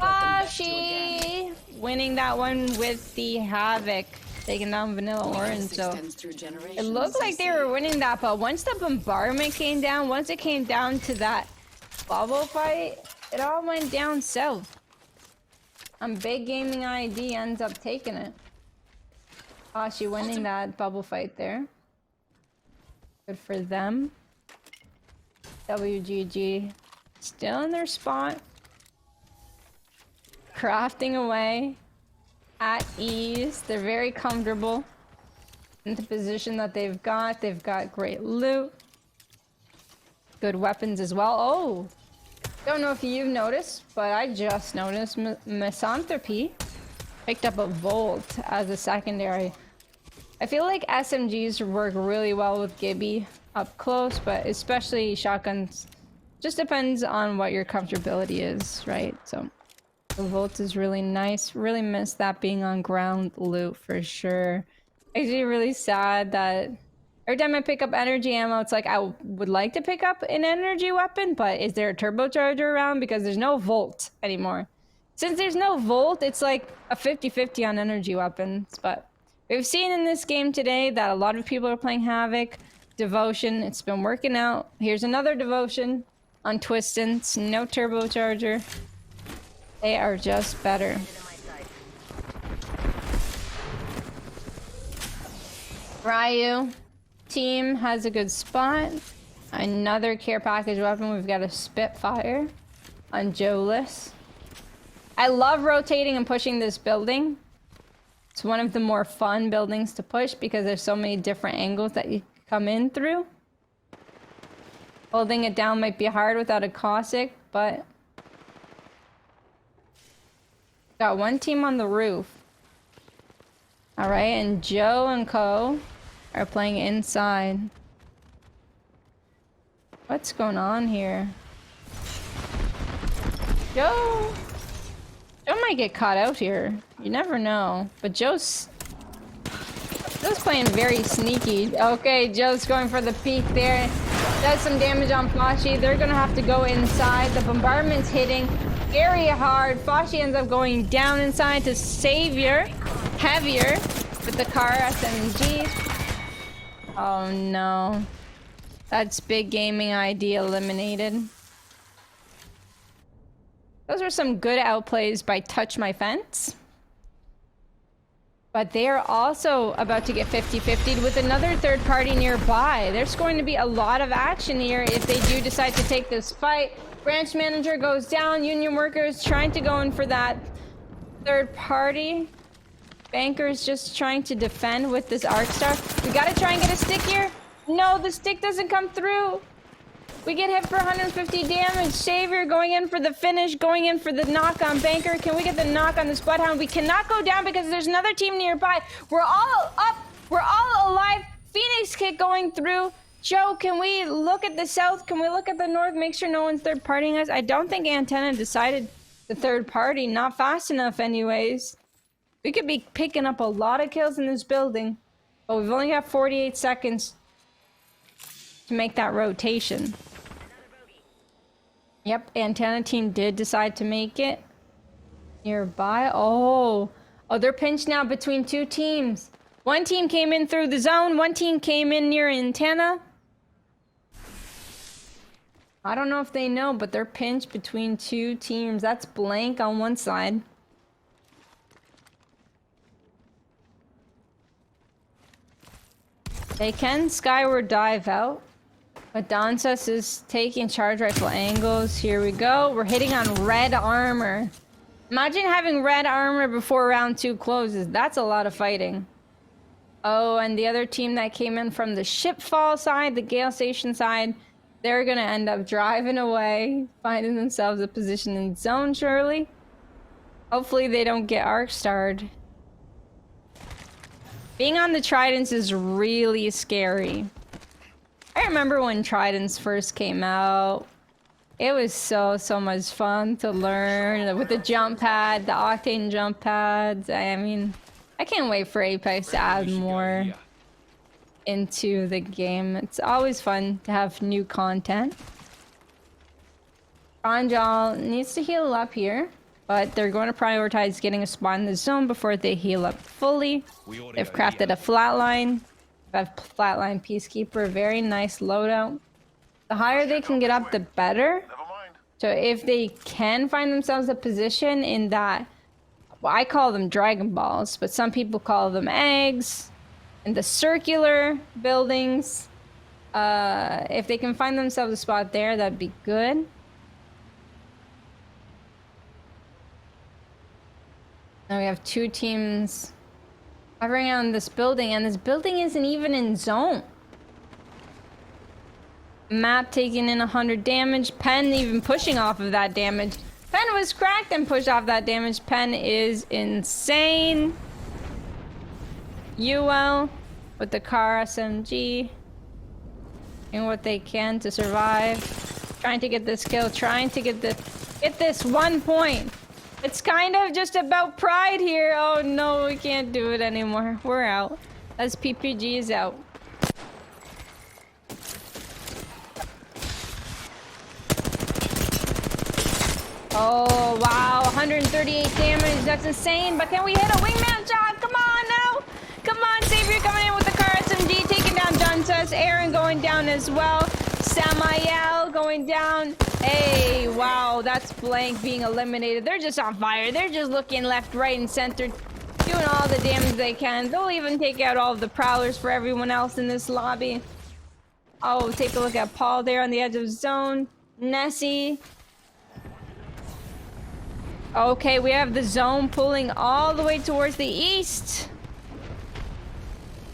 Speaker 2: Foshy winning that one with the Havoc. Taking down Vanilla Orange, so it looked like they were winning that, but once the bombardment came down, once it came down to that bubble fight, it all went down south. Big Gaming ID ends up taking it. She winning that bubble fight there. Good for them. WGG still in their spot. Crafting away. At ease. They're very comfortable in the position that they've got. They've got great loot. Good weapons as well. Oh! Don't know if you've noticed, but I just noticed Misanthropy picked up a Volt as a secondary. I feel like SMGs work really well with Gibby up close, but especially shotguns. Just depends on what your comfortability is, right? So the Volt is really nice. Really miss that being on ground loot for sure. Actually really sad that every time I pick up energy ammo, it's like I would like to pick up an energy weapon, but is there a turbocharger around? Because there's no Volt anymore. Since there's no Volt, it's like a 50-50 on energy weapons. But we've seen in this game today that a lot of people are playing Havoc, Devotion. It's been working out. Here's another Devotion on Twistance. No turbocharger. They are just better. Ryu team has a good spot. Another care package weapon. We've got a Spitfire on Joeless. I love rotating and pushing this building. It's one of the more fun buildings to push because there's so many different angles that you come in through. Holding it down might be hard without a Cossack, but got one team on the roof. Alright, and Joe and Co are playing inside. What's going on here? Joe might get caught out here. You never know. But Joe's playing very sneaky. Okay, Joe's going for the peek there. Does some damage on Foshy. They're gonna have to go inside. The bombardment's hitting very hard. Foshy ends up going down inside to Savior. Heavier with the car SMG. Oh no. That's Big Gaming ID eliminated. Those are some good outplays by Touch My Fence. But they are also about to get 50-50'd with another third party nearby. There's going to be a lot of action here if they do decide to take this fight. Branch manager goes down. Union workers trying to go in for that third party. Banker's just trying to defend with this arc star. We gotta try and get a stick here. No, the stick doesn't come through. We get hit for 150 damage. Savior going in for the finish, going in for the knock on Banker. Can we get the knock on this Bloodhound? We cannot go down because there's another team nearby. We're all up. We're all alive. Phoenix kick going through. Joe, can we look at the south? Can we look at the north? Make sure no one's third partying us. I don't think Antenna decided the third party. Not fast enough anyways. We could be picking up a lot of kills in this building. But we've only got 48 seconds to make that rotation. Yep, Antenna team did decide to make it. Nearby. Oh, they're pinched now between two teams. One team came in through the zone. One team came in near Antenna. I don't know if they know, but they're pinched between two teams. That's blank on one side. They can skyward dive out. But Dansas is taking charge rifle angles. Here we go. We're hitting on red armor. Imagine having red armor before round 2 closes. That's a lot of fighting. Oh, and the other team that came in from the shipfall side, the Gale Station side, they're gonna end up driving away, finding themselves a position in zone, surely. Hopefully they don't get arc-starred. Being on the Tridents is really scary. I remember when Tridents first came out. It was so much fun to learn with the jump pad, the Octane jump pads. I mean, I can't wait for Apex to add more into the game. It's always fun to have new content. Ronjal needs to heal up here, but they're going to prioritize getting a spot in the zone before they heal up fully. They've crafted a flatline. Have flatline Peacekeeper, very nice loadout. The higher they can get up, the better. So if they can find themselves a position in that, well, I call them Dragon Balls, but some people call them eggs, in the circular buildings. If they can find themselves a spot there, that'd be good. Now we have two teams hovering on this building, and this building isn't even in zone. Map taking in 100 damage. Pen even pushing off of that damage. Pen was cracked and pushed off that damage. Pen is insane. UL with the car SMG. Doing what they can to survive. Trying to get this kill. Trying to get this 1 point. It's kind of just about pride here. Oh no, we can't do it anymore. We're out. As PPG is out. Oh wow, 138 damage. That's insane. But can we hit a wingman shot? Come on now. Come on, Savior coming in with the car SMG, taking down Duntas. Aaron going down as well. Samael going down. Hey, wow, that's Blank being eliminated. They're just on fire. They're just looking left, right, and center, doing all the damage they can. They'll even take out all of the prowlers for everyone else in this lobby. Oh, take a look at Paul there on the edge of zone. Nessie. Okay, we have the zone pulling all the way towards the east.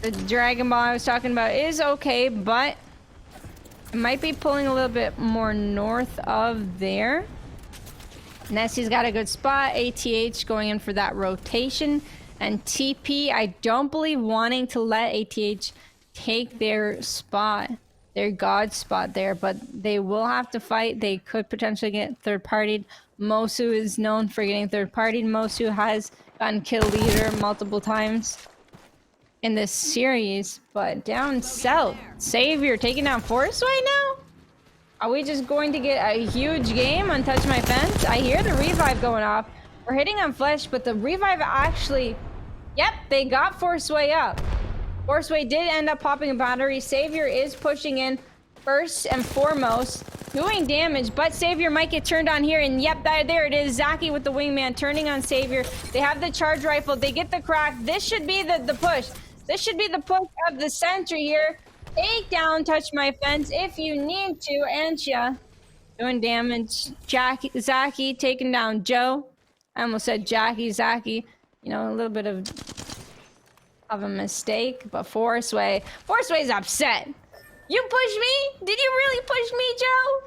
Speaker 2: The Dragon Ball I was talking about is okay, but it might be pulling a little bit more north of there. Nessie's got a good spot. ATH going in for that rotation. And TP, I don't believe wanting to let ATH take their spot, their god spot there, but they will have to fight. They could potentially get third-partied. Mosu is known for getting third-partied. Mosu has gotten kill leader multiple times in this series, but down south, Savior taking down Forceway now? Are we just going to get a huge game on Touch My Fence? I hear the revive going off. We're hitting on Flesh, but the revive actually... Yep, they got Forceway up. Forceway did end up popping a battery. Savior is pushing in first and foremost, doing damage, but Savior might get turned on here, and yep, there it is. Zaki with the wingman turning on Savior. They have the charge rifle. They get the crack. This should be the push. This should be the push of the century here. Take down Touch My Fence if you need to. Antia doing damage. Zaki taking down Joe. I almost said Jackie. Zaki. You know, a little bit of a mistake, but Forceway's upset. You push me? Did you really push me, Joe?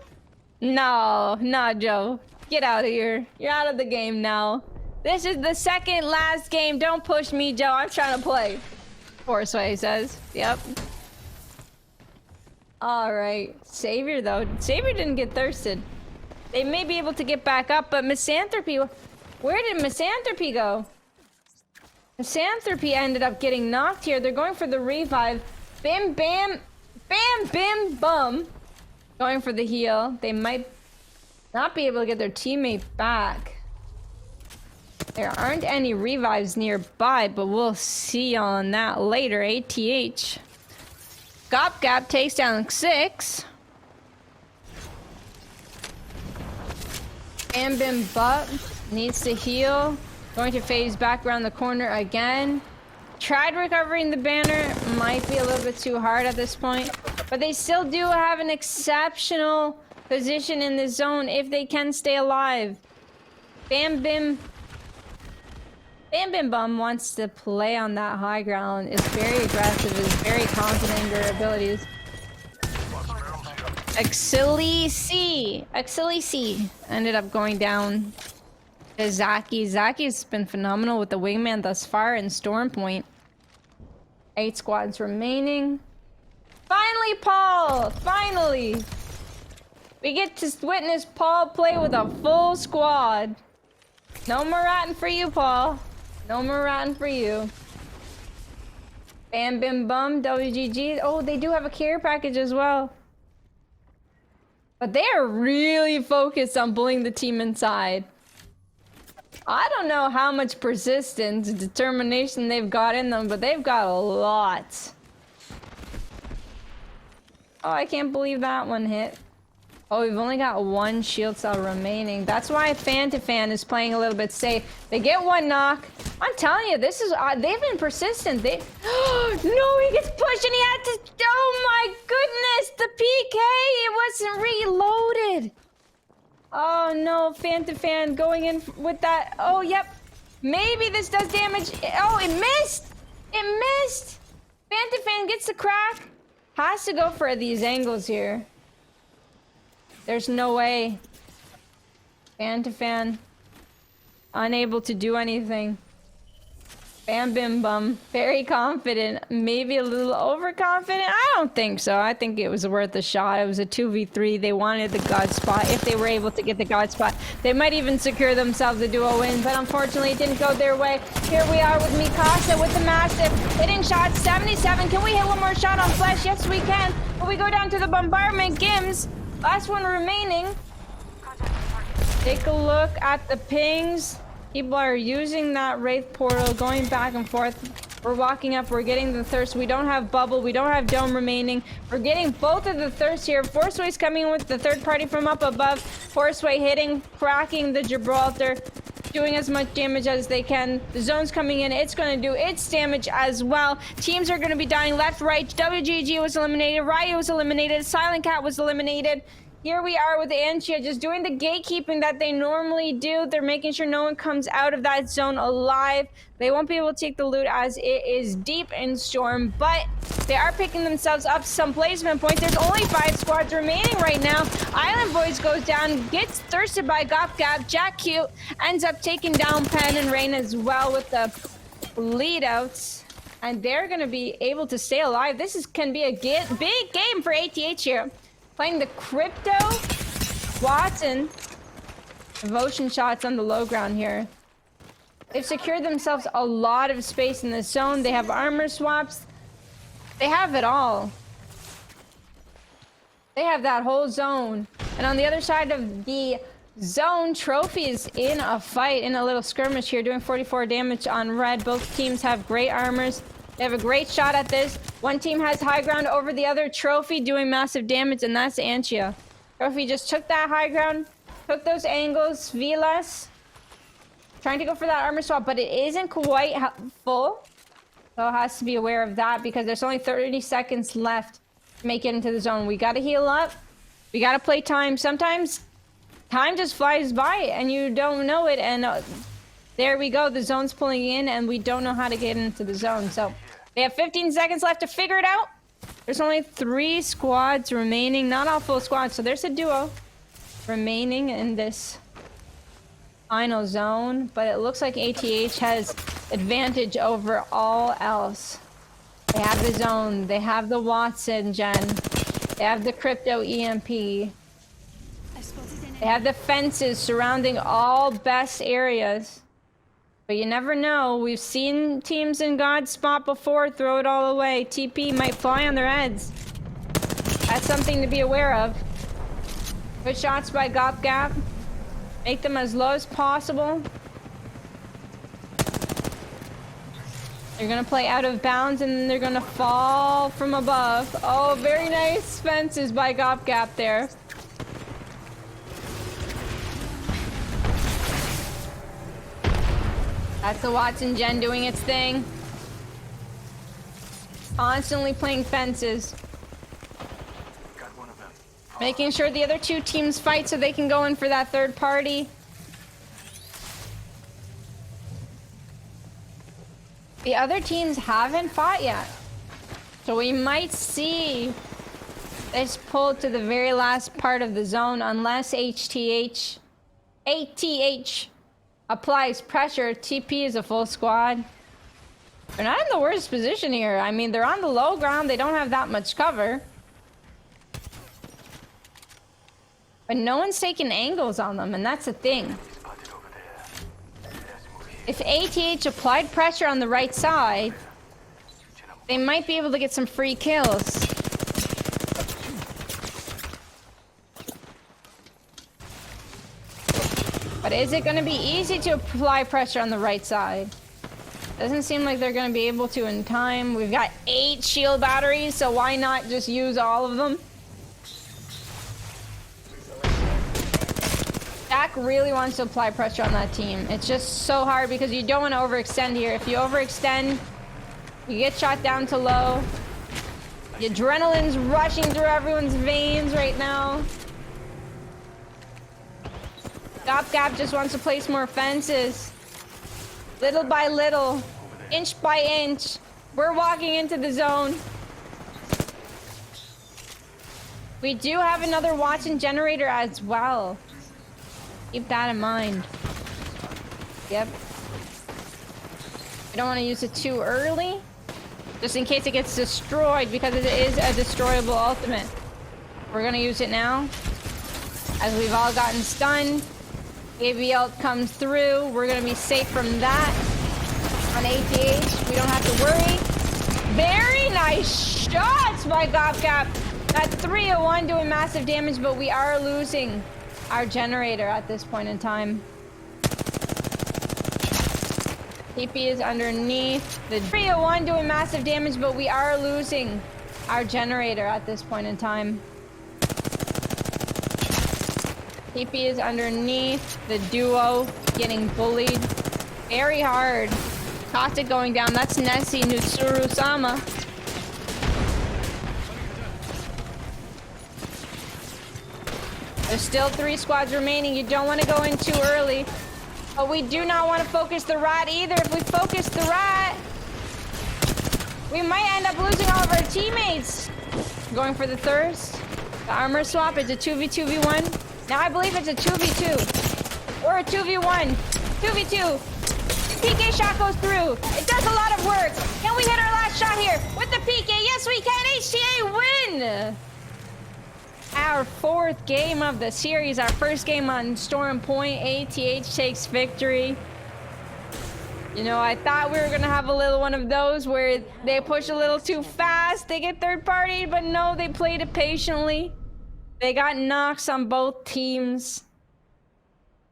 Speaker 2: No, not Joe. Get out of here. You're out of the game now. This is the second last game. Don't push me, Joe. I'm trying to play. Forceway says. Yep. Alright. Savior, though. Savior didn't get thirsted. They may be able to get back up, but Misanthropy... Where did Misanthropy go? Misanthropy ended up getting knocked here. They're going for the revive. Bim, bam... Bam, bim, bum. Going for the heal. They might not be able to get their teammate back. There aren't any revives nearby, but we'll see on that later. ATH. Gap takes down 6. Bam Bim Butt needs to heal. Going to phase back around the corner again. Tried recovering the banner. Might be a little bit too hard at this point. But they still do have an exceptional position in the zone if they can stay alive. Bam Bim Bum wants to play on that high ground. Is very aggressive. Is very confident in their abilities. Axilisi ended up going down to Zaki. Zaki's been phenomenal with the wingman thus far in Storm Point. 8 squads remaining. Finally, Paul! Finally! We get to witness Paul play with a full squad. No more ratting for you, Paul. No more ratting for you. Bam Bim Bum, WGG. Oh, they do have a care package as well. But they are really focused on pulling the team inside. I don't know how much persistence, determination they've got in them, but they've got a lot. Oh, I can't believe that one hit. Oh, we've only got 1 shield cell remaining. That's why Fan to Fan is playing a little bit safe. They get 1 knock. I'm telling you, this is they've been persistent. They no, he gets pushed and he had to. Oh my goodness, the PK! It wasn't reloaded. Oh no, Fan to Fan going in with that. Oh yep, maybe this does damage. Oh, it missed. It missed. Fan to Fan gets the crack. Has to go for these angles here. There's no way. Fan to Fan. Unable to do anything. Bam Bim Bum. Very confident. Maybe a little overconfident. I don't think so. I think it was worth a shot. It was a 2v3. They wanted the God spot. If they were able to get the God spot, they might even secure themselves a duo win. But unfortunately, it didn't go their way. Here we are with Mikasa with the Mastiff. Hitting shots. 77. Can we hit one more shot on Flesh? Yes, we can. But we go down to the bombardment. Gims. Last one remaining. Take a look at the pings. People are using that Wraith portal, going back and forth. We're walking up, we're getting the thirst. We don't have bubble, we don't have dome remaining. We're getting both of the thirst here. Forceway's coming in with the third party from up above. Forceway hitting, cracking the Gibraltar, doing as much damage as they can. The zone's coming in, it's gonna do its damage as well. Teams are gonna be dying left, right. WGG was eliminated, Ryu was eliminated, Silent Cat was eliminated. Here we are with Antia just doing the gatekeeping that they normally do. They're making sure no one comes out of that zone alive. They won't be able to take the loot as it is deep in Storm, but they are picking themselves up some placement points. There's only 5 squads remaining right now. Island Boys goes down, gets thirsted by Gap. Jack Cute ends up taking down Pen and Rain as well with the lead outs. And they're going to be able to stay alive. This can be a big game for ATH here. Playing the Crypto, Watson, Devotion shots on the low ground here. They've secured themselves a lot of space in the zone. They have armor swaps. They have it all. They have that whole zone. And on the other side of the zone, Trophy is in a fight, in a little skirmish here, doing 44 damage on red. Both teams have great armors. They have a great shot at this. One team has high ground over the other. Trophy doing massive damage, and that's Antia. Trophy just took that high ground, took those angles. Vilas trying to go for that armor swap, but it isn't quite full. So it has to be aware of that because there's only 30 seconds left to make it into the zone. We got to heal up. We got to play time. Sometimes time just flies by and you don't know it. And there we go. The zone's pulling in and we don't know how to get into the zone. So they have 15 seconds left to figure it out. There's only 3 squads remaining, not all full squads, so there's a duo remaining in this final zone, but it looks like ATH has advantage over all else. They have the zone, they have the Watson gen, they have the crypto EMP, they have the fences surrounding all best areas. But you never know. We've seen teams in God's spot before throw it all away. TP might fly on their heads. That's something to be aware of. Good shots by Gap. Make them as low as possible. They're gonna play out of bounds and then they're gonna fall from above. Oh, very nice fences by Gap there. That's the Watson gen doing its thing. Constantly playing fences.
Speaker 4: Got one of them.
Speaker 2: Making sure the other 2 teams fight so they can go in for that third party. The other teams haven't fought yet. So we might see this pulled to the very last part of the zone unless ATH applies pressure. TP is a full squad. They're not in the worst position here. I mean, they're on the low ground. They don't have that much cover. But no one's taking angles on them, and that's the thing.
Speaker 4: Spotted over there. Let's move here.
Speaker 2: If ATH applied pressure on the right side, they might be able to get some free kills. But is it going to be easy to apply pressure on the right side? Doesn't seem like they're going to be able to in time. We've got 8 shield batteries, so why not just use all of them? Jack really wants to apply pressure on that team. It's just so hard because you don't want to overextend here. If you overextend, you get shot down to low. The adrenaline's rushing through everyone's veins right now. Gap just wants to place more fences. Little by little, inch by inch, we're walking into the zone. We do have another Watson generator as well. Keep that in mind. Yep. We don't want to use it too early, just in case it gets destroyed, because it is a destroyable ultimate. We're gonna use it now, as we've all gotten stunned. ABL comes through. We're gonna be safe from that. On ATH, we don't have to worry. Very nice shots by Gap. That's 301 doing massive damage, but we are losing our generator at this point in time. TP is underneath. The 301 doing massive damage, but we are losing our generator at this point in time. TP is underneath. The duo getting bullied very hard. Toxic going down. That's Nessie Nutsuru-sama. There's still 3 squads remaining. You don't want to go in too early. But we do not want to focus the rat either. If we focus the rat, we might end up losing all of our teammates. Going for the thirst. The armor swap is a 2v2v1. Now I believe it's a 2v2 or a 2v1. 2v2. PK shot goes through. It does a lot of work. Can we hit our last shot here with the PK? Yes, we can. HTA win. Our 4th game of the series. Our first game on Storm Point. ATH takes victory. You know, I thought we were going to have a little one of those where they push a little too fast. They get third party, but no, they played it patiently. They got knocks on both teams.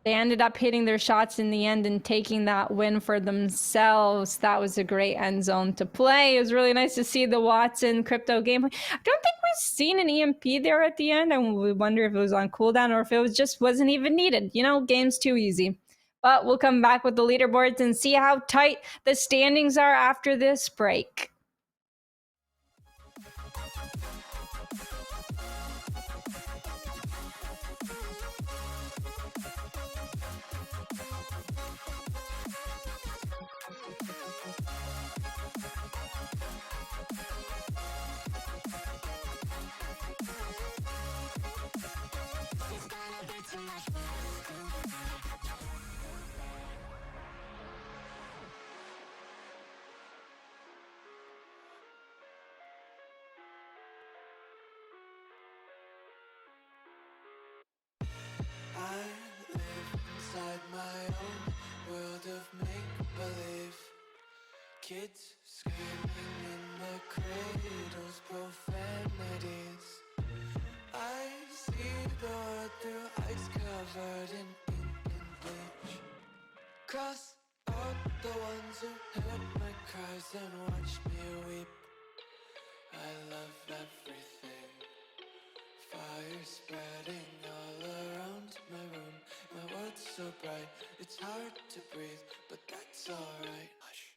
Speaker 2: They ended up hitting their shots in the end and taking that win for themselves. That was a great end zone to play. It was really nice to see the Watson crypto gameplay. I don't think we've seen an EMP there at the end, and we wonder if it was on cooldown or if it was just wasn't even needed. You know, game's too easy. But we'll come back with the leaderboards and see how tight the standings are after this break.
Speaker 1: covered in ink and bleach. Cross out the ones who heard my cries and watched me weep. I love everything. Fire spreading all around my room. My world's so bright, it's hard to breathe, but that's alright. Hush.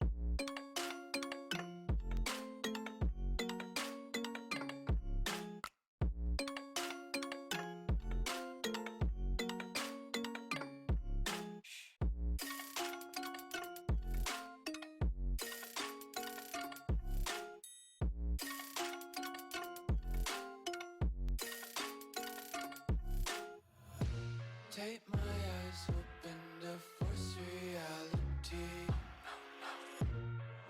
Speaker 1: Take my eyes open to force reality.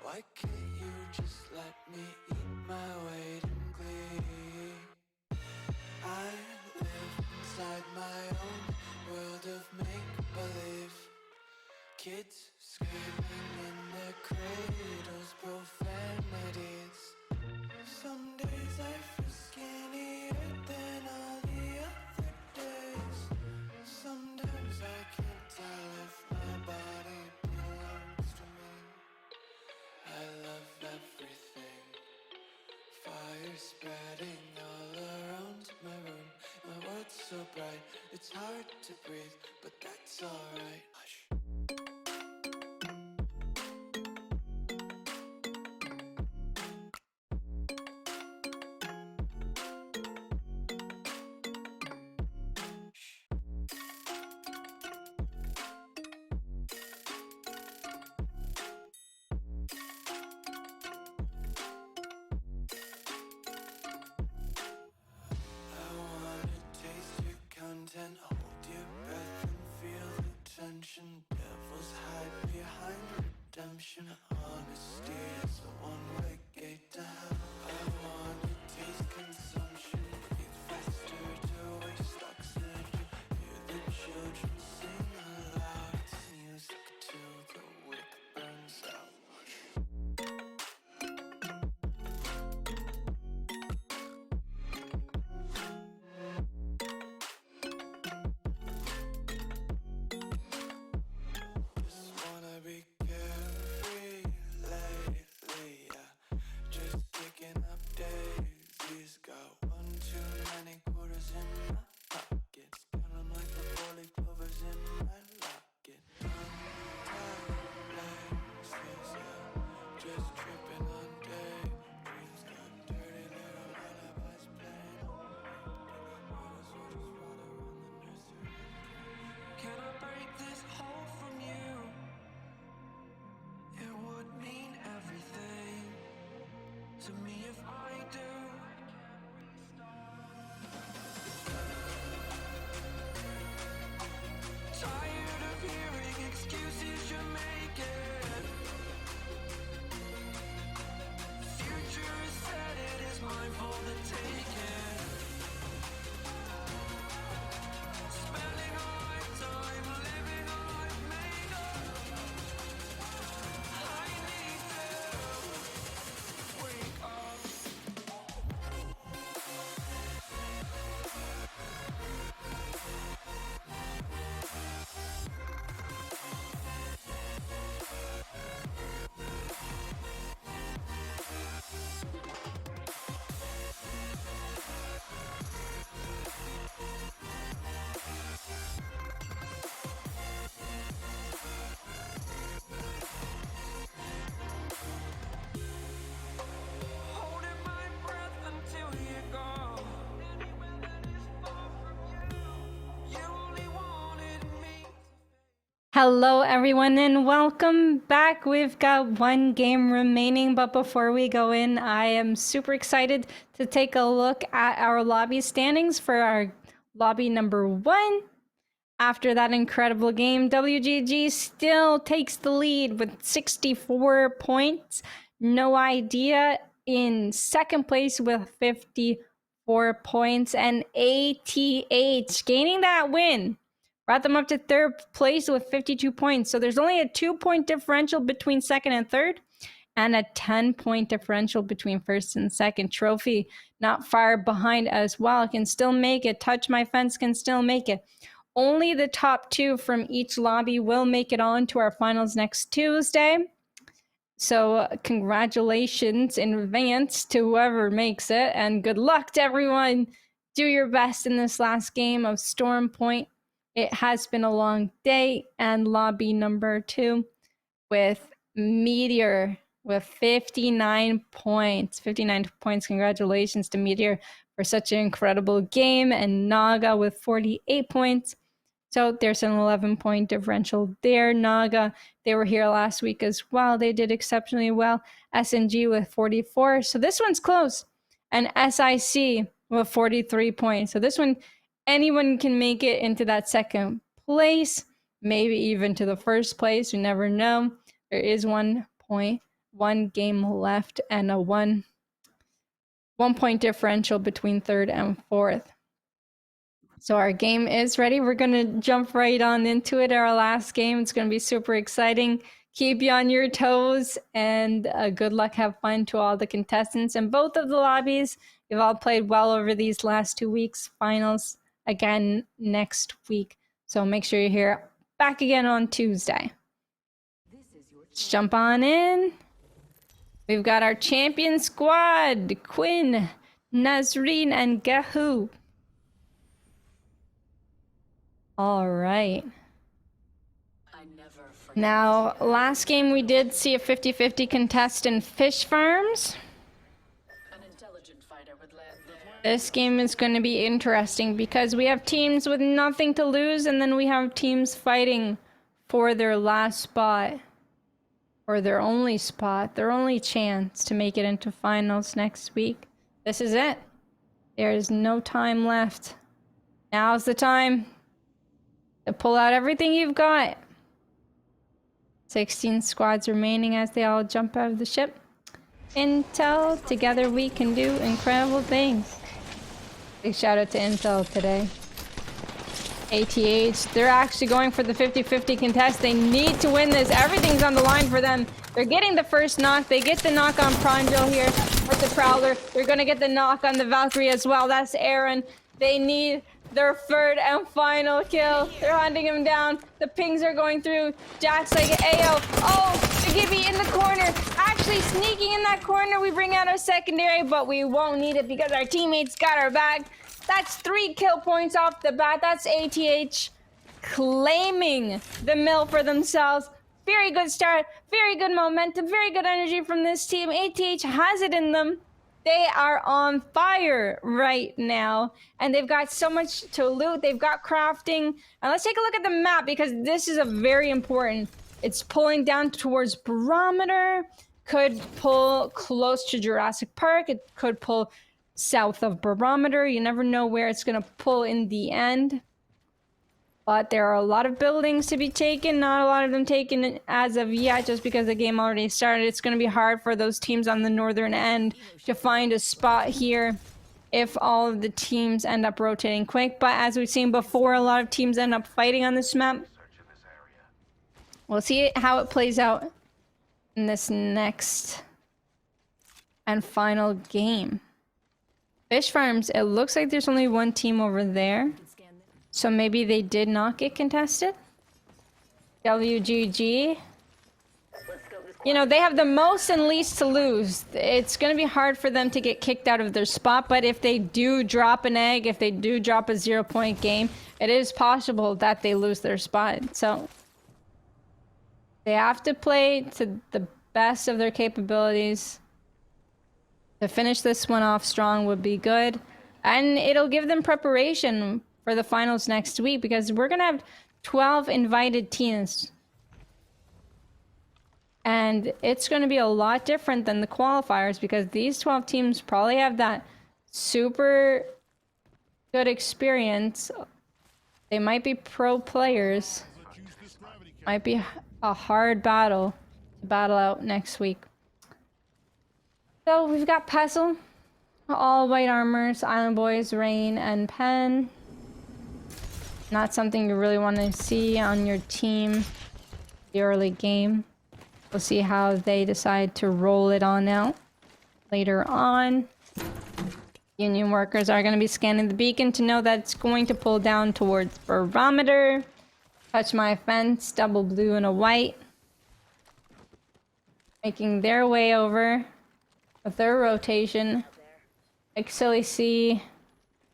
Speaker 1: Why can't you just let me eat my weight in glee? I live inside my own world of make-believe. Kids screaming in their cradles, profanities. Some days I feel skinnier than all the other days. Sometimes I can't tell if my body belongs to me. I love everything. Fire spreading all around my room. My world's so bright, it's hard to breathe, but that's alright. Hush. I wanna taste your content, hold your breath and feel the tension. Devils hide behind redemption. Honesty is a one-way gate to hell. I wanna taste consumption, breathe faster to waste oxygen. Hear the children sing aloud. It's music till the wick burns out. Just wanna be carefree lately, yeah. Just kicking up daisies. Got one too many quarters in my pockets. Count 'em like the four-leaf clovers in my locket. Untied laces, yeah. Just tripping on daydreams. Got dirty little lullabies playing on repeat. Might as well just ride around the nursery. Can I break this hole from you? It would mean everything to me if I do. Tired of hearing excuses you're making. Future is set, it is mine for the taking. Spending a lifetime living a life made up. I need to wake up. Holding my breath until you're gone. Anywhere that is far from you. You only wanted me.
Speaker 2: Hello, everyone, and welcome back. We've got one game remaining, but before we go in, I am super excited to take a look at our lobby standings for our lobby number 1. After that incredible game, WGG still takes the lead with 64 points. No Idea in second place with 54 points, and ATH gaining that win brought them up to third place with 52 points. So there's only a 2-point differential between second and third, and a 10-point differential between first and second. Trophy not far behind as well. Can still make it. Touch My Fence can still make it. Only the top 2 from each lobby will make it on to our finals next Tuesday. So congratulations in advance to whoever makes it, and good luck to everyone. Do your best in this last game of Storm Point. It has been a long day, and lobby number 2 with Meteor with 59 points. 59 points. Congratulations to Meteor for such an incredible game, and Naga with 48 points. So there's an 11-point differential there. Naga, they were here last week as well. They did exceptionally well. SNG with 44. So this one's close. And SIC with 43 points. So this one, anyone can make it into that second place, maybe even to the first place. You never know. There is 1 point, 1 game left, and a one point differential between third and fourth. So our game is ready. We're going to jump right on into it. Our last game. It's going to be super exciting. Keep you on your toes, and good luck. Have fun to all the contestants in both of the lobbies. You've all played well over these last 2 weeks. Finals again next week. So make sure you're here back again on Tuesday. Let's jump on in. We've got our champion squad, Quinn, Nazreen, and Guhrl. All right. Now, last game we did see a 50-50 contest in fish farms. This game is going to be interesting because we have teams with nothing to lose, and then we have teams fighting for their last spot, or their only spot, their only chance to make it into finals next week. This is it. There is no time left. Now's the time to pull out everything you've got. 16 squads remaining as they all jump out of the ship. Intel, together we can do incredible things. Big shout out to Intel today. ATH, they're actually going for the 50-50 contest. They need to win this. Everything's on the line for them. They're getting the first knock. They get the knock on Pranjal here with the Prowler. They're going to get the knock on the Valkyrie as well. That's Aaron. They need their third and final kill. They're hunting him down. The pings are going through. Jack's like, Ayo. Oh, the Gibby in the corner. Actually sneaking in that corner. We bring out our secondary, but we won't need it because our teammates got our back. That's 3 kill points off the bat. That's ATH claiming the mill for themselves. Very good start. Very good momentum. Very good energy from this team. ATH has it in them. They are on fire right now, and they've got so much to loot. They've got crafting. And let's take a look at the map because this is a very important. It's pulling down towards Barometer. Could pull close to Jurassic Park. It could pull south of Barometer. You never know where it's going to pull in the end. But there are a lot of buildings to be taken. Not a lot of them taken as of yet, just because the game already started. It's going to be hard for those teams on the northern end to find a spot here if all of the teams end up rotating quick. But as we've seen before, a lot of teams end up fighting on this map. We'll see how it plays out in this next and final game. Fish farms, it looks like there's only one team over there. So maybe they did not get contested. WGG. You know, they have the most and least to lose. It's going to be hard for them to get kicked out of their spot, but if they do drop an egg, if they do drop a 0-point game, it is possible that they lose their spot. So they have to play to the best of their capabilities. To finish this one off strong would be good. And it'll give them preparation for the finals next week, because we're going to have 12 invited teams. And it's going to be a lot different than the qualifiers, because these 12 teams probably have that super good experience. They might be pro players. Might be a hard battle to battle out next week. So we've got Pestle, all white armors, Island Boys, Rain, and Pen. Not something you really want to see on your team the early game. We'll see how they decide to roll it on out later on. Union workers are going to be scanning the beacon to know that it's going to pull down towards barometer. Touch my fence, double blue and a white. Making their way over with their rotation. Exili C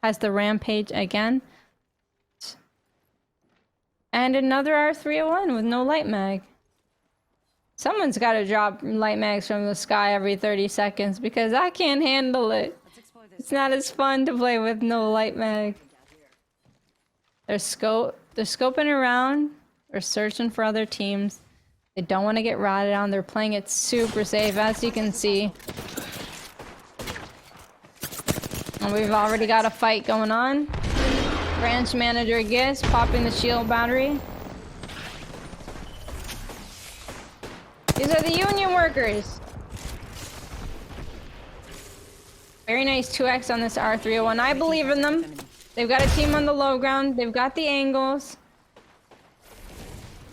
Speaker 2: has the rampage again. And another R301 with no light mag. Someone's got to drop light mags from the sky every 30 seconds because I can't handle it. It's not as fun to play with no light mag. They're scoping around. They're searching for other teams. They don't want to get ratted on. They're playing it super safe, as you can see. And we've already got a fight going on. Branch manager Giz popping the shield battery. These are the Union workers. Very nice 2x on this R301. I believe in them. They've got a team on the low ground. They've got the angles.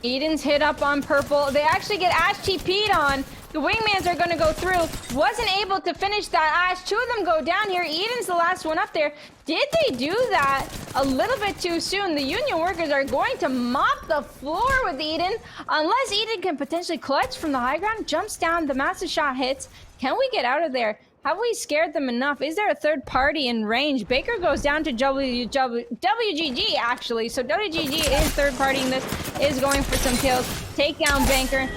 Speaker 2: Eden's hit up on purple. They actually get Ash TP'd on. The wingmans are going to go through. Wasn't able to finish that Ash. Two of them go down here. Eden's the last one up there. Did they do that a little bit too soon? The Union workers are going to mop the floor with Eden. Unless Eden can potentially clutch from the high ground. Jumps down. The massive shot hits. Can we get out of there? Have we scared them enough? Is there a third party in range? Baker goes down to WGG, actually. So WGG is third partying this, is going for some kills. Take down Banker.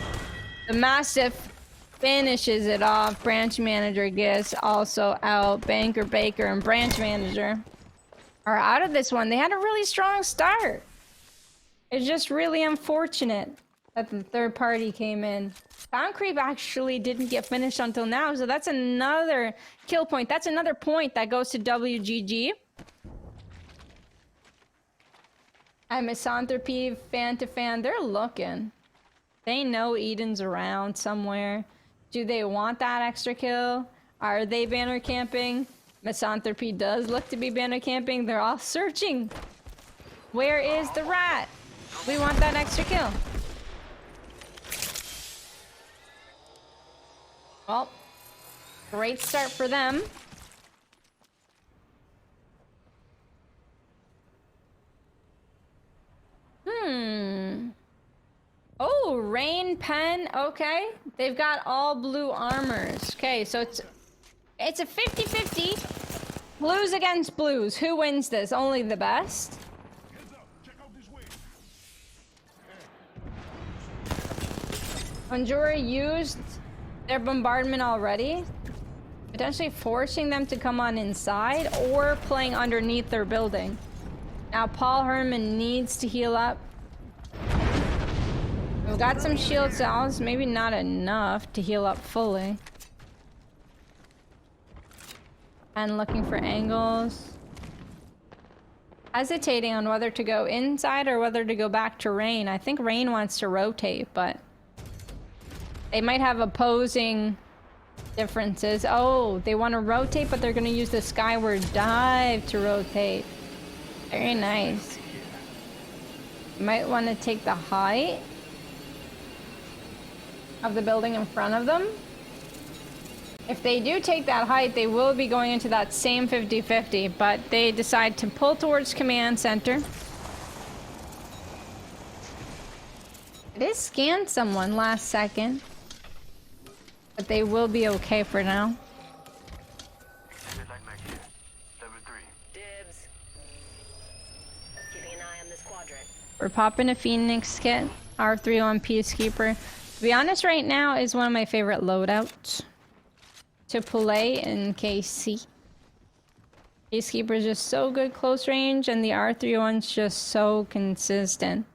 Speaker 2: The Mastiff finishes it off. Branch manager gets also out. Banker, Baker, and branch manager are out of this one. They had a really strong start. It's just really unfortunate that the third party came in. Bound creep actually didn't get finished until now, so that's another kill point. That's another point that goes to WGG. And Misanthropy, fan to fan, they're looking. They know Eden's around somewhere. Do they want that extra kill? Are they banner camping? Misanthropy does look to be banner camping. They're all searching. Where is the rat? We want that extra kill. Well, great start for them. Oh, Rain Pen. Okay. They've got all blue armors. Okay, so it's a 50-50. Blues against blues. Who wins this? Only the best. Conjurer used their bombardment already, potentially forcing them to come on inside or playing underneath their building. Now Paul Herman needs to heal up. We've got some shield cells, maybe not enough to heal up fully. And looking for angles. Hesitating on whether to go inside or whether to go back to Rain. I think Rain wants to rotate, but they might have opposing differences. Oh, they want to rotate, but they're going to use the skyward dive to rotate. Very nice. Might want to take the height of the building in front of them. If they do take that height, they will be going into that same 50-50, but they decide to pull towards command center. It is scanned someone last second. But they will be okay for now.
Speaker 3: Dibs. Keeping an eye on this quadrant.
Speaker 2: We're popping a Phoenix kit. R301 Peacekeeper. To be honest, right now is one of my favorite loadouts to play in KC. Peacekeeper is just so good close range, and the R301's just so consistent.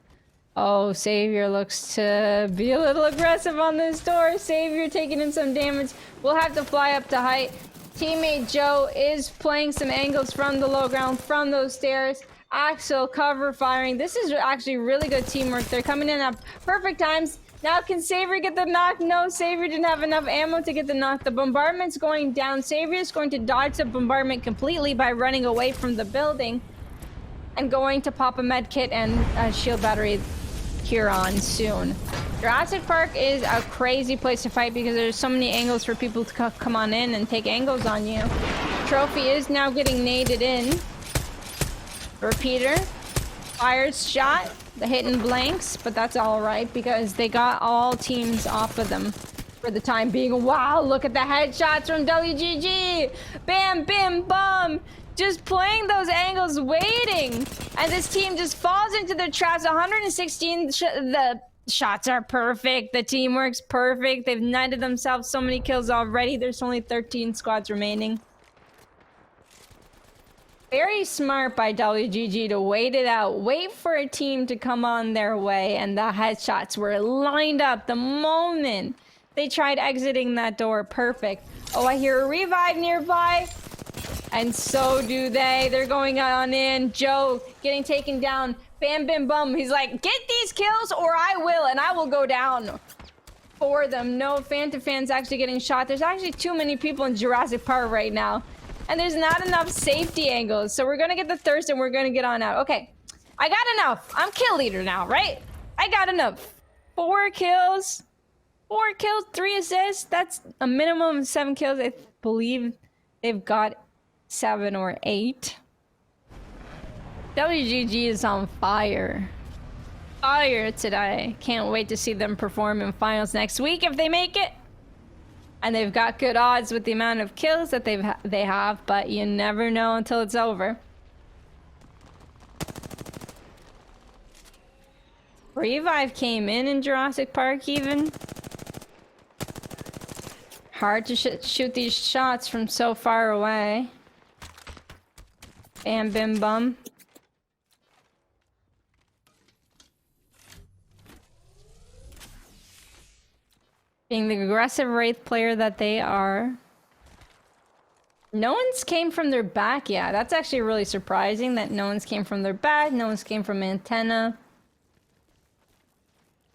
Speaker 2: Oh, Savior looks to be a little aggressive on this door. Savior taking in some damage. We'll have to fly up to height. Teammate Joe is playing some angles from the low ground, from those stairs. Axel cover firing. This is actually really good teamwork. They're coming in at perfect times. Now can Savior get the knock? No, Savior didn't have enough ammo to get the knock. The bombardment's going down. Savior is going to dodge the bombardment completely by running away from the building and going to pop a med kit and a shield battery Huron soon. Jurassic Park is a crazy place to fight because there's so many angles for people to come on in and take angles on you. trophy is now getting naded in. Repeater. Fires shot. The hitting blanks, but that's alright because they got all teams off of them for the time being. Wow, look at the headshots from WGG! Bam, bim, bum! Just playing those angles, waiting! And this team just falls into their traps. 116, the shots are perfect. The teamwork's perfect. They've netted themselves so many kills already. There's only 13 squads remaining. Very smart by WGG to wait it out, wait for a team to come on their way, and the headshots were lined up the moment they tried exiting that door. Perfect. Oh, I hear a revive nearby, and so do they. They're going on in. Joe getting taken down. Bam, bim, bum. He's like, get these kills or I will, and I will go down for them. No, Fan's actually getting shot. There's actually too many people in Jurassic Park right now. And there's not enough safety angles. So we're gonna get the thirst and we're gonna get on out. Okay, I got enough. I'm kill leader now, right? I got enough. 4 kills. 4 kills, 3 assists. That's a minimum of 7 kills. I believe they've got 7 or 8. WGG is on fire. Fire today. Can't wait to see them perform in finals next week if they make it. And they've got good odds with the amount of kills that they have, but you never know until it's over. Revive came in Jurassic Park even. Hard to shoot these shots from so far away. Bam, bim, bum. Being the aggressive Wraith player that they are. No one's came from their back yet. That's actually really surprising that no one's came from their back. No one's came from antenna.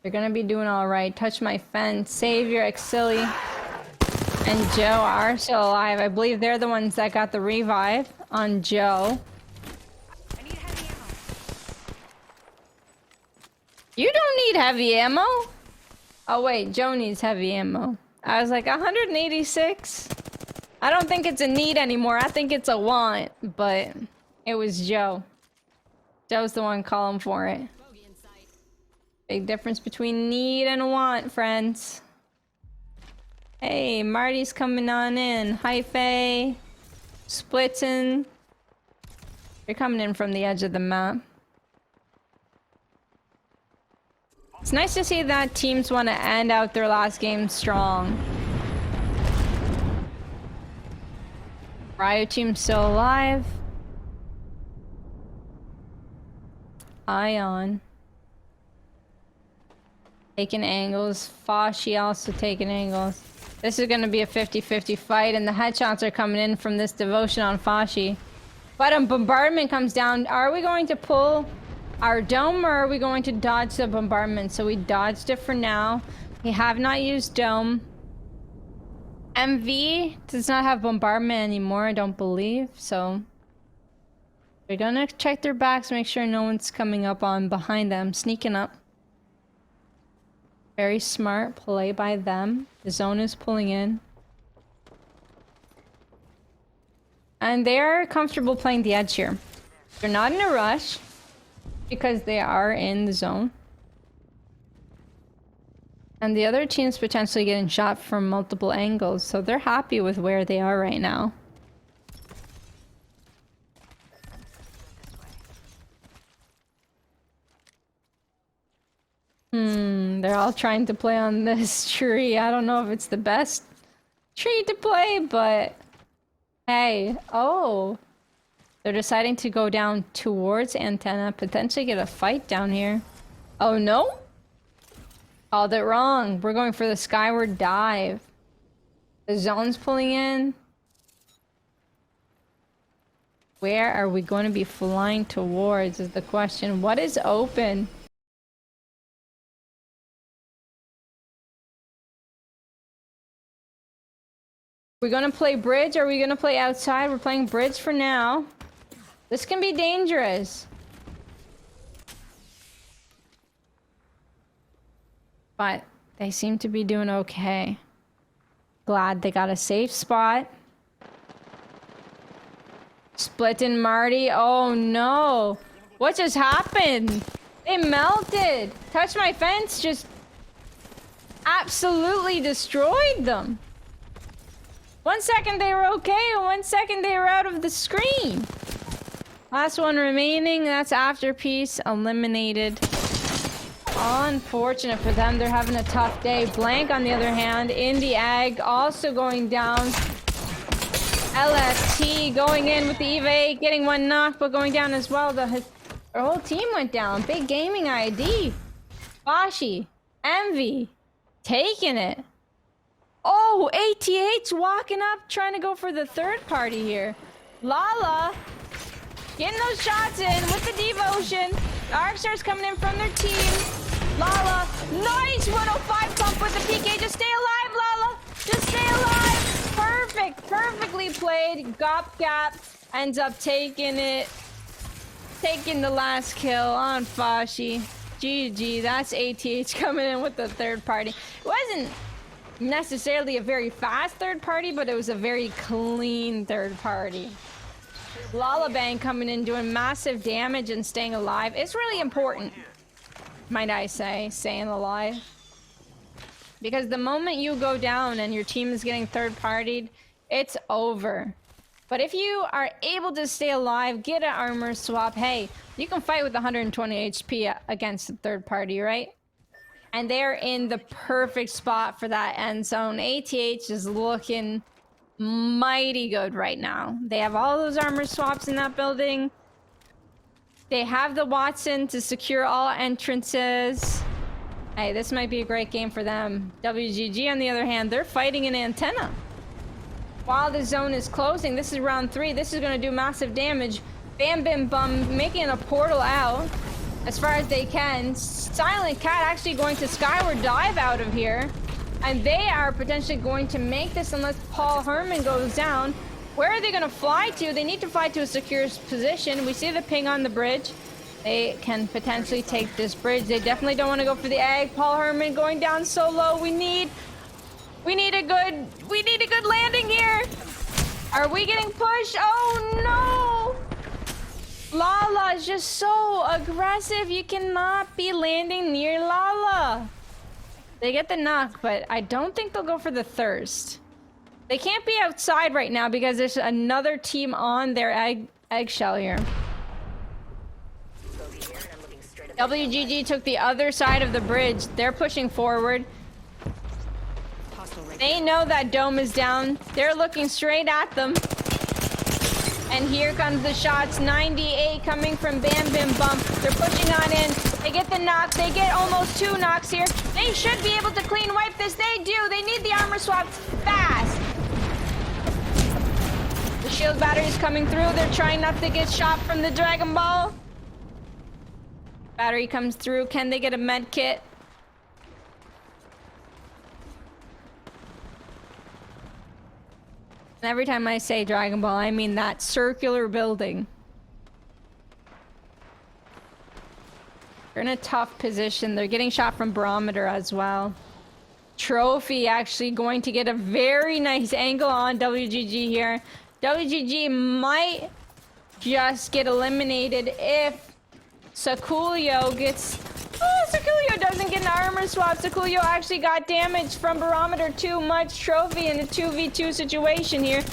Speaker 2: They're gonna be doing alright. Touch my fence. Savior, Exili, and Joe are still alive. I believe they're the ones that got the revive on Joe.
Speaker 6: I need heavy ammo.
Speaker 2: You don't need heavy ammo. Oh wait, Joe needs heavy ammo. I was like, 186? I don't think it's a need anymore. I think it's a want, but it was Joe. Joe's the one calling for it. Big difference between need and want, friends. Hey, Marty's coming on in. Hi, Faye. Splitting. They're coming in from the edge of the map. It's nice to see that teams want to end out their last game strong. Ryo team still alive. Ion. Taking angles. Fashi also taking angles. This is going to be a 50-50 fight, and the headshots are coming in from this devotion on Fashi. But a bombardment comes down. Are we going to pull our dome, or are we going to dodge the bombardment? So we dodged it for now. We have not used dome. MV does not have bombardment anymore, I don't believe. So we're gonna check their backs, make sure no one's coming up on behind them, sneaking up. Very smart play by them. The zone is pulling in. And they are comfortable playing the edge here. They're not in a rush, because they are in the zone. And the other team's potentially getting shot from multiple angles, so they're happy with where they are right now. They're all trying to play on this tree. I don't know if it's the best tree to play, but hey, oh. They're deciding to go down towards antenna, potentially get a fight down here. Oh no? Called it wrong. We're going for the skyward dive. The zone's pulling in. Where are we going to be flying towards is the question. What is open? We're gonna play bridge, or are we gonna play outside? We're playing bridge for now. This can be dangerous. But they seem to be doing okay. Glad they got a safe spot. Split and Marty. Oh no. What just happened? They melted. Touch My Fence just absolutely destroyed them. 1 second they were okay, and 1 second they were out of the screen. Last one remaining. That's Afterpiece eliminated. Unfortunate for them. They're having a tough day. Blank, on the other hand, in the Ag, also going down. LFT going in with the Eva 8, getting one knock, but going down as well. Their whole team went down. Big Gaming ID. Bashi. Envy. Taking it. Oh, ATH walking up, trying to go for the third party here. Lala. Getting those shots in with the devotion. Darkstar's coming in from their team. Lala. Nice 105 pump with the PK. Just stay alive, Lala. Just stay alive. Perfect. Perfectly played. Gop Gap ends up taking it. Taking the last kill on Fashi. GG. That's ATH coming in with the third party. It wasn't necessarily a very fast third party, but it was a very clean third party. Lalabang coming in doing massive damage and staying alive. It's really important, might I say, staying alive. Because the moment you go down and your team is getting third partied, it's over. But if you are able to stay alive, get an armor swap, hey, you can fight with 120 HP against the third party, right? And they're in the perfect spot for that end zone. ATH is looking mighty good right now. They have all those armor swaps in that building. They have the Watson to secure all entrances. Hey, this might be a great game for them. WGG, on the other hand, they're fighting an antenna. While the zone is closing, this is round 3. This is going to do massive damage. Bam Bim Bum making a portal out as far as they can. Silent Cat actually going to skyward dive out of here. And they are potentially going to make this unless Paul Herman goes down. Where are they going to fly to? They need to fly to a secure position. We see the ping on the bridge. They can potentially take this bridge. They definitely don't want to go for the egg. Paul Herman going down so low. We need a good landing here. Are we getting pushed? Oh no! Lala is just so aggressive. You cannot be landing near Lala. They get the knock, but I don't think they'll go for the thirst. They can't be outside right now because there's another team on their eggshell here. WGG took the other side of the bridge. They're pushing forward. They know that dome is down. They're looking straight at them. And here comes the shots. 98 coming from Bam Bim Bump. They're pushing on in. They get the knock. They get almost 2 knocks here. They should be able to clean wipe this. They do. They need the armor swaps fast. The shield battery's coming through. They're trying not to get shot from the Dragon Ball. Battery comes through. Can they get a med kit? And every time I say Dragon Ball, I mean that circular building. They're in a tough position. They're getting shot from Barometer as well. Trophy actually going to get a very nice angle on WGG here. WGG might just get eliminated if Sakulio gets... Oh, Sakulio doesn't get an armor swap. Sakulio actually got damage from Barometer too much. Trophy in a 2v2 situation here.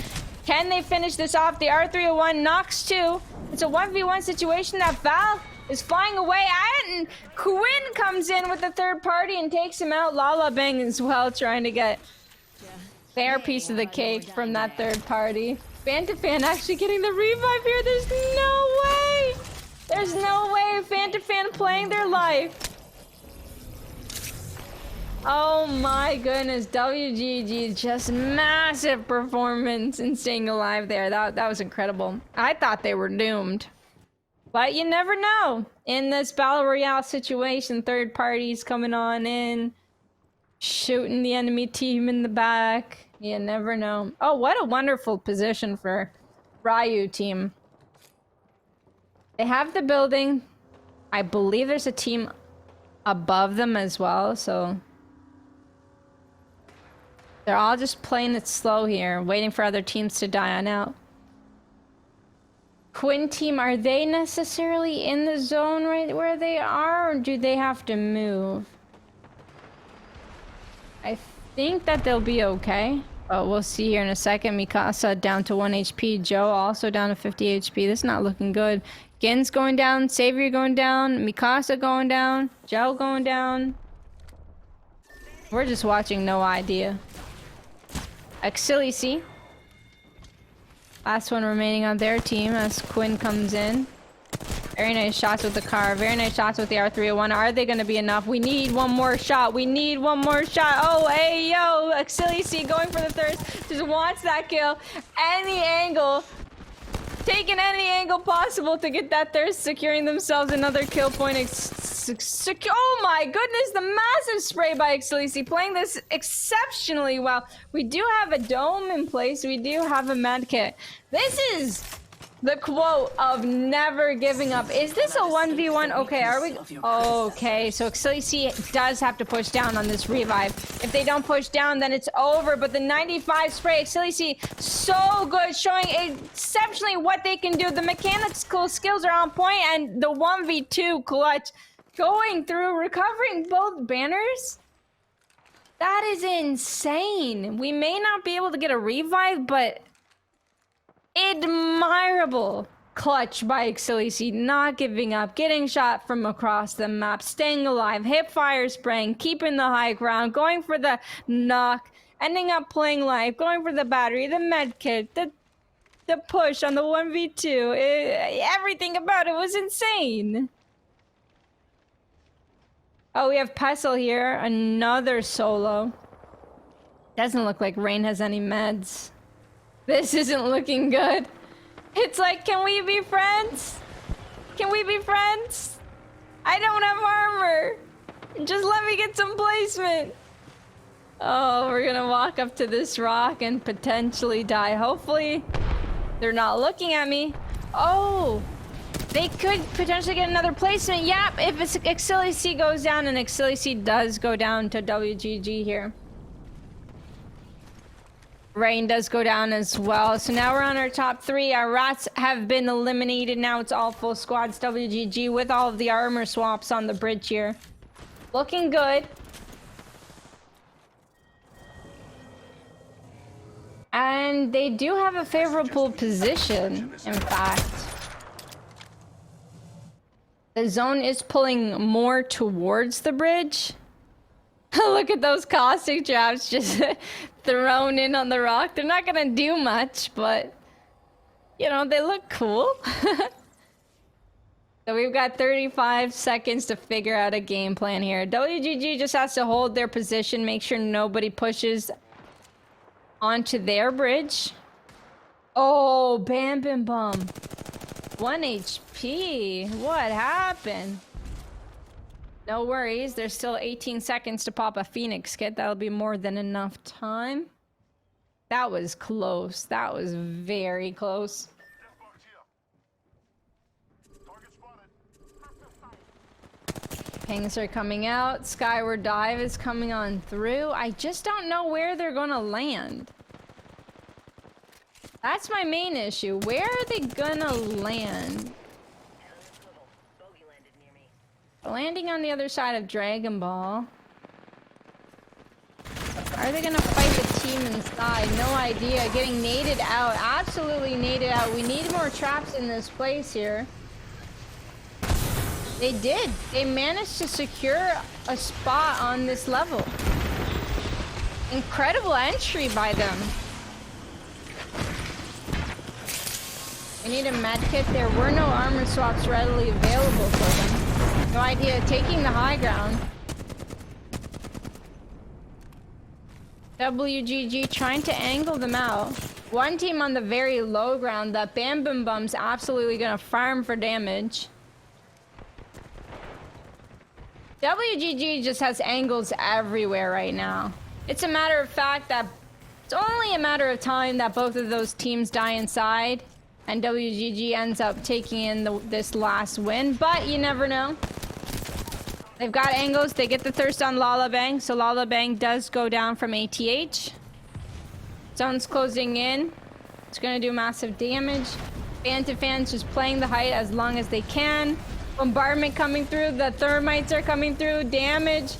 Speaker 2: Can they finish this off? The R301 knocks 2. It's a 1v1 situation. That Val is flying away. And Quinn comes in with the third party and takes him out. Lala Bang as well, trying to get their piece of the cake from that third party. Fantafan actually getting the revive here. There's no way. There's no way Fantafan playing their life. Oh my goodness, WGG, just massive performance in staying alive there. That was incredible. I thought they were doomed. But you never know. In this Battle Royale situation, third parties coming on in, shooting the enemy team in the back. You never know. Oh, what a wonderful position for Ryu team. They have the building. I believe there's a team above them as well, so... They're all just playing it slow here, waiting for other teams to die on out. Quinn team, are they necessarily in the zone right where they are, or do they have to move? I think that they'll be okay, but we'll see here in a second. Mikasa down to 1 HP. Joe also down to 50 HP. This is not looking good. Gen's going down. Savior going down. Mikasa going down. Joe going down. We're just watching, no idea. Axilici. Last one remaining on their team as Quinn comes in. Very nice shots with the car. Very nice shots with the R301. Are they going to be enough? We need one more shot. We need one more shot. Oh, hey, yo. Axilici going for the thirst. Just wants that kill. Any angle. Taking any angle possible to get that thirst. Securing themselves another kill point. Oh my goodness. The massive spray by Axilici. Playing this exceptionally well. We do have a dome in place. We do have a med kit. This is... the quote of never giving up. Is this a 1v1? Okay, are we... okay, so Axilici does have to push down on this revive. If they don't push down, then it's over. But the 95 spray, Axilici, so good, showing exceptionally what they can do. The mechanical skills are on point, and the 1v2 clutch going through, recovering both banners. That is insane. We may not be able to get a revive, but... admirable clutch by Axilici, not giving up, getting shot from across the map, staying alive, hip fire spraying, keeping the high ground, going for the knock, ending up playing life, going for the battery, the med kit, the push on the 1v2. Everything about it was insane. Oh, we have Pestle here, another solo. Doesn't look like Rain has any meds. This isn't looking good. It's like, can we be friends? Can we be friends? I don't have armor. Just let me get some placement. Oh, we're gonna walk up to this rock and potentially die. Hopefully, they're not looking at me. Oh, they could potentially get another placement. Yep, if Axilici goes down, and Axilici does go down to WGG here. Rain does go down as well. So now we're on our top three. Our rats have been eliminated. Now it's all full squads WGG with all of the armor swaps on the bridge here. Looking good. And they do have a favorable position, in fact. The zone is pulling more towards the bridge. Look at those caustic traps just thrown in on the rock. They're not gonna do much, but you know, they look cool. So we've got 35 seconds to figure out a game plan here. WGG just has to hold their position, make sure nobody pushes onto their bridge. Oh, Bam Bam Bum. 1 HP. What happened? No worries, there's still 18 seconds to pop a Phoenix kit. That'll be more than enough time. That was close. That was very close. Pings are coming out. Skyward Dive is coming on through. I just don't know where they're gonna land. That's my main issue. Where are they gonna land? Landing on the other side of Dragon Ball. Are they gonna fight the team inside? No idea. Getting naded out. Absolutely naded out. We need more traps in this place here. They did. They managed to secure a spot on this level. Incredible entry by them. We need a med kit. There were no armor swaps readily available for them. No idea. Taking the high ground. WGG trying to angle them out. One team on the very low ground. That Bam Bam Bum's absolutely gonna farm for damage. WGG just has angles everywhere right now. It's a matter of fact that it's only a matter of time that both of those teams die inside and WGG ends up taking in this last win, but you never know. They've got angles. They get the thirst on Lala Bang, so Lala Bang does go down from ATH. Zone's closing in. It's gonna do massive damage. Fans just playing the height as long as they can. Bombardment coming through. The thermites are coming through. Damage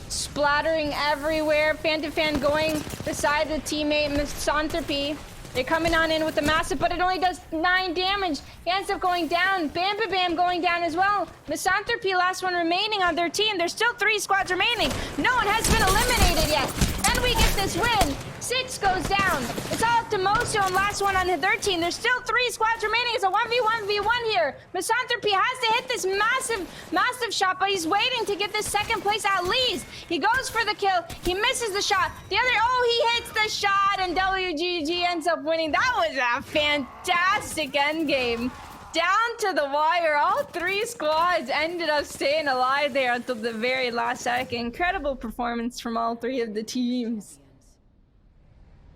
Speaker 2: splattering everywhere. Fan going beside the teammate Misanthropy. They're coming on in with the massive, but it only does 9 damage. He ends up going down. Bam going down as well. Misanthropy, last one remaining on their team. There's still 3 squads remaining. No one has been eliminated yet. And we get this win. 6 goes down. It's all up to Moso and last one on their team. There's still 3 squads remaining. It's a 1v1v1 here. Misanthropy has to hit this massive shot, but he's waiting to get this second place at least. He goes for the kill. He misses the shot. The other, he hits the shot, and WGG ends up winning. That was a fantastic end game. Down to the wire. All 3 squads ended up staying alive there until the very last second. Incredible performance from all 3 of the teams.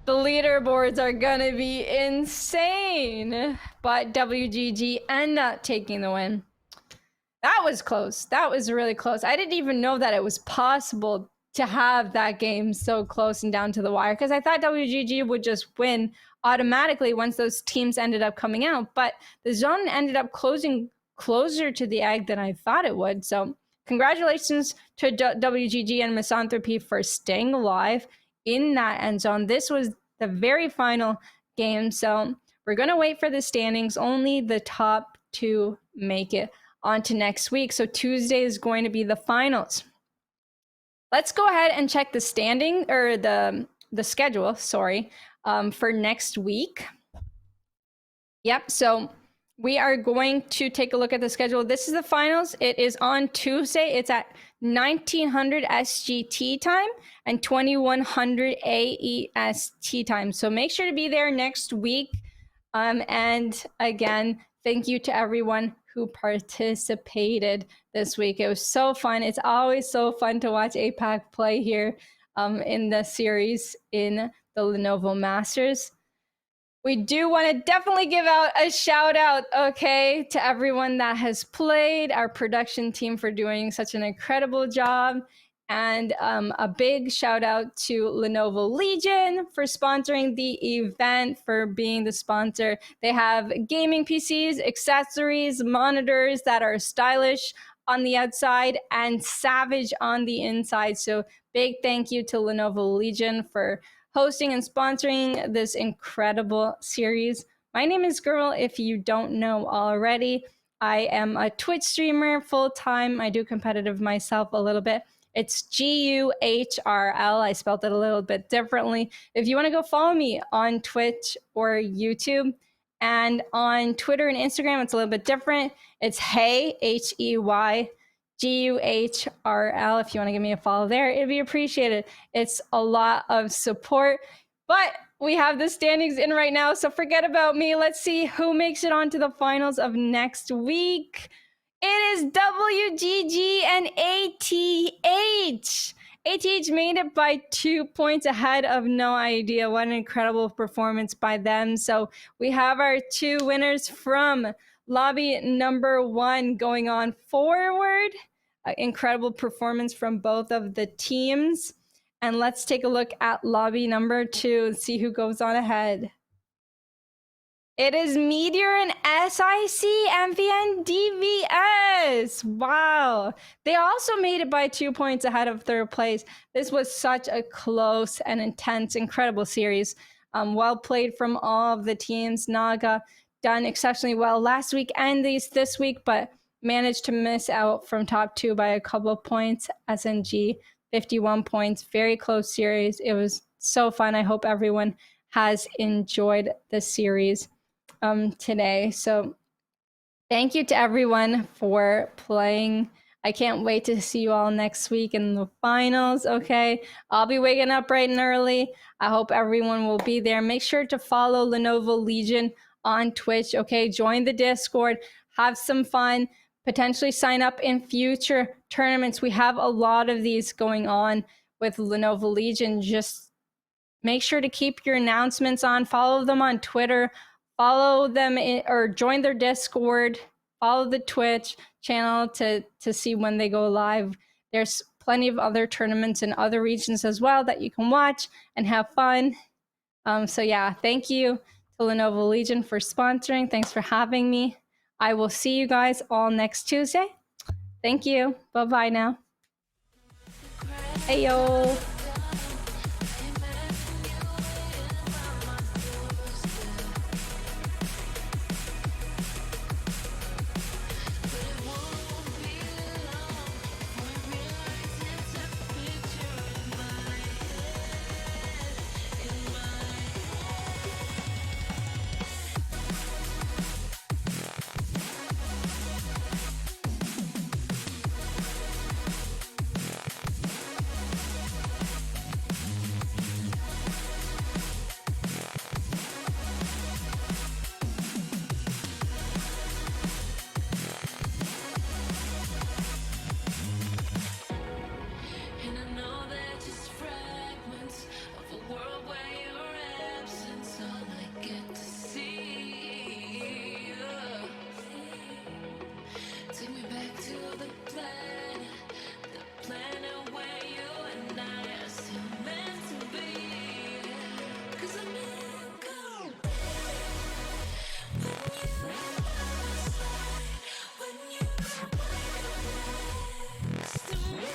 Speaker 2: The leaderboards are gonna be insane, but WGG end up taking the win. That was close. That was really close. I didn't even know that it was possible to have that game so close and down to the wire, because I thought WGG would just win automatically once those teams ended up coming out, but the zone ended up closing closer to the egg than I thought it would. So congratulations to WGG and Misanthropy for staying alive in that end zone. This was the very final game, so we're going to wait for the standings. Only the top 2 make it on to next week, so Tuesday is going to be the finals. Let's go ahead and check the standing, or the schedule, sorry, for next week. Yep, so we are going to take a look at the schedule. This is the finals. It is on Tuesday. It's at 1900 SGT time and 2100 AEST time. So make sure to be there next week. And again, thank you to everyone who participated this week. It was so fun. It's always so fun to watch APAC play here in the series in the Lenovo Masters. We do want to definitely give out a shout out, okay, to everyone that has played, our production team for doing such an incredible job, and a big shout out to Lenovo Legion for sponsoring the event, for being the sponsor. They have gaming PCs, accessories, monitors that are stylish on the outside and savage on the inside. So big thank you to Lenovo Legion for hosting and sponsoring this incredible series. My name is Guhrl, if you don't know already. I am a Twitch streamer full-time. I do competitive myself a little bit. It's Guhrl. I spelled it a little bit differently. If you want to go follow me on Twitch or YouTube, and on Twitter and Instagram, it's a little bit different. It's Hey, Hey, Guhrl. If you want to give me a follow there, it'd be appreciated. It's a lot of support, but we have the standings in right now, so forget about me. Let's see who makes it on to the finals of next week. It is WGG and ATH. ATH made it by 2 points ahead of No Idea. What an incredible performance by them. So we have our 2 winners from lobby number 1 going on forward. Incredible performance from both of the teams. And let's take a look at lobby number 2 and see who goes on ahead. It is Meteor and SIC MVN DVS. Wow. They also made it by 2 points ahead of 3rd place. This was such a close and intense, incredible series. Well played from all of the teams. Naga done exceptionally well last week and this week, but managed to miss out from top 2 by a couple of points. SNG, 51 points. Very close series. It was so fun. I hope everyone has enjoyed the series today. So thank you to everyone for playing. I can't wait to see you all next week in the finals. Okay, I'll be waking up bright and early. I hope everyone will be there. Make sure to follow Lenovo Legion on Twitch. Okay, join the Discord, have some fun, potentially sign up in future tournaments. We have a lot of these going on with Lenovo Legion. Just make sure to keep your announcements on. Follow them on Twitter. Follow them or join their Discord. Follow the Twitch channel to see when they go live. There's plenty of other tournaments in other regions as well that you can watch and have fun. So yeah, thank you Villanova Legion for sponsoring. Thanks for having me. I will see you guys all next Tuesday. Thank you. Bye-bye now. Hey, yo.
Speaker 1: And I know they're just fragments of a world where your absence all I get to see. Take me back to the planet where you and I are still meant to be. 'Cause I'm in cold. When you next to me.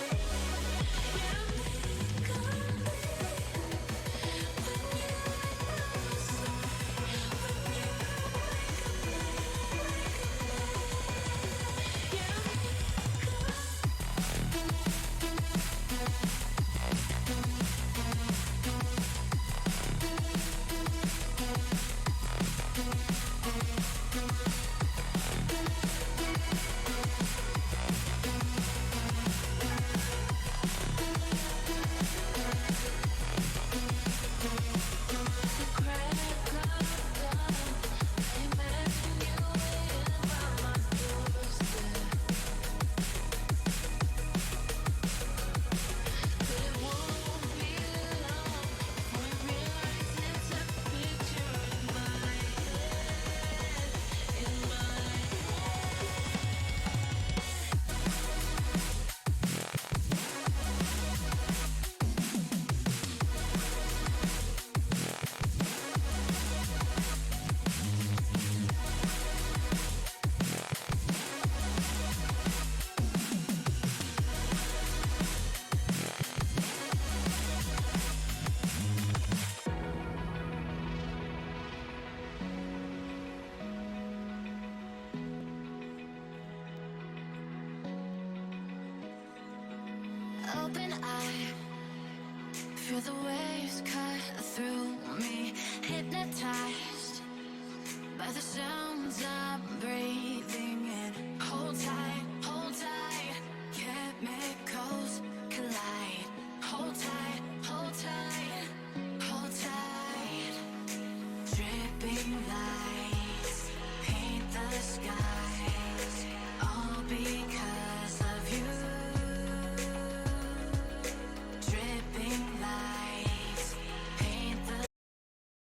Speaker 1: Open eye, feel the waves cut through me, hypnotized by the sounds I'm breathing in. Hold tight.